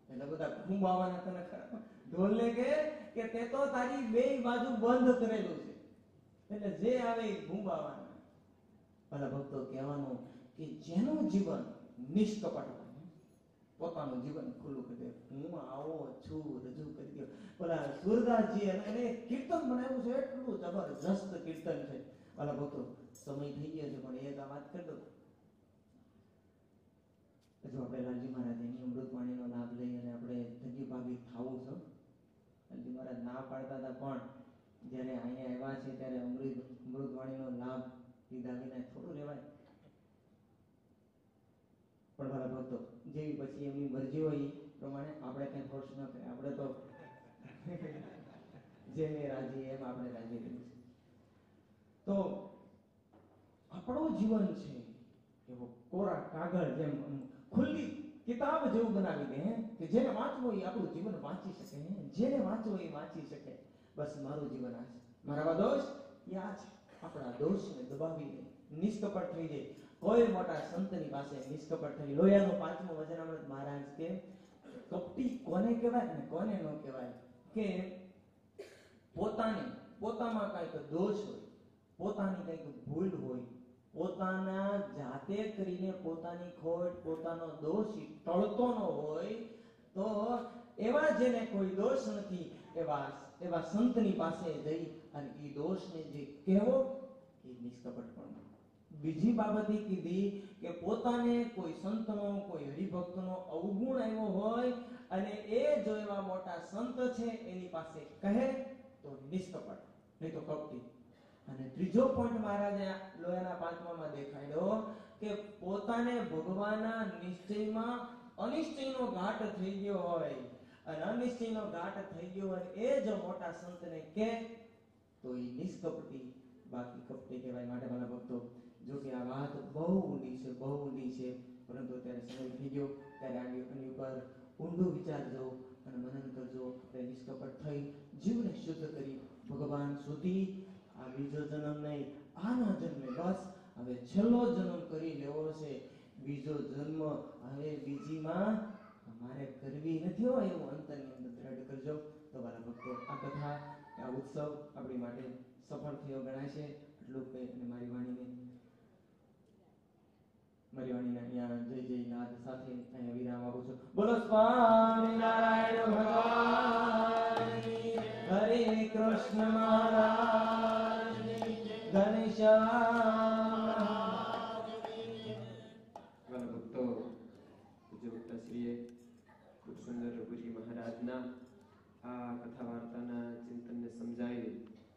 એટલે બધા ઘૂંબાવાના તને ખરા. ઢોલને કે તે તો તારી બે બાજુ બંધ કરેલું છે, એટલે જે આવે એ ઘૂંબાવાના. ભલા ભક્તો, કહેવાનું કે જેનું જીવન નિષ્કપટ હોય, પોતાનું જીવન ખુલ્લું કરી દે, હું આવો છું રજૂ કરી દો. ભલા સુરદાસજી એને કીર્તન બનાવ્યું છે, એટલું જબરજસ્ત કીર્તન છે. ભલા ભક્તો, સમય થઈ ગયો છે, પણ એક આ વાત કરી દઉં. જો આપણે લાલજી મહારાજ એની અમૃતવાણીનો લાભ લઈ અને આપણે ધન્યભાગી થવું છે. લાલજી મહારાજ ના પાડતા હતા, પણ જ્યારે અહીંયા આવ્યા છે ત્યારે અમૃતવાણીનો લાભ લીધા વિના થોડું રહેવાય. પણ મારા ભક્તો, જેવી પછી એમની મરજી હોય એ પ્રમાણે આપણે કઈ ફોર્સ ન કરે. આપણે તો જેમ એ રાજી એમ આપણે રાજી રહીએ. તો આપણું જીવન છે એવો કોરા કાગળ જેમ ખુલ્લી કિતાબ જેવું બનાવી દે કે જેને વાંચવું એ આપણું જીવન વાંચી શકે, જેને વાંચવું એ વાંચી શકે. બસ મારું જીવન આ છે, મારા દોષ યા છે. આપણા દોષને દબાવીને નિષ્કપટ થઈ જાય. કોઈ મોટા સંતની પાસે નિષ્કપટ થઈ. લોયાનું 5મું વચનામૃત મહારાજ કે કપટી કોને કહેવાય ને કોને ન કહેવાય? કે પોતામાં કઈક દોષ હોય, પોતાની કઈક ભૂલ હોય, પોતાના જાતે કરીને પોતાની ખોટ, પોતાનો દોષ ટળતો ન હોય, તો એવા જેને કોઈ દોષ નથી એવા સંતની પાસે જઈ અને એ દોષને જે કહેવો એ નિષ્કપટપણું. બીજી બાબત એ કીધી કે પોતાને કોઈ સંતનો, કોઈ હરિભક્તનો અવગુણ આવ્યો હોય અને એ જો એવા મોટા સંત છે એની પાસે કહે તો નિષ્કપટ, નહીં તો કપટી. અને ત્રીજો પોઈન્ટ મહારાજે લોયાના 5માં દેખાડ્યો કે પોતાને ભગવાનના નિશ્ચયમાં અનિશ્ચયનો ઘાટ થઈ ગયો હોય અને અનિશ્ચયનો ઘાટ થઈ ગયો હોય એ જો મોટા સંતને કહે તો એ નિષ્કપટી, બાકી કપટી કહેવાય. માટે મારા ભક્તો, જો કે આ વાત બહુ ઊંડી છે, બહુ ઊંડી છે, પરંતુ અત્યારે સમય થઈ ગયો ત્યારે આની ઉપર ઊંડું વિચારજો અને મનન કરજો. આપણે નિષ્કપટ થઈ જીવને શુદ્ધ કરી ભગવાન સુધી આ બીજો જન્મ નહીં, આના જન્મે બસ હવે છેલ્લો જન્મ કરી લેવો છે. બીજો જન્મ હવે બીજીમાં અમારે કરવી નથી હો, એવું અંતરની અંદર દ્રઢ કરજો. તો મારા ભક્તો, આ કથા આ ઉત્સવ આપણી માટે સફળ થયો ગણાય છે. એટલું કહી અને મારી વાણીને અહીંયા જય જય નાદ સાથે અહીંયા વિરામ આપું છું. બોલો સ્વામિનારાયણ ભગવાન, હરે કૃષ્ણ મહારાજ, ઘનશ્યામ. મારા ભક્તો, પૂજ્ય ભક્તશ્રીએ ખૂબ સુંદર રઘુજી મહારાજના આ કથા વાર્તાના ચિંતનને સમજાવી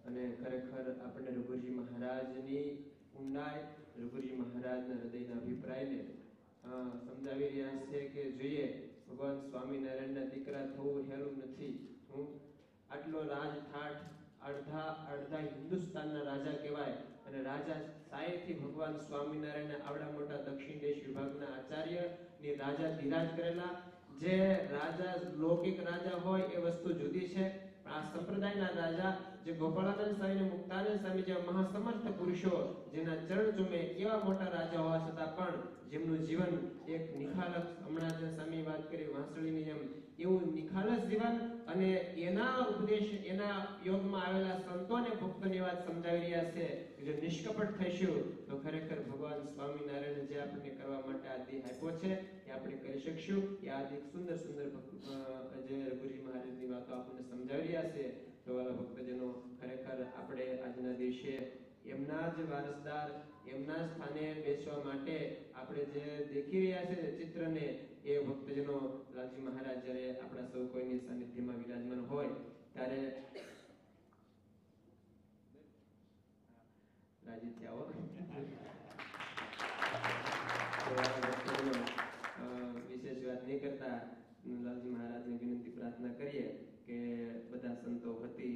અને ખરેખર આપણને રઘુજી મહારાજની ઊંડાઈ, રઘુજી મહારાજના હૃદયના અભિપ્રાયને સમજાવી રહ્યા છે કે જોઈએ ભગવાન સ્વામિનારાયણના દીકરા થવું હેલું નથી. હું આટલો રાજઠાઠ અડધા હિન્દુસ્તાનના રાજા કહેવાય અને રાજા સાહેબથી ભગવાન સ્વામિનારાયણના આવડા મોટા દક્ષિણ દેશ વિભાગના આચાર્યની રાજા ધીરાજ કરેલા. જે રાજા લૌકિક રાજા હોય એ વસ્તુ જુદી છે, પણ આ સંપ્રદાયના રાજા જે ગોપાળાનંદ સ્વામી અને મુક્તાનંદ સ્વામી જેવા મહાસમર્થ પુરુષો જેના ચરણ ચૂમે એવા મોટા રાજા હોવા છતાં પણ જેમનું જીવન એક નિખાલસ, હમણાં જે સ્વામી વાત કરી વાંસળીની જેમ એવું નિખાલસ જીવન અને એના ઉપદેશ, એના યોગમાં આવેલા સંતોને ભક્તોની વાત સમજાવી રહ્યા છે કે જો નિષ્કપટ થઈશું તો ખરેખર ભગવાન સ્વામિનારાયણ જે આપણને કરવા માટે આ દેહ આપ્યો છે એ આપણે કરી શકશું. એ આ એક સુંદર સુંદર જે રઘુજી મહારાજની વાતો આપણને સમજાવી રહ્યા છે. તો વાલા ભક્તજનો, ખરેખર આપણે આજના દિવસે એમના જ વારસદાર, એમના સ્થાને બેસવા માટે આપણે જે દેખી રહ્યા છે ચિત્રને, એ ભક્તજનો લાલજી મહારાજ જ્યારે આપણા સૌ કોઈની સાનિધ્યમાં વિરાજમાન હોય ત્યારે રાજી થયા હો. વિશેષ વાત નહીં કરતા લાલજી મહારાજને વિનંતી પ્રાર્થના કરીએ કે બધા સંતો વતી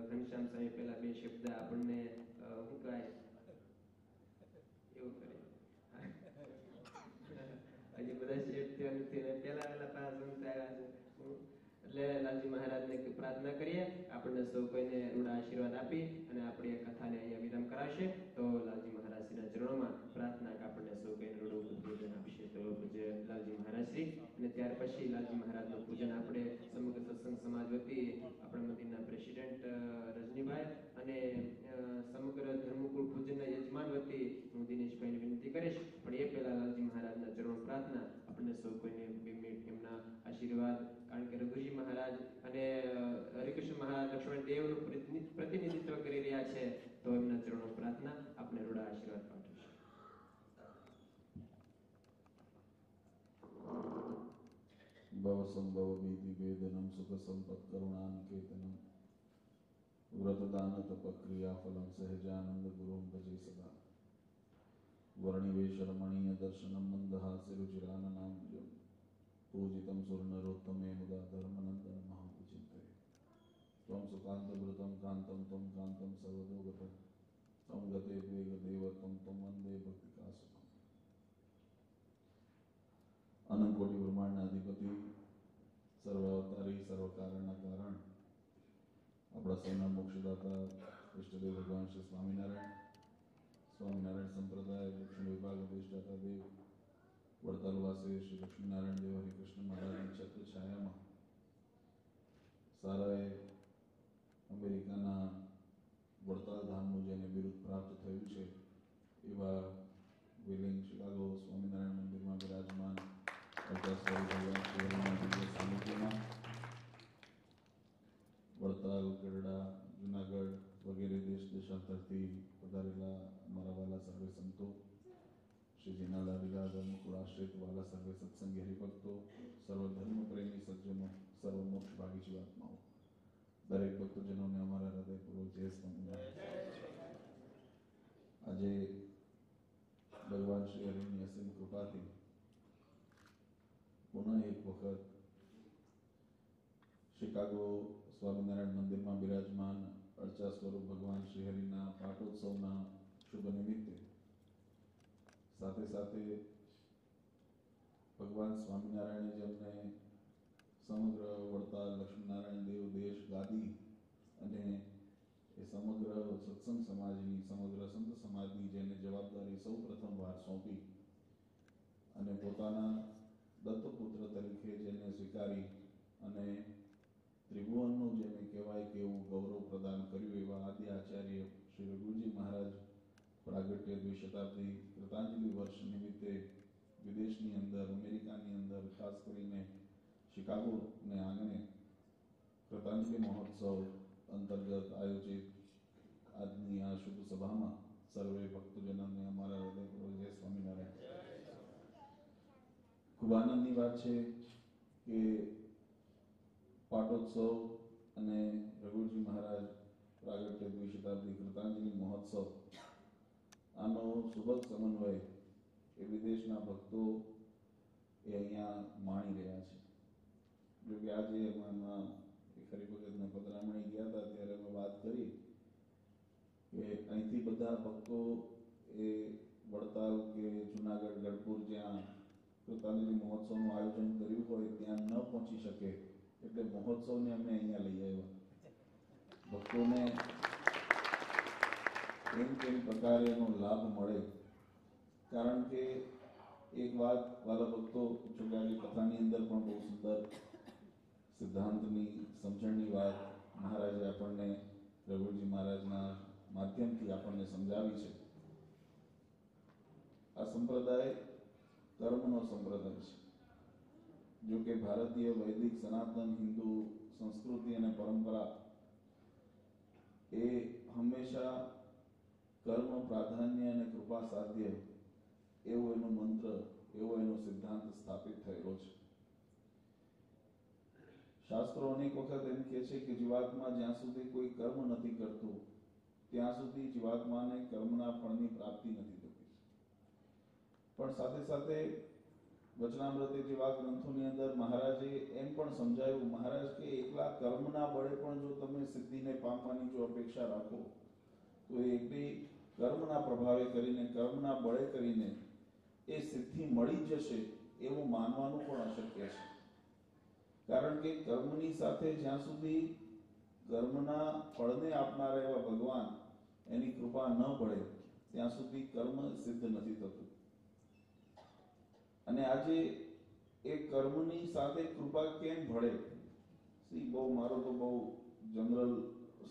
ઘનશ્યામ સ્વામી પહેલા બે શબ્દ આપણને શું કહેવાય એવું કરે. હજી બધા શેઠ થયા નથી ને પહેલા પાસ આવ્યા છે. એટલે લાલજી મહારાજને પ્રાર્થના કરીએ આપણને સૌ કોઈને રૂડા આશીર્વાદ આપી અને આપણી આ કથાને અહીંયા વિરામ કરાશે. તો લાલજી મહારાજશ્રીના ચરણોમાં પ્રાર્થના કે આપણને સૌ કોઈને રૂડું પૂજન આપશે. તો પૂજ્ય લાલજી મહારાજશ્રી અને ત્યાર પછી લાલજી મહારાજનું પૂજન આપણે સમગ્ર સત્સંગ સમાજ વતી આપણા મંદિરના પ્રેસિડેન્ટ રજનીભાઈ અને સમગ્ર ધર્મકુળ પૂજનના યજમાન વતી હું દિનેશભાઈને વિનંતી કરીશ. પણ એ પહેલા લાલજી મહારાજના ચરણો પ્રાર્થના આપણને સૌ કોઈને 2 મિનિટ એમના આશીર્વાદ, કારણ કે રઘુજી મહારાજ અને હરિકૃષ્ણ મહારાજ લક્ષ્મણ દેવનું પ્રતિનિધિત્વ કરી રહ્યા છે. તો એમના ચરણો પ્રાર્થના આપણે રૂડા આશીર્વાદ પાઠવશે. ભવ સંભવ ભીતિ વેદનમ સુખ સંપત કરુણાનિકેતનમ વ્રતદાન તપક્રિયા ફલમ સહજાનંદ ગુરુમ ભજે સદા વર્ણિવેશ રમણીય દર્શનમ મંદહાસ્ય રુચિરાનનાંજમ પૂજિતમ સુરનરોત્તમે મુદા ધર્મનંદન મહાપૂજિતે ત્વં સુકાંતવૃતમ કાંતમ ત્વં કાંતમ સર્વદોગત ત્વં ગતે દ્વેગ દેવ ત્વં વંદે ભક્તિકાસુકમ. અનંત કોટી બ્રહ્માંડના અધિપતિ, સર્વ અવતારી, સર્વ કારણના કારણ, આપણા સૌના મોક્ષદાતા ઇષ્ટદેવ ભગવાન શ્રી સ્વામિનારાયણ, સ્વામિનારાયણ સંપ્રદાય દક્ષિણ વિભાગ અધિષ્ઠાતા દેવ વડતાલવાસી શ્રી લક્ષ્મીનારાયણ દેવ હરિકૃષ્ણ મહારાજની છત્ર છાયામાં સારાએ અમેરિકાના વડતાલ ધામનું જેને બિરુદ પ્રાપ્ત થયું છે એવા વિલિંગ શિકાગો સ્વામિનારાયણ મંદિરમાં બિરાજમાન ભગવાન શ્રીહરિના દિવ્ય સાનિધ્યમાં વડતાલ, ગઢડા, જુનાગઢ વગેરે દેશ દેશાંતરથી પધારેલા અમારા વાલા સર્વે સંતો, શ્રી જીનાલા લીલા ધર્મકુળ આશ્રિત વાલા સર્વે સત્સંગી હરિભક્તો, સર્વ ધર્મ પ્રેમી સજ્જનો, સર્વ મોક્ષ ભાગી જીવાત્માઓ, દરેક ભક્તજનોને અમારા હૃદયપૂર્વક જય સ્વામિનારાયણ. આજે ભગવાન શ્રી હરિની અસીમ કૃપાથી પુનઃ એક વખત શિકાગો સ્વામિનારાયણ મંદિરમાં બિરાજમાન અર્ચા સ્વરૂપ ભગવાન શ્રી હરિના પાટોત્સવના શુભ નિમિત્તે સાથે સાથે ભગવાન ભગવાન સ્વામિનારાયણે જેમને સમગ્ર વડતાલ લક્ષ્મીનારાયણ દેવ દેશ ગાદી અને એ સમગ્ર સત્સંગ સમાજની સમગ્ર સંત સમાજની જેને જવાબદારી સૌ પ્રથમ વાર સોંપી અને પોતાના દત્તપુત્ર તરીકે જેને સ્વીકારી અને ત્રિભુવનનું જેને કહેવાય કે એવું ગૌરવ પ્રદાન કર્યું એવા આદ્ય આચાર્ય શ્રી રઘુજી મહારાજ પ્રાગટ્ય દ્વિશતાબ્દી કૃતાંજલિ વર્ષ નિમિત્તે વિદેશની અંદર અમેરિકાની અંદર ખાસ કરીને શિકાગોને આંગણે કૃતાંજલિ મહોત્સવ અંતર્ગત આયોજિત આજની આ શુભ સભામાં સર્વે ભક્તજનોને અમારા હૃદયપૂર્વક જય સ્વામિનારાયણ. ખૂબ આનંદની વાત છે કે પાટોત્સવ અને રઘુજી મહારાજ પ્રાગટ્ય દ્વિશતાબ્દી કૃતાંજલિ મહોત્સવ આનો સુભગ સમન્વય એ વિદેશના ભક્તો એ અહીંયા માણી રહ્યા છે. જો કે આજે એમાં હરિભગતને પધરામણી ગયા હતા ત્યારે અમે વાત કરી કે અહીંથી બધા ભક્તો એ વડતાલ કે જુનાગઢ ગઢપુર જ્યાં કૃતાંજલિ મહોત્સવનું આયોજન કર્યું હોય ત્યાં ન પહોંચી શકે એટલે મહોત્સવને અમે અહીંયા લઈ આવ્યા. ભક્તોને કેમ પ્રકારે એનો લાભ મળે. કારણ કે એક વાત વાલા ભક્તો ચોક્યાની કથાની અંદર પણ બહુ સુંદર સિદ્ધાંતની સમજણની વાત મહારાજે આપણને રઘુજી મહારાજના માધ્યમથી આપણને સમજાવી છે. આ સંપ્રદાય કર્મનો સંપ્રદાય છે. જો કે ભારતીય વૈદિક સનાતન હિન્દુ સંસ્કૃતિ અને પરંપરા એ હંમેશા કર્મ પ્રાધાન્ય અને કૃપા સાધ્ય એવો એનો મંત્ર એવો એનો સિદ્ધાંત સ્થાપિત થયેલો છે. શાસ્ત્રો અનેક વખત એમ કહે છે કે જીવાત્મા જ્યાં સુધી કોઈ કર્મ નથી કરતું ત્યાં સુધી જીવાત્માને કર્મના ફળની પ્રાપ્તિ નથી થતી. પણ સાથે સાથે વચનામૃત જેવા ગ્રંથોની અંદર મહારાજે એમ પણ સમજાવ્યું, મહારાજ કે એકલા કર્મના બળે પણ જો તમે સિદ્ધિને પામવાની જો અપેક્ષા રાખો તો એ એકલી કર્મના પ્રભાવે કરીને કર્મના બળે કરીને એ સિદ્ધિ મળી જશે એવું માનવાનું પણ અશક્ય છે. કારણ કે કર્મની સાથે જ્યાં સુધી કર્મના ફળને આપનારા એવા ભગવાન એની કૃપા ન પડે ત્યાં સુધી કર્મ સિદ્ધ નથી થતું. અને આજે એ કર્મની સાથે કૃપા કેમ ભળે? બહુ મારો તો બહુ જનરલ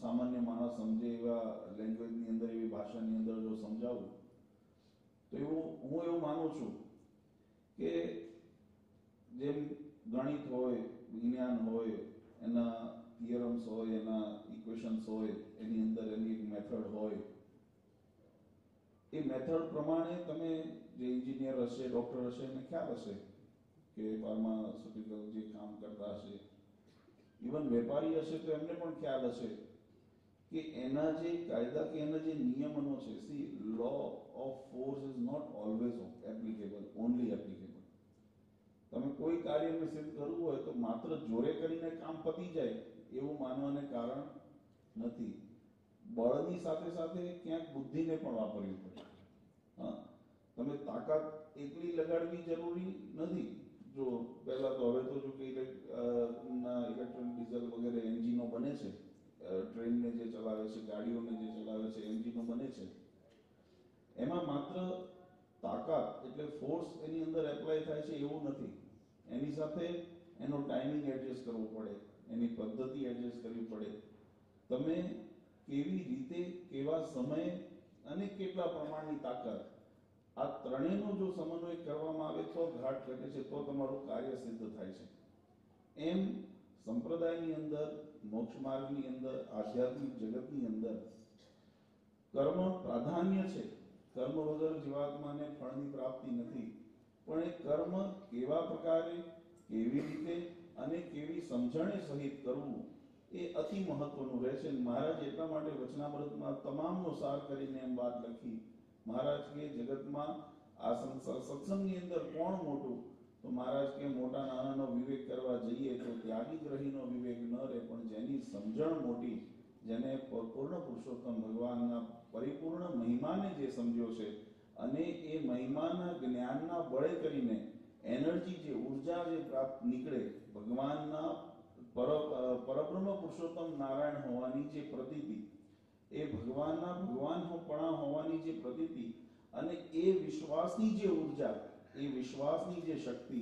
સામાન્ય માણસ સમજે એવા લેંગ્વેજની અંદર એવી ભાષાની અંદર જો સમજાવું તો હું એવું માનું છું કે જેમ ગણિત હોય, વિજ્ઞાન હોય, એના થિયરમ્સ હોય, એના ઇક્વેશન્સ હોય, એની અંદર એની એક મેથડ હોય. એ મેથડ પ્રમાણે તમે જે એન્જિનિયર હશે, ડોક્ટર હશે, એને ખ્યાલ હશે કે ફાર્માસ્યુટિકલ જે કામ કરતા હશે, ઇવન વેપારી હશે તો એમને પણ ખ્યાલ હશે કે એના જે કાયદા કે એના જે નિયમનો છે, સી law of force is not always applicable, only applicable. તમે કોઈ કાર્યને સિદ્ધ કરવું હોય તો માત્ર જોરે કરીને કામ પતી જાય એવું માનવાને કારણ નથી. બળની સાથે સાથે ક્યાંક બુદ્ધિને પણ વાપરવી પડે. હા, તમે તાકાત એકલી લગાડવી જરૂરી નથી. જો પહેલા તો હવે તો જો કે ઇલેક્ટ્રોનિક ડીઝલ વગેરે એન્જિનો બને છે, ટ્રેનને જે ચલાવે છે, ગાડીઓને જે ચલાવે છે, એન્જિનો બને છે, એમાં માત્ર તાકાત એટલે ફોર્સ એની અંદર એપ્લાય થાય છે એવું નથી. એની સાથે એનો ટાઈમિંગ એડજસ્ટ કરવો પડે, એની પદ્ધતિ એડજસ્ટ કરવી પડે. તમે કેવી રીતે, કેવા સમયે અને કેટલા પ્રમાણની તાકાત, આ ત્રણેયનો જો સમન્વય કરવામાં આવે તો ઘાટ ઘટે છે, તો તમારું કાર્ય સિદ્ધ થાય છે. એમ સંપ્રદાયની અંદર, મોક્ષ માર્ગની અંદર, આધ્યાત્મિક જગતની અંદર કર્મ પ્રાધાન્ય છે. કર્મ વગર જીવાત્માને ફળની પ્રાપ્તિ નથી. પણ એ કર્મ કેવા પ્રકારે, કેવી રીતે અને કેવી સમજણે સહિત કરવું એ અતિ મહત્વનું રહે છે. મહારાજ એટલા માટે વચનામૃતમાં તમામનો સાર કરીને એમ વાત લખી. મહારાજ કે જગતમાં આ સત્સંગની અંદર કોણ મોટું? તો મહારાજ કે મોટા નાનાનો વિવેક કરવા જઈએ તો ત્યાગી ગ્રહીનો વિવેક ન રહે, પણ જેની સમજણ મોટી, જેને પૂર્ણ પુરુષોત્તમ ભગવાનના પરિપૂર્ણ મહિમાને જે સમજ્યો છે અને એ મહિમાના જ્ઞાનના બળે કરીને એનર્જી જે પ્રાપ્ત નીકળે, ભગવાનના પરબ્રહ્મ પુરુષોત્તમ નારાયણ હોવાની જે પ્રતીતિ, એ ભગવાનપણા હોવાની જે પ્રતીતિ અને એ વિશ્વાસની જે ઉર્જા, એ વિશ્વાસની જે શક્તિ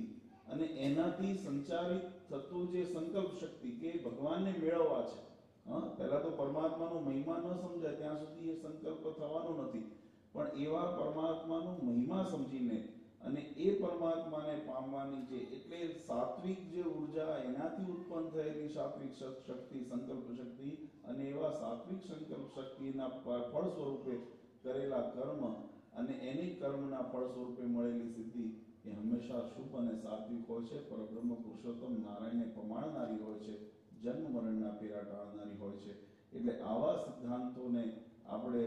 અને એનાથી સંચારિત થતું જે સંકલ્પ શક્તિ કે ભગવાનને મેળવવા છે. પહેલા તો પરમાત્માનો મહિમા ન સમજાય ત્યાં સુધી એ સંકલ્પ થવાનો નથી, પણ એવા પરમાત્માનો મહિમા સમજીને અને એ પરમાત્માને પામવાની જે એટલે સાત્વિક જે ઉર્જા, એનાથી ઉત્પન્ન થયેલી સાત્વિક શક્તિ, સંકલ્પ શક્તિ અને એવા સાત્વિક સંકલ્પ શક્તિના ફળ સ્વરૂપે કરેલા કર્મ અને એની કર્મના ફળ સ્વરૂપે મળેલી સિદ્ધિ એ હંમેશા શુભ અને સાત્વિક હોય છે, પરબ્રહ્મ પુરુષોત્તમ નારાયણને પ્રમાણનારી હોય છે, જન્મ મરણના ફેરા ટાળનારી હોય છે. એટલે આવા સિદ્ધાંતોને આપણે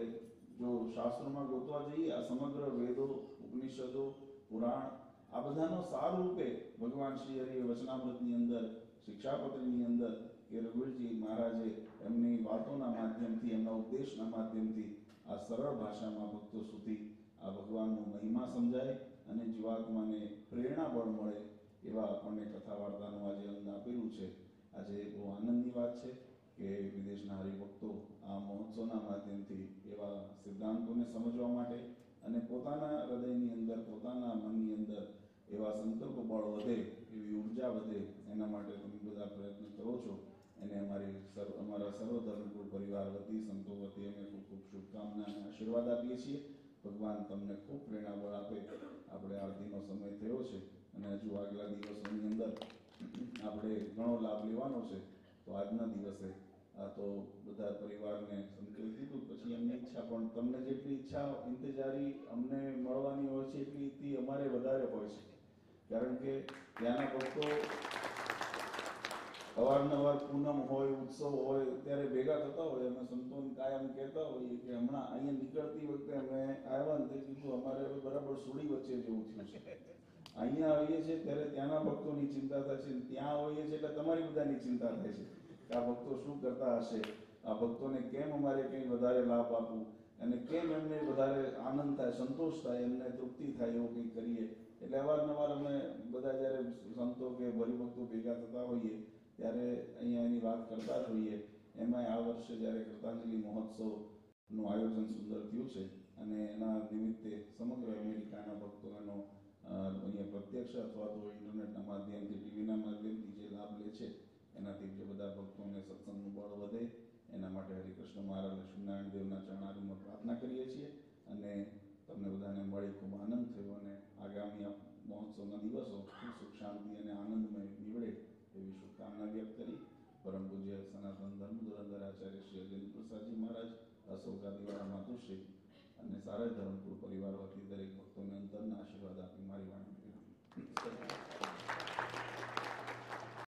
જો શાસ્ત્રોમાં ગોતવા જઈએ, આ સમગ્ર વેદો, ઉપનિષદો, પુરાણ આ બધાનો સાર રૂપે ભગવાન શ્રી હરિએ વચનામૃતની અંદર, શિક્ષાપત્રીની અંદર કે રઘુવીરજી મહારાજે એમની વાતોના માધ્યમથી, એમના ઉપદેશના માધ્યમથી આ સરળ ભાષામાં ભક્તો સુધી આ ભગવાનનો મહિમા સમજાય અને જીવાત્માને પ્રેરણા બળ મળે એવા આપણને કથા વાર્તાનું આજે અંગ આપેલું છે. આજે બહુ આનંદની વાત છે કે વિદેશના હરિભક્તો આ મહોત્સવના માધ્યમથી એવા સિદ્ધાંતોને સમજવા માટે અને પોતાના હૃદયની અંદર, પોતાના મનની અંદર એવા સંકલ્પ બળ વધે, એવી ઉર્જા વધે, એના માટે તમે બધા પ્રયત્ન કરો છો. એને અમારા સર્વ ધર્મકુળ પરિવાર વતી, સંતો વતી અમે ખૂબ ખૂબ શુભકામના અને આશીર્વાદ આપીએ છીએ. ભગવાન તમને ખૂબ પ્રેરણા બળ આપે. આપણે આરતીનો સમય થયો છે અને હજુ આગલા દિવસોની અંદર આપણે ઘણો લાભ લેવાનો છે. તો આજના દિવસે આ તો બધા પરિવારને સંકલિત દીધું, પછી એમની ઈચ્છા, પણ તમને જેટલી ઈચ્છા, ઇંતજારી અમને મળવાની હોય છે એટલી અમારે વધારે હોય છે. કારણ કે ત્યાંના ભક્તો અવારનવાર પૂનમ હોય, ઉત્સવ હોય ત્યારે ભેગા થતા હોય. અમે સંતોને કાયમ કહેતા હોઈએ કે હમણાં અહીંયા નીકળતી વખતે અમે આવ્યા ને તે કીધું અમારે હવે બરાબર સુડી વચ્ચે જેવું થયું છે. અહીંયા આવીએ છીએ ત્યારે ત્યાંના ભક્તોની ચિંતા થાય છે, ત્યાં હોઈએ છીએ એટલે તમારી બધાની ચિંતા થાય છે કે આ ભક્તો શું કરતા હશે, આ ભક્તોને કેમ અમારે કંઈ વધારે લાભ આપવું અને કેમ એમને વધારે આનંદ થાય, સંતોષ થાય, એમને તૃપ્તિ થાય એવું કંઈક કરીએ. એટલે અવારનવાર અમે બધા જ્યારે સંતો કે હરિભક્તો ભેગા થતા હોઈએ ત્યારે અહીંયા એની વાત કરતા જ હોઈએ. એમાં આ વર્ષે જ્યારે કૃતાંજલિ મહોત્સવનું આયોજન સુંદર થયું છે અને એના નિમિત્તે સમગ્ર અમેરિકાના ભક્તો એનો અહીંયા પ્રત્યક્ષ અથવા તો ઇન્ટરનેટના માધ્યમથી, ટીવીના માધ્યમથી જે લાભ લે છે, એનાથી જે બધા ભક્તોને સત્સંગનું બળ વધે એના માટે હરિકૃષ્ણ મહારાજ લક્ષ્મીનારાયણ દેવના ચરણારવિંદમાં પ્રાર્થના કરીએ છીએ. અને તમને બધાને મળી ખૂબ આનંદ થયો અને આગામી આ મહોત્સવના દિવસો ખૂબ સુખ, શાંતિ અને આનંદમય નીવડે એવી શુભકામના વ્યક્ત કરી પરમ પૂજ્ય સનાતન ધર્મ ધુરંધર આચાર્ય શ્રી અજેન્દ્ર પ્રસાદજી મહારાજ, અશોકા દિવાળા માતુશ્રી અને સારા ધર્મકુળ પરિવાર વતી દરેક ભક્તોને અંતરના આશીર્વાદ આપી મારી વાણી.